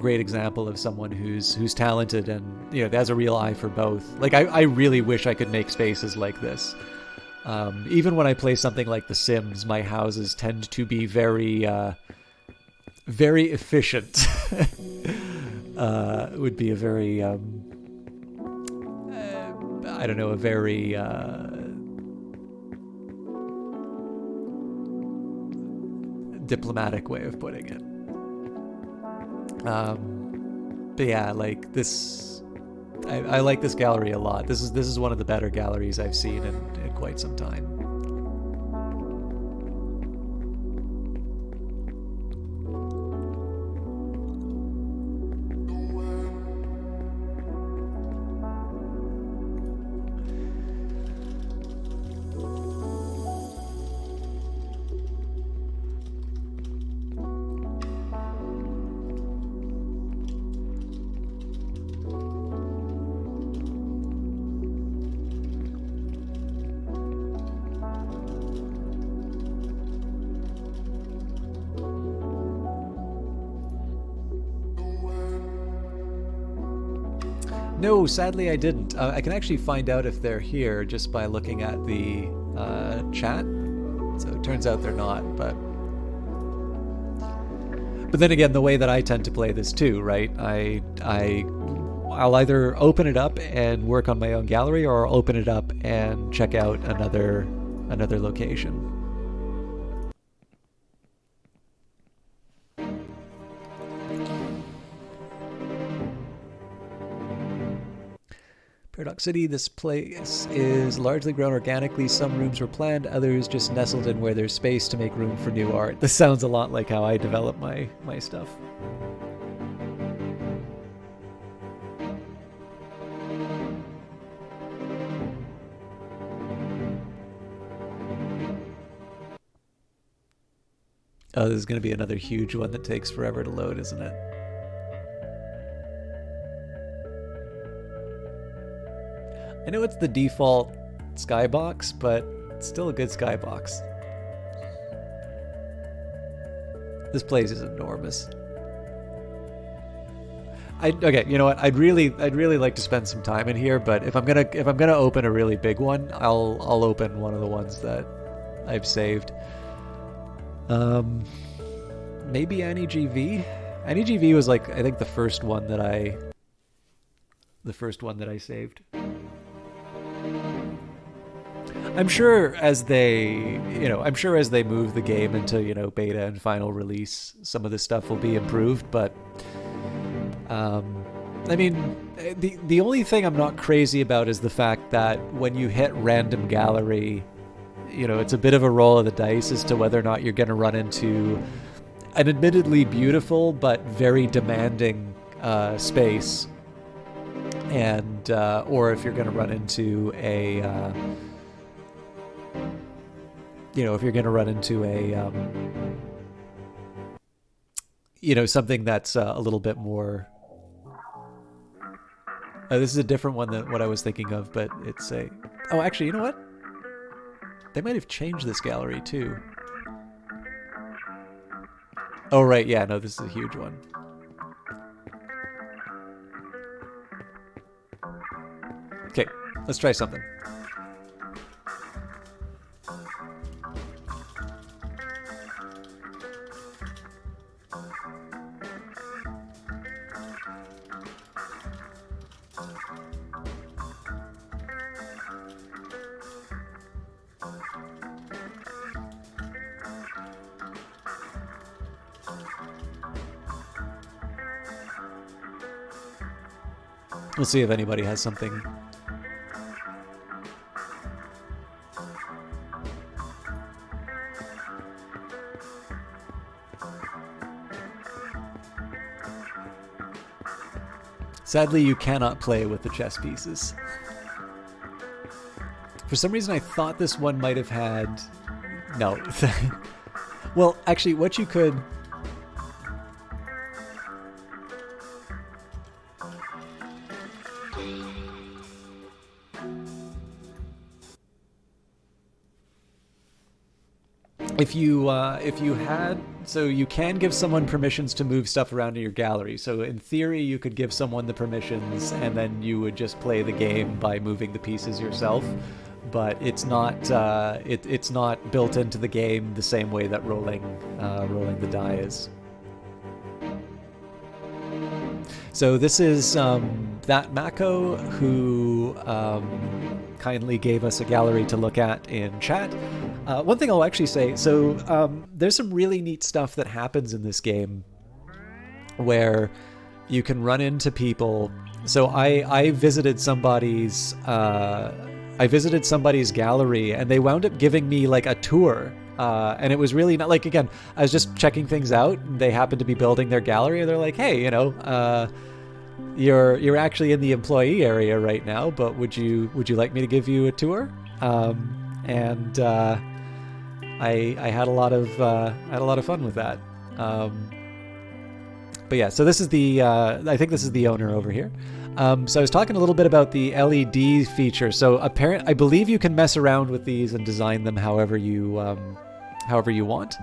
example of someone who's talented and has a real eye for both. Like I really wish I could make spaces like this. Even when I play something like The Sims, my houses tend to be very efficient. It would be a very a very diplomatic way of putting it. But yeah, like this, I like this gallery a lot. This is one of the better galleries I've seen in quite some time. No, sadly I didn't. I can actually find out if they're here just by looking at the chat. So it turns out they're not, but then again, the way that I tend to play this too, right? I'll either open it up and work on my own gallery, or I'll open it up and check out another location. Paradox City, this place is largely grown organically. Some rooms were planned, others just nestled in where there's space to make room for new art. This sounds a lot like how I develop my stuff. Oh, this is going to be another huge one that takes forever to load, isn't it? I know it's the default skybox, but it's still a good skybox. This place is enormous. Okay, you know what? I'd really like to spend some time in here, but if I'm gonna open a really big one, I'll open one of the ones that I've saved. Maybe Annie GV. Annie GV was like, I think, the first one that I saved. I'm sure as they, I'm sure as they move the game into, beta and final release, some of this stuff will be improved. But, I mean, the only thing I'm not crazy about is the fact that when you hit random gallery, it's a bit of a roll of the dice as to whether or not you're going to run into an admittedly beautiful but very demanding space, and or if you're going to run into a something that's a little bit more. This is a different one than what I was thinking of, but it's a. Oh, actually, you know what? They might have changed this gallery too. Oh, right. Yeah, no, this is a huge one. Okay, let's try something. We'll see if anybody has something. Sadly, you cannot play with the chess pieces. For some reason, I thought this one might have had... No. Well, actually, what you could... If you had, so you can give someone permissions to move stuff around in your gallery. So in theory, you could give someone the permissions, and then you would just play the game by moving the pieces yourself. But it's not it's not built into the game the same way that rolling the die is. So this is that Mako who kindly gave us a gallery to look at in chat. One thing I'll actually say, so there's some really neat stuff that happens in this game where you can run into people. So I visited somebody's gallery, and they wound up giving me like a tour. And it was really not like, again, I was just checking things out, and they happened to be building their gallery, and they're like, hey, you're actually in the employee area right now, but would you like me to give you a tour? And I had a lot of fun with that. But yeah, so this is the I think this is the owner over here. So I was talking a little bit about the LED feature. So I believe you can mess around with these and design them however you want.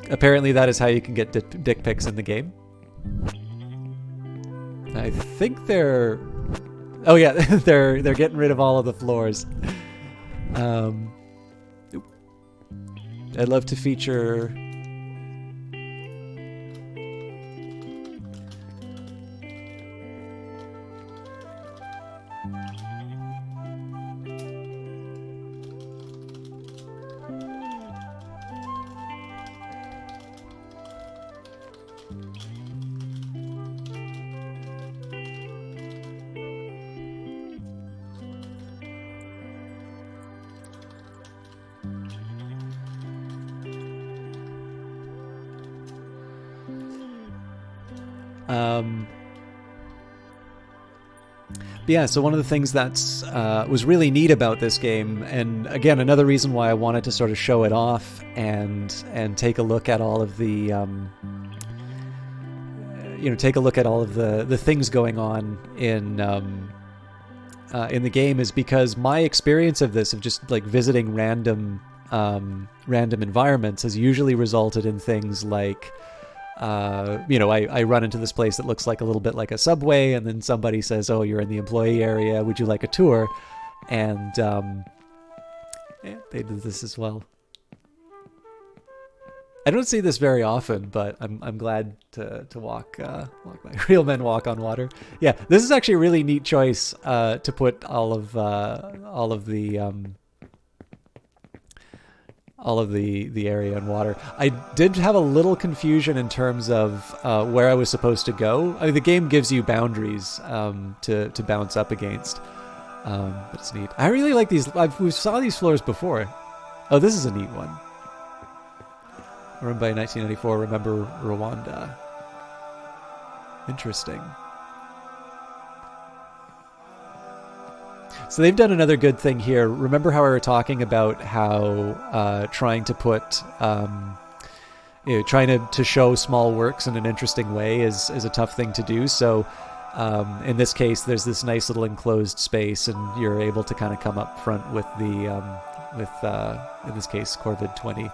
Apparently that is how you can get dick pics in the game. I think they're... Oh yeah, they're getting rid of all of the floors. I'd love to feature... yeah, so one of the things that's was really neat about this game, and again, another reason why I wanted to sort of show it off and take a look at all of the take a look at all of the things going on in the game, is because my experience of this, of just like visiting random environments, has usually resulted in things like I run into this place that looks like a little bit like a subway, and then somebody says, oh, you're in the employee area, would you like a tour? And yeah, they did this as well. I don't see this very often, but I'm glad to walk by real men walk on water. Yeah, this is actually a really neat choice to put all of the area in water. I did have a little confusion in terms of where I was supposed to go. I mean, the game gives you boundaries to bounce up against, but it's neat. I really like these. We saw these floors before. Oh, this is a neat one. Run by 1994. Remember Rwanda. Interesting. So they've done another good thing here. Remember how we were talking about how trying to put, trying to show small works in an interesting way is a tough thing to do. So in this case, there's this nice little enclosed space, and you're able to kind of come up front with in this case, Corvid 20.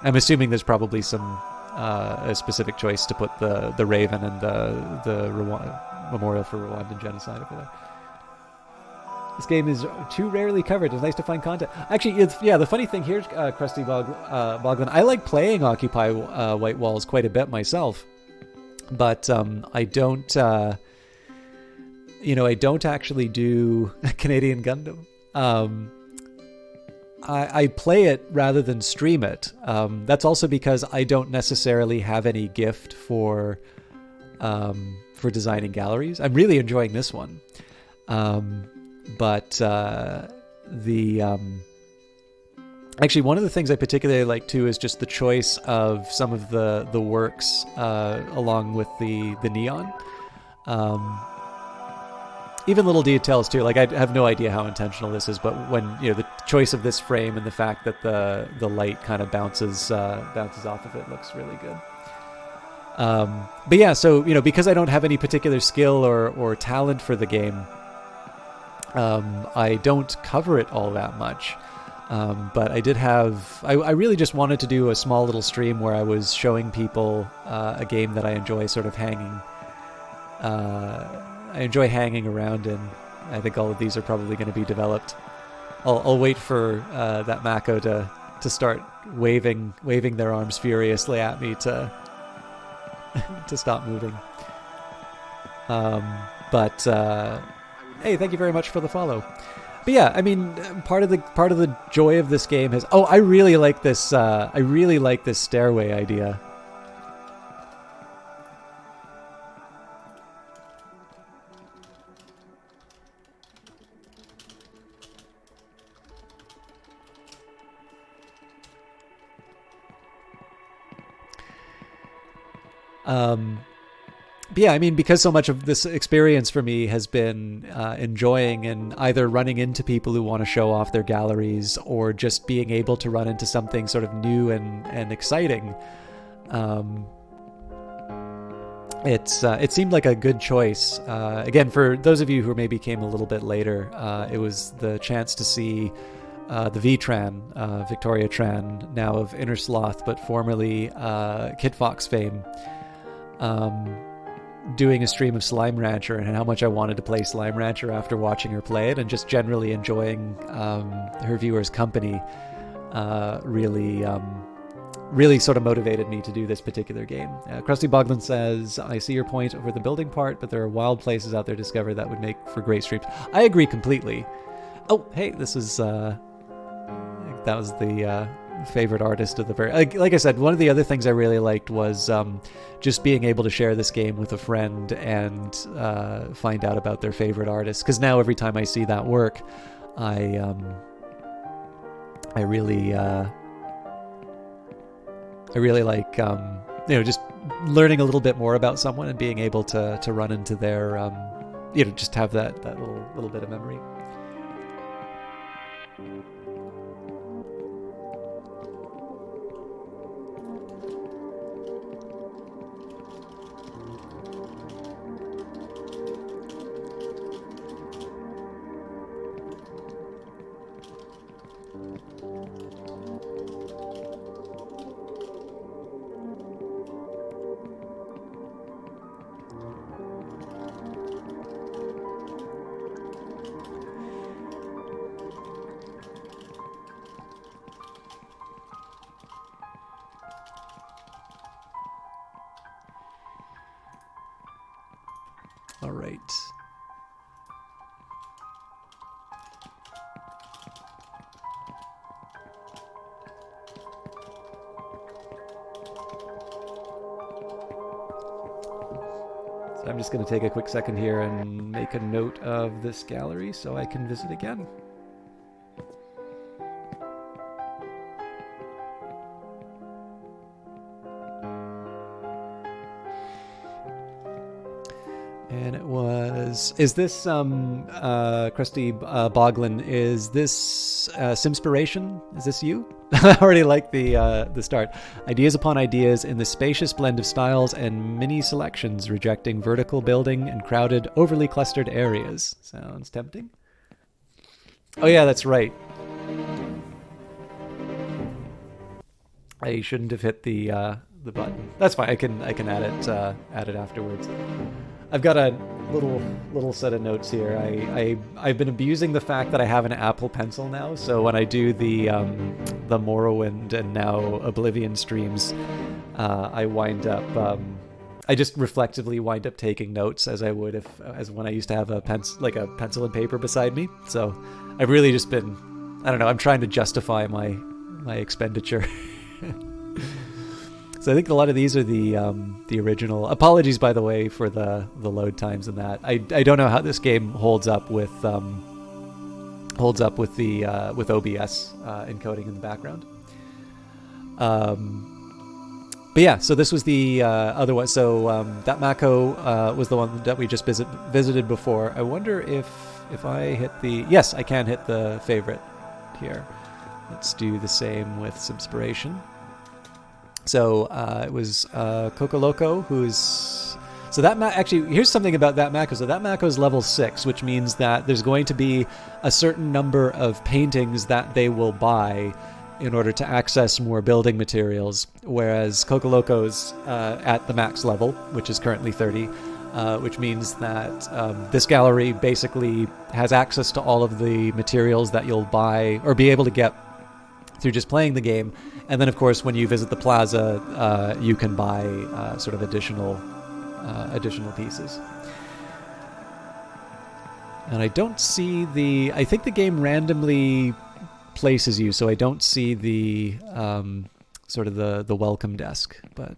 I'm assuming there's probably some a specific choice to put the Raven and the Memorial for Rwandan Genocide over there. This game is too rarely covered. It's nice to find content. Actually, the funny thing here, Krusty Boglin, I like playing Occupy White Walls quite a bit myself, but I don't, I don't actually do Canadian Gundam. I play it rather than stream it. That's also because I don't necessarily have any gift for designing galleries. I'm really enjoying this one. But actually, one of the things I particularly like too is just the choice of some of the works along with the neon. Even little details too. Like, I have no idea how intentional this is, but when the choice of this frame and the fact that the light kind of bounces off of it looks really good. But yeah, so because I don't have any particular skill or talent for the game. I don't cover it all that much, but I did have. I really just wanted to do a small little stream where I was showing people a game that I enjoy sort of hanging. I enjoy hanging around in. I think all of these are probably going to be developed. I'll wait for that Mako to start waving their arms furiously at me to stop moving. Hey, thank you very much for the follow. But yeah, I mean, part of the joy of this game is. Oh, I really like this. I really like this stairway idea. But yeah, I mean, because so much of this experience for me has been enjoying and either running into people who want to show off their galleries or just being able to run into something sort of new and exciting. It seemed like a good choice. Again, for those of you who maybe came a little bit later, it was the chance to see the V-Tran, Victoria Tran, now of Inner Sloth, but formerly Kit Fox fame, doing a stream of Slime Rancher and how much I wanted to play Slime Rancher after watching her play it, and just generally enjoying her viewers' company really sort of motivated me to do this particular game. Krusty Boglin says, I see your point over the building part, but there are wild places out there to discover that would make for great streams. I agree completely. Oh, hey, this is that was the favorite artist of the very. Like I said, one of the other things I really liked was just being able to share this game with a friend and find out about their favorite artist. Because now every time I see that work, I really like just learning a little bit more about someone and being able to run into their just have that little bit of memory. All right. So I'm just going to take a quick second here and make a note of this gallery so I can visit again. And it was, is this, Krusty Boglin, is this Simspiration? Is this you? I already like the start. Ideas upon ideas in the spacious blend of styles and mini selections, rejecting vertical building and crowded, overly clustered areas. Sounds tempting. Oh yeah, that's right. I shouldn't have hit the button. That's fine. I can add it afterwards. I've got a little set of notes here. I've been abusing the fact that I have an Apple Pencil now, so when I do the Morrowind and now Oblivion streams, I wind up I just reflectively wind up taking notes as I would as when I used to have a pencil and paper beside me. So I've really just been, I don't know, I'm trying to justify my expenditure. So I think a lot of these are the original. Apologies, by the way, for the load times and that. I don't know how this game holds up with with OBS encoding in the background. But yeah, so this was the other one. So that Mako was the one that we just visited before. I wonder if I hit the, yes, I can hit the favorite here. Let's do the same with Simspiration. So it was Coco Loco, who's... So that actually, here's something about that Mako. So that Mako is level 6, which means that there's going to be a certain number of paintings that they will buy in order to access more building materials, whereas Coco Loco's at the max level, which is currently 30, which means that this gallery basically has access to all of the materials that you'll buy or be able to get through just playing the game. And then, of course, when you visit the plaza, you can buy sort of additional pieces. And I don't see the... I think the game randomly places you, so I don't see the sort of the welcome desk. But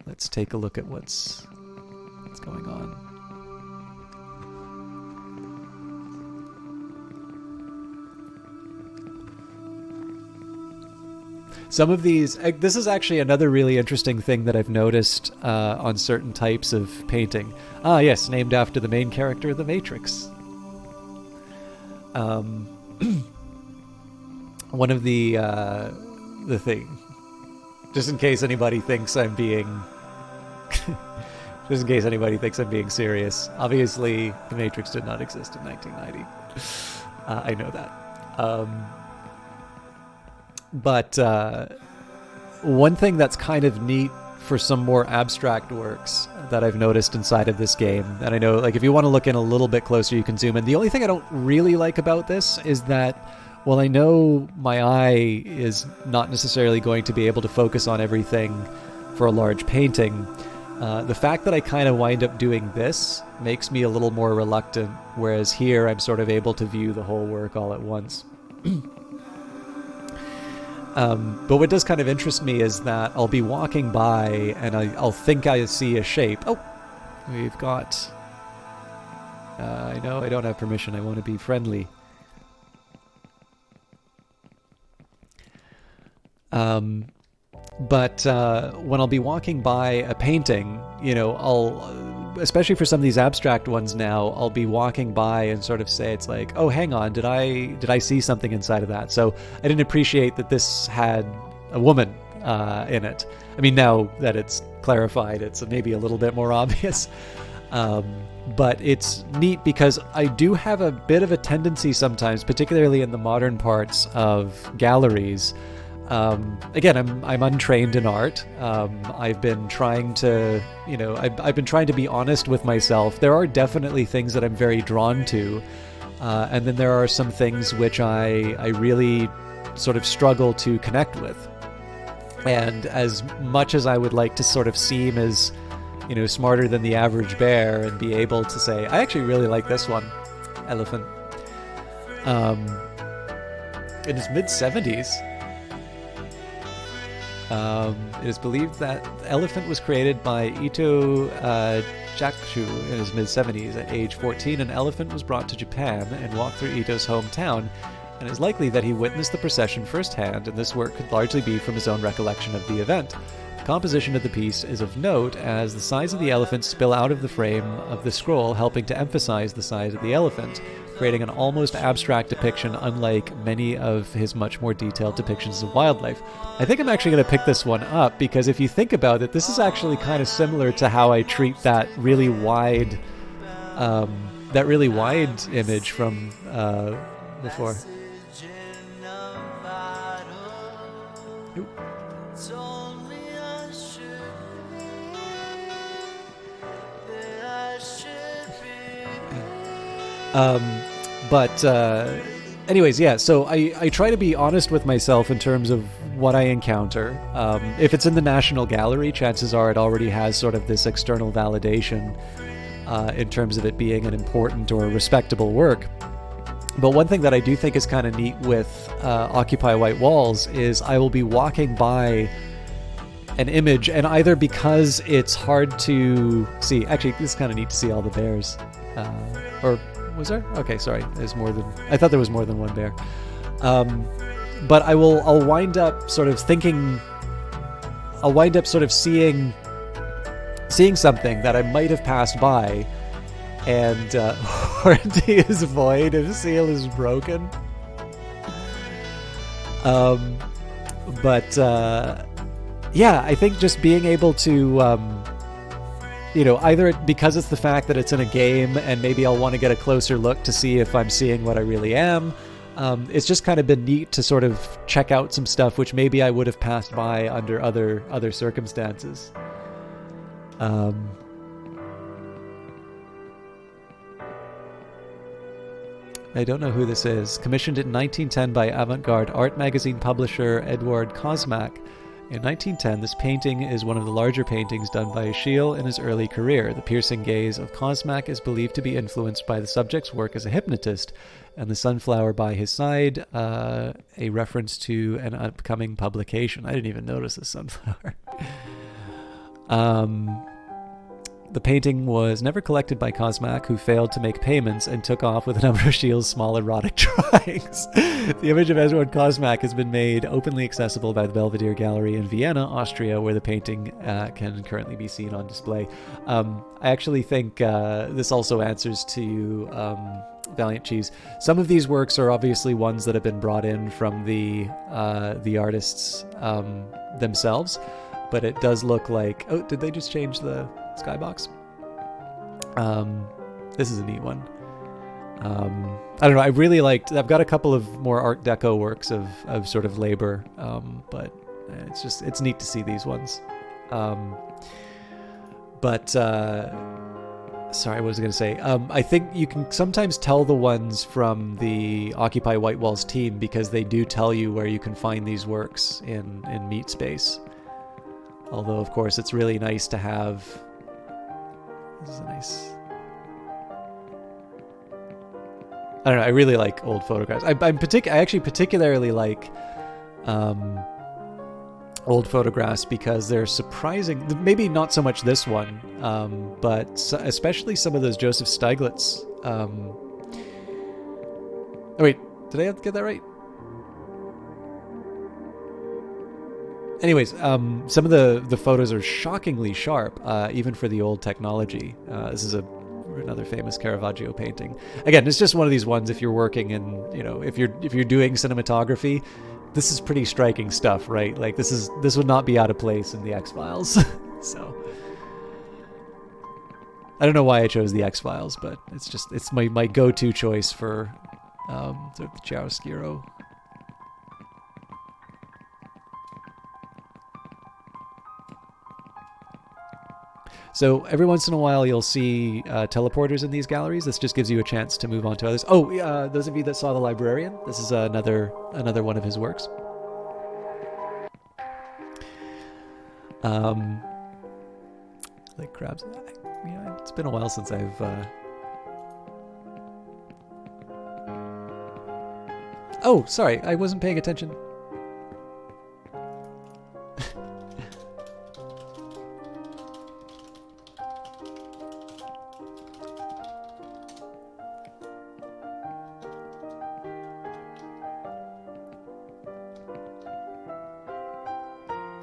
let's take a look at what's going on. Some of these... This is actually another really interesting thing that I've noticed on certain types of painting. Ah, yes, named after the main character of The Matrix. One of the thing... Just in case anybody thinks I'm being... just in case anybody thinks I'm being serious. Obviously, The Matrix did not exist in 1990. I know that. But one thing that's kind of neat for some more abstract works that I've noticed inside of this game, and I know, like, if you want to look in a little bit closer, you can zoom in. The only thing I don't really like about this is that, while I know my eye is not necessarily going to be able to focus on everything for a large painting, the fact that I kind of wind up doing this makes me a little more reluctant, whereas here I'm sort of able to view the whole work all at once. But what does kind of interest me is that I'll be walking by and I'll think I see a shape. Oh, we've got... I know I don't have permission. I want to be friendly. But when I'll be walking by a painting, you know, especially for some of these abstract ones now, I'll be walking by and sort of say, it's like, oh, hang on, did I see something inside of that? So I didn't appreciate that this had a woman in it. I mean, now that it's clarified, it's maybe a little bit more obvious. But it's neat because I do have a bit of a tendency sometimes, particularly in the modern parts of galleries. Again, I'm untrained in art. I've been trying to, you know, I've been trying to be honest with myself. There are definitely things that I'm very drawn to, and then there are some things which I really sort of struggle to connect with. And as much as I would like to sort of seem as, smarter than the average bear and be able to say, I actually really like this one, elephant. In his mid-70s, it is believed that the elephant was created by Ito Jakushu in his mid-70s. At age 14, an elephant was brought to Japan and walked through Ito's hometown, and it is likely that he witnessed the procession firsthand, and this work could largely be from his own recollection of the event. The composition of the piece is of note, as the size of the elephant spill out of the frame of the scroll, helping to emphasize the size of the elephant, creating an almost abstract depiction unlike many of his much more detailed depictions of wildlife. I think I'm actually going to pick this one up, because if you think about it, this is actually kind of similar to how I treat that really wide image from before. Anyways, yeah, so I try to be honest with myself in terms of what I encounter. If it's in the National Gallery, chances are it already has sort of this external validation in terms of it being an important or respectable work. But one thing that I do think is kind of neat with Occupy White Walls is I will be walking by an image, and either because it's hard to see, actually this is kind of neat to see all the bears, or was there? Okay, sorry, there's more than, I thought there was more than one bear. But I'll wind up sort of thinking, I'll wind up sort of seeing something that I might have passed by, and warranty is void if seal is broken. Yeah, I think just being able to, either because it's the fact that it's in a game and maybe I'll want to get a closer look to see if I'm seeing what I really am. It's just kind of been neat to sort of check out some stuff which maybe I would have passed by under other circumstances. I don't know who this is. Commissioned in 1910 by avant-garde art magazine publisher Edouard Cosmac. In 1910, this painting is one of the larger paintings done by Schiele in his early career. The piercing gaze of Cosmac is believed to be influenced by the subject's work as a hypnotist, and the sunflower by his side, a reference to an upcoming publication. I didn't even notice the sunflower. The painting was never collected by Cosmac, who failed to make payments and took off with a number of Schiele's small erotic drawings. The image of Edouard Cosmac has been made openly accessible by the Belvedere Gallery in Vienna, Austria, where the painting can currently be seen on display. I actually think this also answers to Valiant Cheese. Some of these works are obviously ones that have been brought in from the artists themselves, but it does look like... Oh, did they just change the skybox? This is a neat one. I don't know, I really liked... I've got a couple of more Art Deco works of sort of labor, but it's neat to see these ones. Sorry, what was I going to say? I think you can sometimes tell the ones from the Occupy White Walls team because they do tell you where you can find these works in MeatSpace. Although, of course, it's really nice to have... This is a nice... I don't know, I really like old photographs. I actually particularly like old photographs because they're surprising. Maybe not so much this one, but especially some of those Joseph Stiglitz. Oh wait, did I get that right? Anyways, some of the photos are shockingly sharp, even for the old technology. This is another famous Caravaggio painting. Again, it's just one of these ones. If you're working in, if you're doing cinematography, this is pretty striking stuff, right? Like this would not be out of place in the X-Files. So I don't know why I chose the X-Files, but it's my go-to choice for sort of the chiaroscuro. So every once in a while you'll see teleporters in these galleries. This just gives you a chance to move on to others. Oh, those of you that saw The Librarian, this is another one of his works. like crabs. Yeah, it's been a while since I've. Oh, sorry, I wasn't paying attention.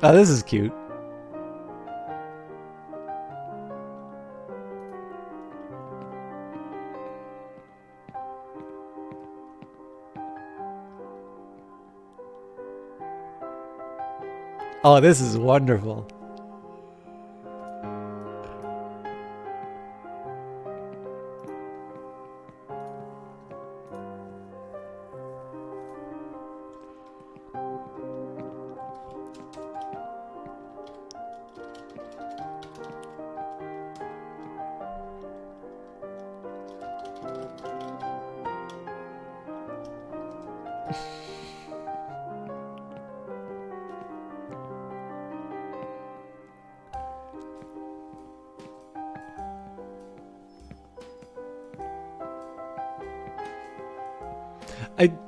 Oh, this is cute. Oh, this is wonderful.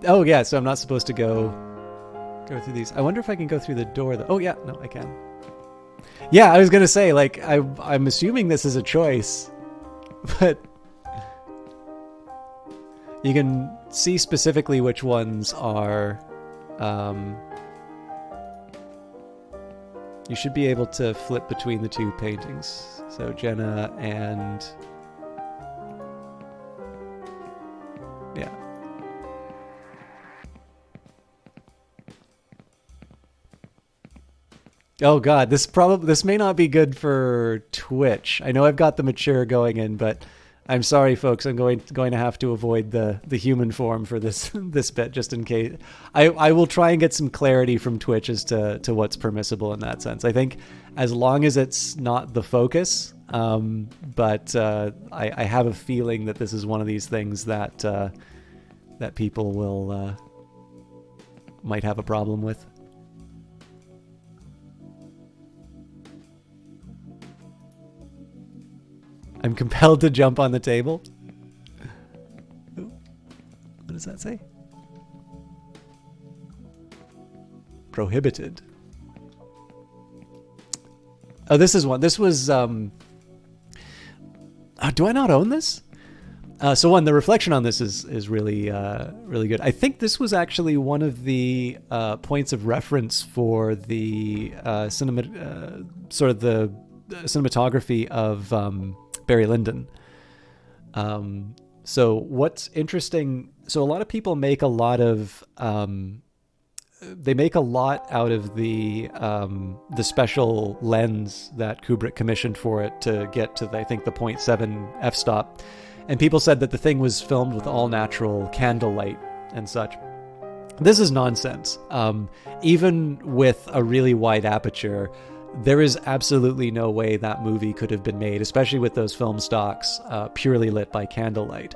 Oh yeah, so I'm not supposed to go through these. I wonder if I can go through the door though. Oh yeah, no, I can. Yeah, I was gonna say, like, I'm assuming this is a choice, but you can see specifically which ones are. You should be able to flip between the two paintings. So Jenna and yeah. Oh god, this may not be good for Twitch. I know I've got the mature going in, but I'm sorry, folks. I'm going to have to avoid the human form for this this bit, just in case. I will try and get some clarity from Twitch as to what's permissible in that sense. I think as long as it's not the focus, but I have a feeling that this is one of these things that that people will might have a problem with. I'm compelled to jump on the table. Ooh, what does that say? Prohibited. Oh, this is one. This was. Do I not own this? So one, the reflection on this is really really good. I think this was actually one of the points of reference for the sort of the cinematography of Barry Lyndon. So what's interesting? So a lot of people make a lot of they make a lot out of the special lens that Kubrick commissioned for it to get to I think the 0.7 f-stop, and people said that the thing was filmed with all natural candlelight and such. This is nonsense. Even with a really wide aperture, there is absolutely no way that movie could have been made, especially with those film stocks, purely lit by candlelight.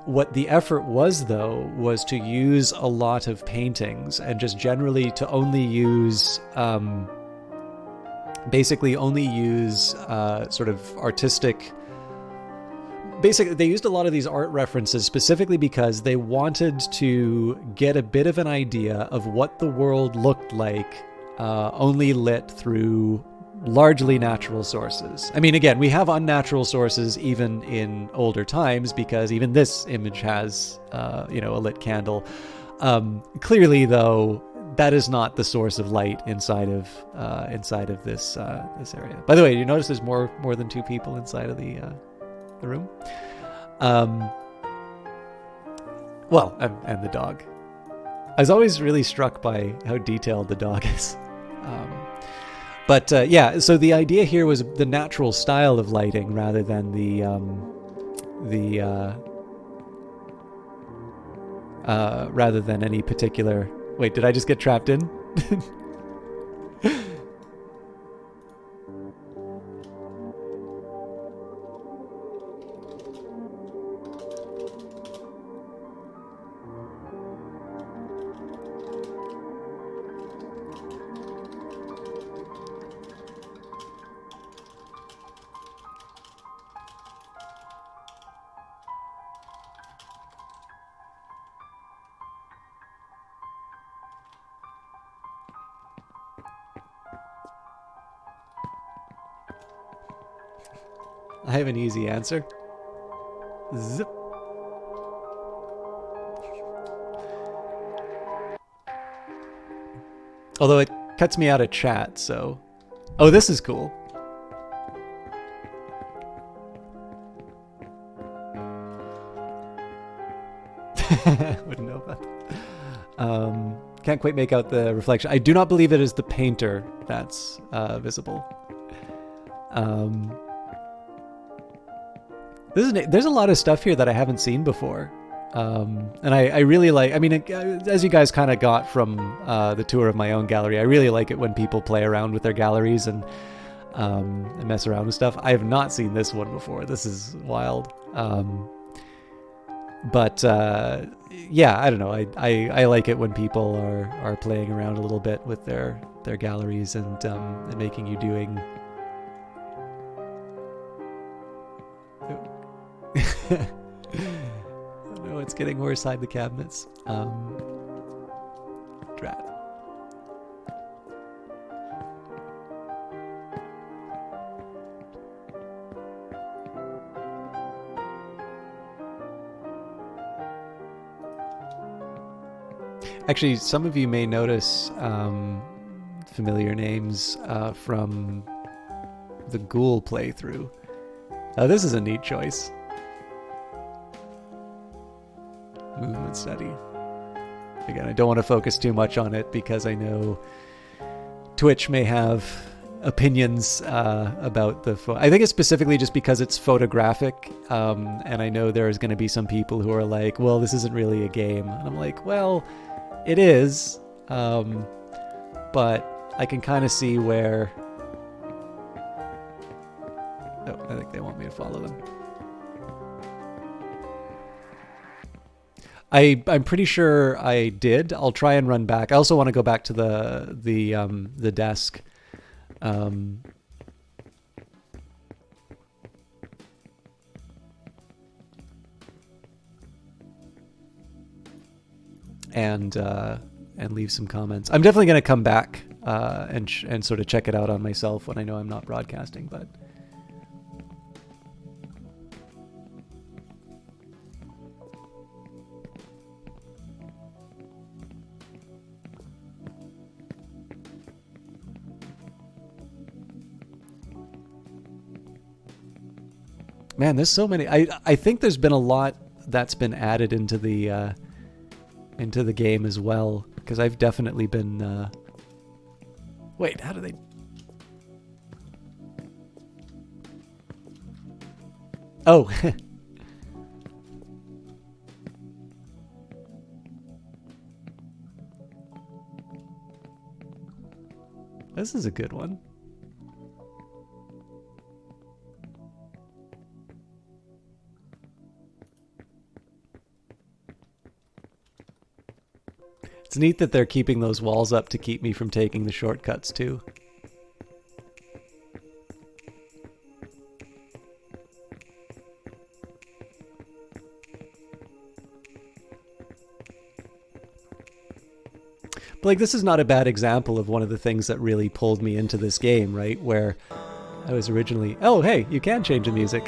What the effort was, though, was to use a lot of paintings and just generally to only use, basically only use sort of artistic. Basically, they used a lot of these art references specifically because they wanted to get a bit of an idea of what the world looked like only lit through largely natural sources. I mean, again, we have unnatural sources even in older times because even this image has, a lit candle. Clearly, though, that is not the source of light inside of this this area. By the way, you notice there's more than two people inside of the room. Well, and the dog. I was always really struck by how detailed the dog is. But yeah, so the idea here was the natural style of lighting rather than rather than any particular. Wait, did I just get trapped in? I have an easy answer. Zip. Although it cuts me out of chat, so... Oh, this is cool. Wouldn't know about that. Can't quite make out the reflection. I do not believe it is the painter that's visible. There's a lot of stuff here that I haven't seen before. And I really like, I mean, as you guys kind of got from the tour of my own gallery, I really like it when people play around with their galleries and mess around with stuff. I have not seen this one before. This is wild. But yeah, I don't know. I like it when people are playing around a little bit with their galleries and making you doing. No, it's getting worse. Hide the cabinets. Drat. Actually, some of you may notice familiar names from the Ghoul playthrough. This is a neat choice. Movement study. Again, I don't want to focus too much on it because I know Twitch may have opinions about the I think it's specifically just because it's photographic, and I know there's going to be some people who are like, well, this isn't really a game. And I'm like, well, it is, but I can kind of see where... Oh, I think they want me to follow them. I'm pretty sure I did. I'll try and run back. I also want to go back to the desk. And leave some comments. I'm definitely going to come back and sort of check it out on myself when I know I'm not broadcasting, but... Man, there's so many. I think there's been a lot that's been added into the game as well, because I've definitely been... Wait, how do they... Oh. This is a good one. It's neat that they're keeping those walls up to keep me from taking the shortcuts too. But like, this is not a bad example of one of the things that really pulled me into this game, right? Where I was originally... Oh, hey, you can change the music.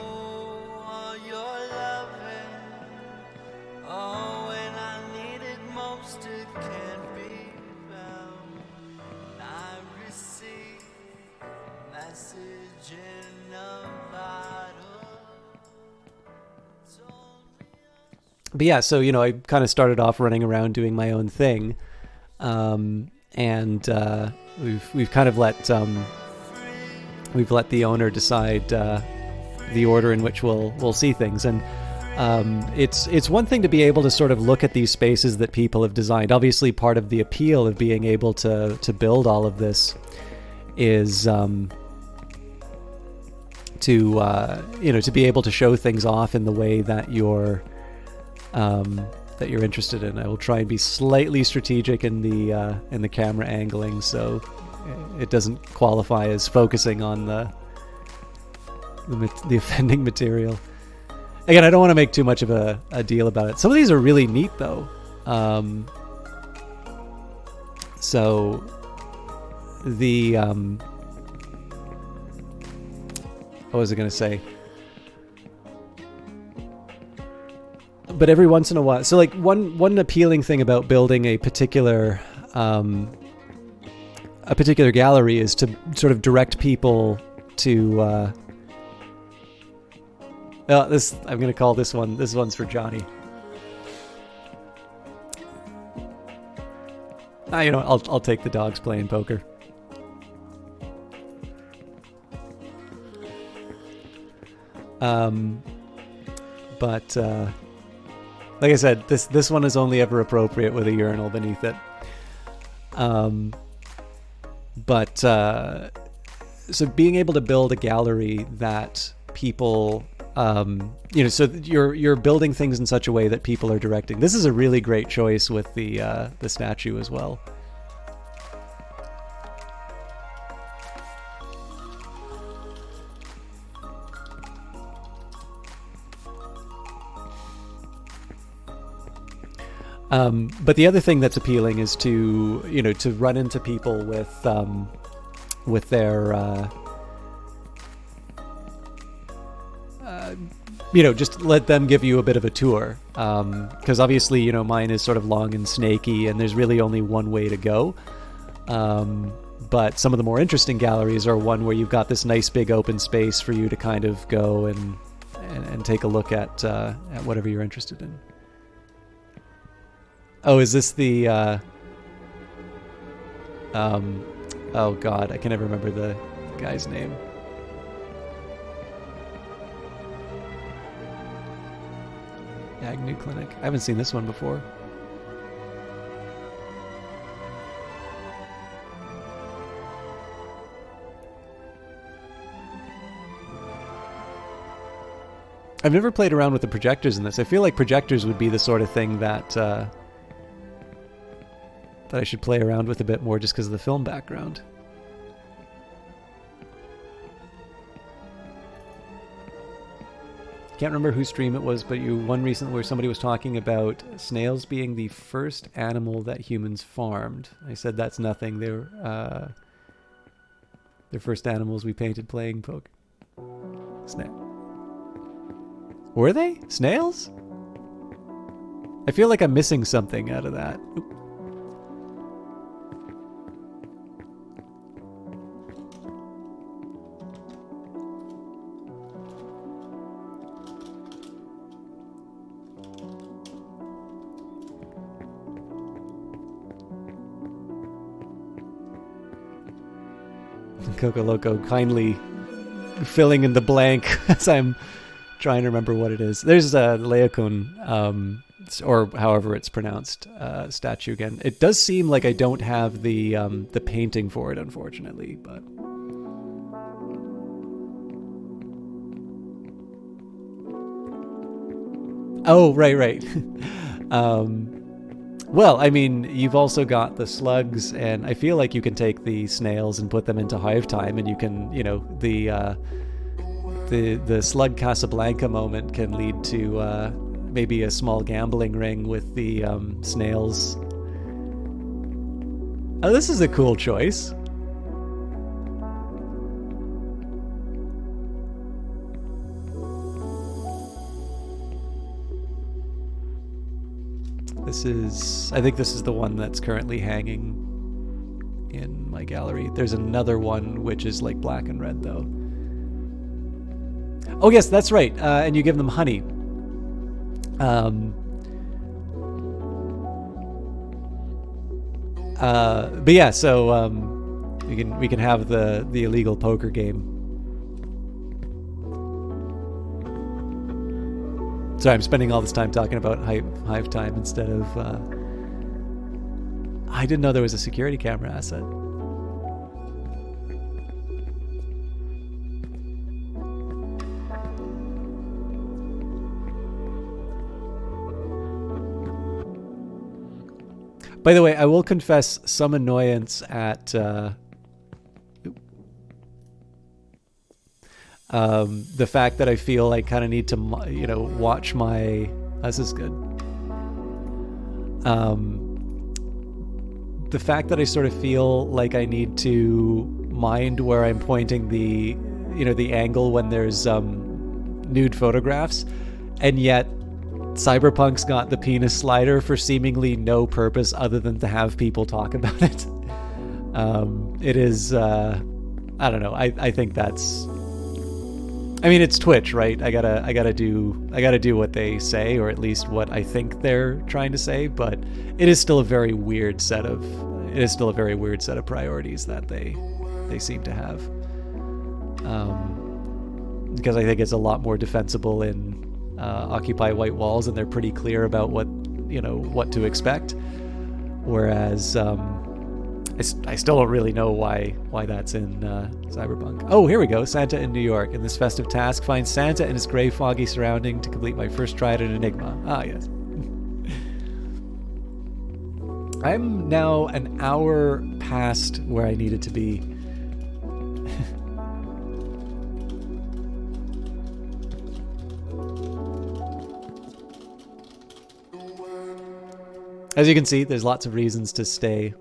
But yeah, so, you know, I kind of started off running around doing my own thing. And we've kind of let the owner decide the order in which we'll see things. And it's one thing to be able to sort of look at these spaces that people have designed. Obviously, part of the appeal of being able to build all of this is to be able to show things off in the way that you're interested in. I will try and be slightly strategic in the camera angling, so it doesn't qualify as focusing on the offending material. Again, I don't want to make too much of a deal about it. Some of these are really neat, though. So the what was I going to say? but every once in a while, so like one appealing thing about building a particular gallery is to sort of direct people to this, I'm going to call this one's for Johnny. You know, I'll take the dogs playing poker. But like I said, this one is only ever appropriate with a urinal beneath it. But so being able to build a gallery that people, you know, so you're building things in such a way that people are directing. This is a really great choice with the statue as well. But the other thing that's appealing is to, you know, to run into people with their, you know, just let them give you a bit of a tour. Because obviously, you know, mine is sort of long and snaky and there's really only one way to go. But some of the more interesting galleries are one where you've got this nice big open space for you to kind of go and take a look at whatever you're interested in. Oh, is this the, oh god, I can never remember the guy's name. Agnew Clinic. I haven't seen this one before. I've never played around with the projectors in this. I feel like projectors would be the sort of thing that I should play around with a bit more just because of the film background. Can't remember whose stream it was, but one recently where somebody was talking about snails being the first animal that humans farmed. I said that's nothing. They're first animals we painted playing poker. Were they? Snails? I feel like I'm missing something out of that. Oop. Coco Loco kindly filling in the blank as I'm trying to remember what it is. There's a Laocoon, or however it's pronounced, statue again. It does seem like I don't have the painting for it, unfortunately, but oh, right. Well, I mean, you've also got the slugs, and I feel like you can take the snails and put them into hive time, and you can, you know, the slug Casablanca moment can lead to maybe a small gambling ring with the snails. Oh, this is a cool choice. I think this is the one that's currently hanging in my gallery. There's another one which is like black and red though. Oh yes, that's right. And you give them honey. But yeah, so we can have the illegal poker game. Sorry, I'm spending all this time talking about hive time instead of... I didn't know there was a security camera asset. By the way, I will confess some annoyance at... the fact that I feel I kind of need to, you know, watch my... This is good. The fact that I sort of feel like I need to mind where I'm pointing the, you know, the angle when there's nude photographs, and yet Cyberpunk's got the penis slider for seemingly no purpose other than to have people talk about it. It is, I don't know. I think that's, I mean, it's Twitch, right? I gotta do what they say, or at least what I think they're trying to say. But it is still a very weird set of priorities that they seem to have. Because I think it's a lot more defensible in Occupy White Walls, and they're pretty clear about what to expect. Whereas I still don't really know why that's in Cyberpunk. Oh, here we go. Santa in New York. In this festive task, find Santa in his gray, foggy surrounding to complete my first try at an enigma. Ah, yes. I'm now an hour past where I needed to be. As you can see, there's lots of reasons to stay.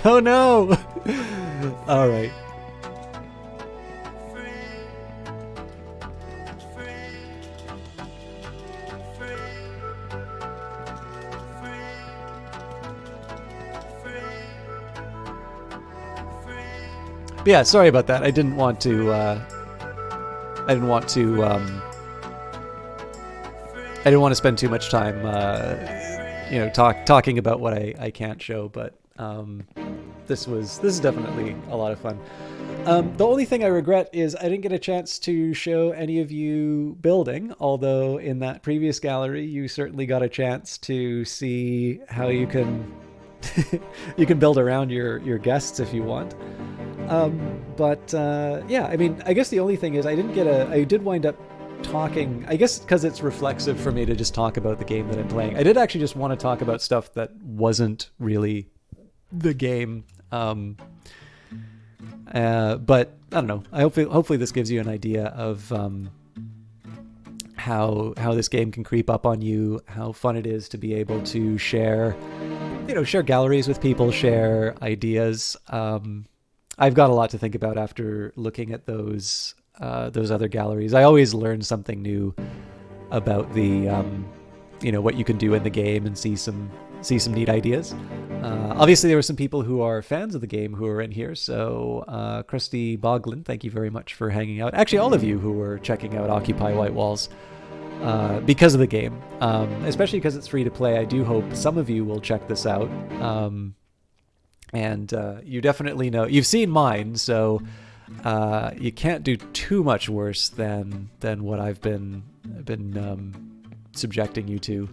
Oh no! All right. But yeah, sorry about that. I didn't want to. I didn't want to spend too much time, talking about what I can't show. But this is definitely a lot of fun. The only thing I regret is I didn't get a chance to show any of you building, although in that previous gallery you certainly got a chance to see how you can you can build around your guests if you want. Yeah, I mean, I guess the only thing is I did wind up talking, I guess because it's reflexive for me to just talk about the game that I'm playing. I did actually just want to talk about stuff that wasn't really the game. But I don't know. Hopefully this gives you an idea of how this game can creep up on you, how fun it is to be able to share galleries with people, share ideas. I've got a lot to think about after looking at those other galleries. I always learn something new about the what you can do in the game and see some neat ideas. Obviously, there were some people who are fans of the game who are in here. So, Krusty Boglin, thank you very much for hanging out. Actually, all of you who were checking out Occupy White Walls because of the game, especially because it's free to play. I do hope some of you will check this out. And you definitely know, you've seen mine, so you can't do too much worse than what I've been subjecting you to.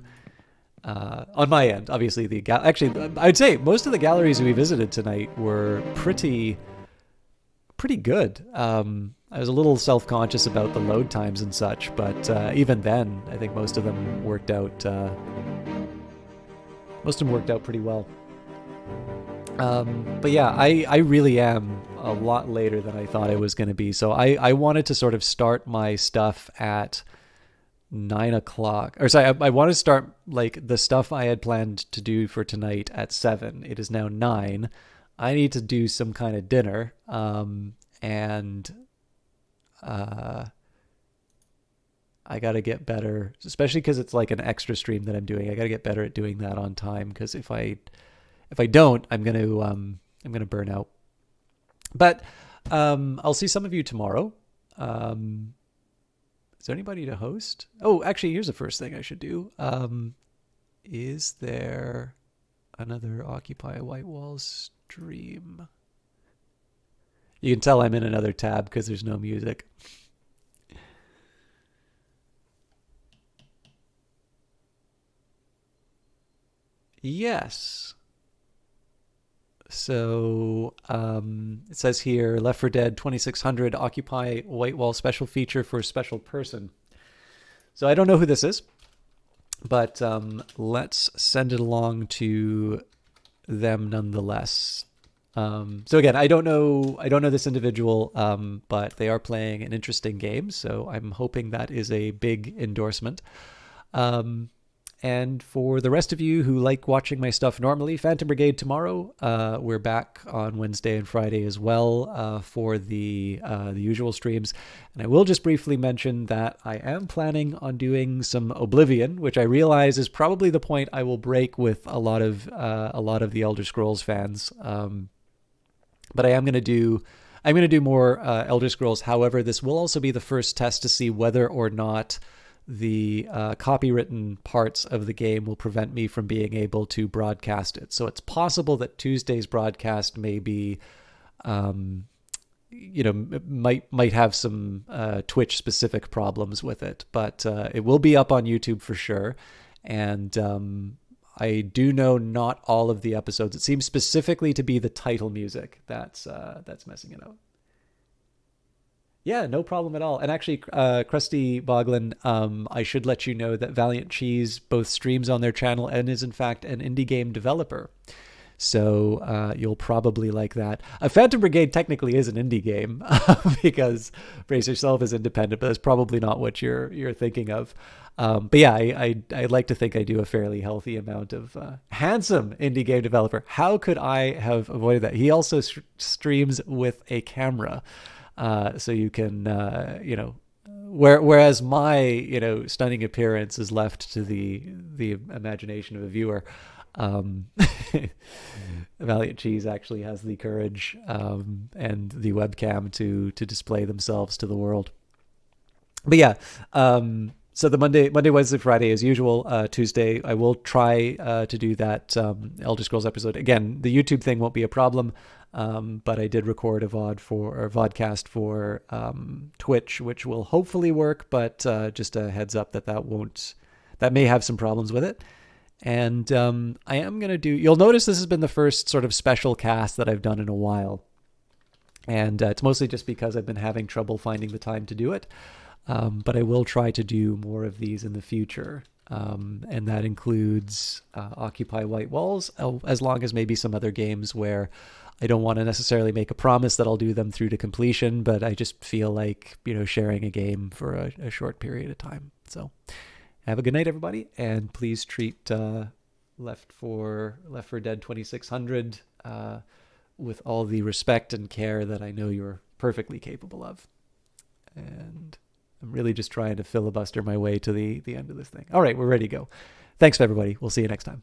On my end, obviously actually, I'd say most of the galleries we visited tonight were pretty good. I was a little self-conscious about the load times and such, but even then, I think most of them worked out. Pretty well. But yeah, I really am a lot later than I thought I was going to be. So I wanted to sort of start my stuff at 9 o'clock. Or sorry, I want to start like the stuff I had planned to do for tonight at 7. It is now 9. I need to do some kind of dinner. And I got to get better, especially because it's like an extra stream that I'm doing. I got to get better at doing that on time, because if I don't, I'm gonna burn out. But I'll see some of you tomorrow. Is there anybody to host? Oh, actually, here's the first thing I should do. Is there another Occupy White Walls stream? You can tell I'm in another tab because there's no music. Yes. So it says here, Left 4 Dead 2600 Occupy White Wall special feature for a special person. So I don't know who this is, but let's send it along to them nonetheless. So again, I don't know this individual, but they are playing an interesting game, so I'm hoping that is a big endorsement. And for the rest of you who like watching my stuff normally, Phantom Brigade tomorrow. We're back on Wednesday and Friday as well for the usual streams. And I will just briefly mention that I am planning on doing some Oblivion, which I realize is probably the point I will break with a lot of the Elder Scrolls fans. But I'm going to do more Elder Scrolls. However, this will also be the first test to see whether or not the copywritten parts of the game will prevent me from being able to broadcast it. So it's possible that Tuesday's broadcast may be, might have some Twitch specific problems with it, but it will be up on YouTube for sure. And I do know not all of the episodes. It seems specifically to be the title music that's messing it up. Yeah, no problem at all. And actually, Krusty Boglin, I should let you know that Valiant Cheese both streams on their channel and is in fact an indie game developer. So you'll probably like that. Phantom Brigade technically is an indie game because Brace Yourself is independent, but that's probably not what you're thinking of. But yeah, I like to think I do a fairly healthy amount of handsome indie game developer. How could I have avoided that? He also streams with a camera. So you can, whereas my, stunning appearance is left to the imagination of a viewer. Valiant Cheese actually has the courage and the webcam to display themselves to the world. But yeah, so the Monday, Wednesday, Friday as usual. Tuesday, I will try to do that Elder Scrolls episode. Again, the YouTube thing won't be a problem. But I did record a vodcast for Twitch, which will hopefully work, but just a heads up that may have some problems with it. And I am going to you'll notice this has been the first sort of special cast that I've done in a while. And it's mostly just because I've been having trouble finding the time to do it. But I will try to do more of these in the future. And that includes Occupy White Walls, as long as maybe some other games where I don't want to necessarily make a promise that I'll do them through to completion, but I just feel like, sharing a game for a short period of time. So have a good night, everybody. And please treat Left 4 Dead 2600 with all the respect and care that I know you're perfectly capable of. And I'm really just trying to filibuster my way to the end of this thing. All right, we're ready to go. Thanks, everybody. We'll see you next time.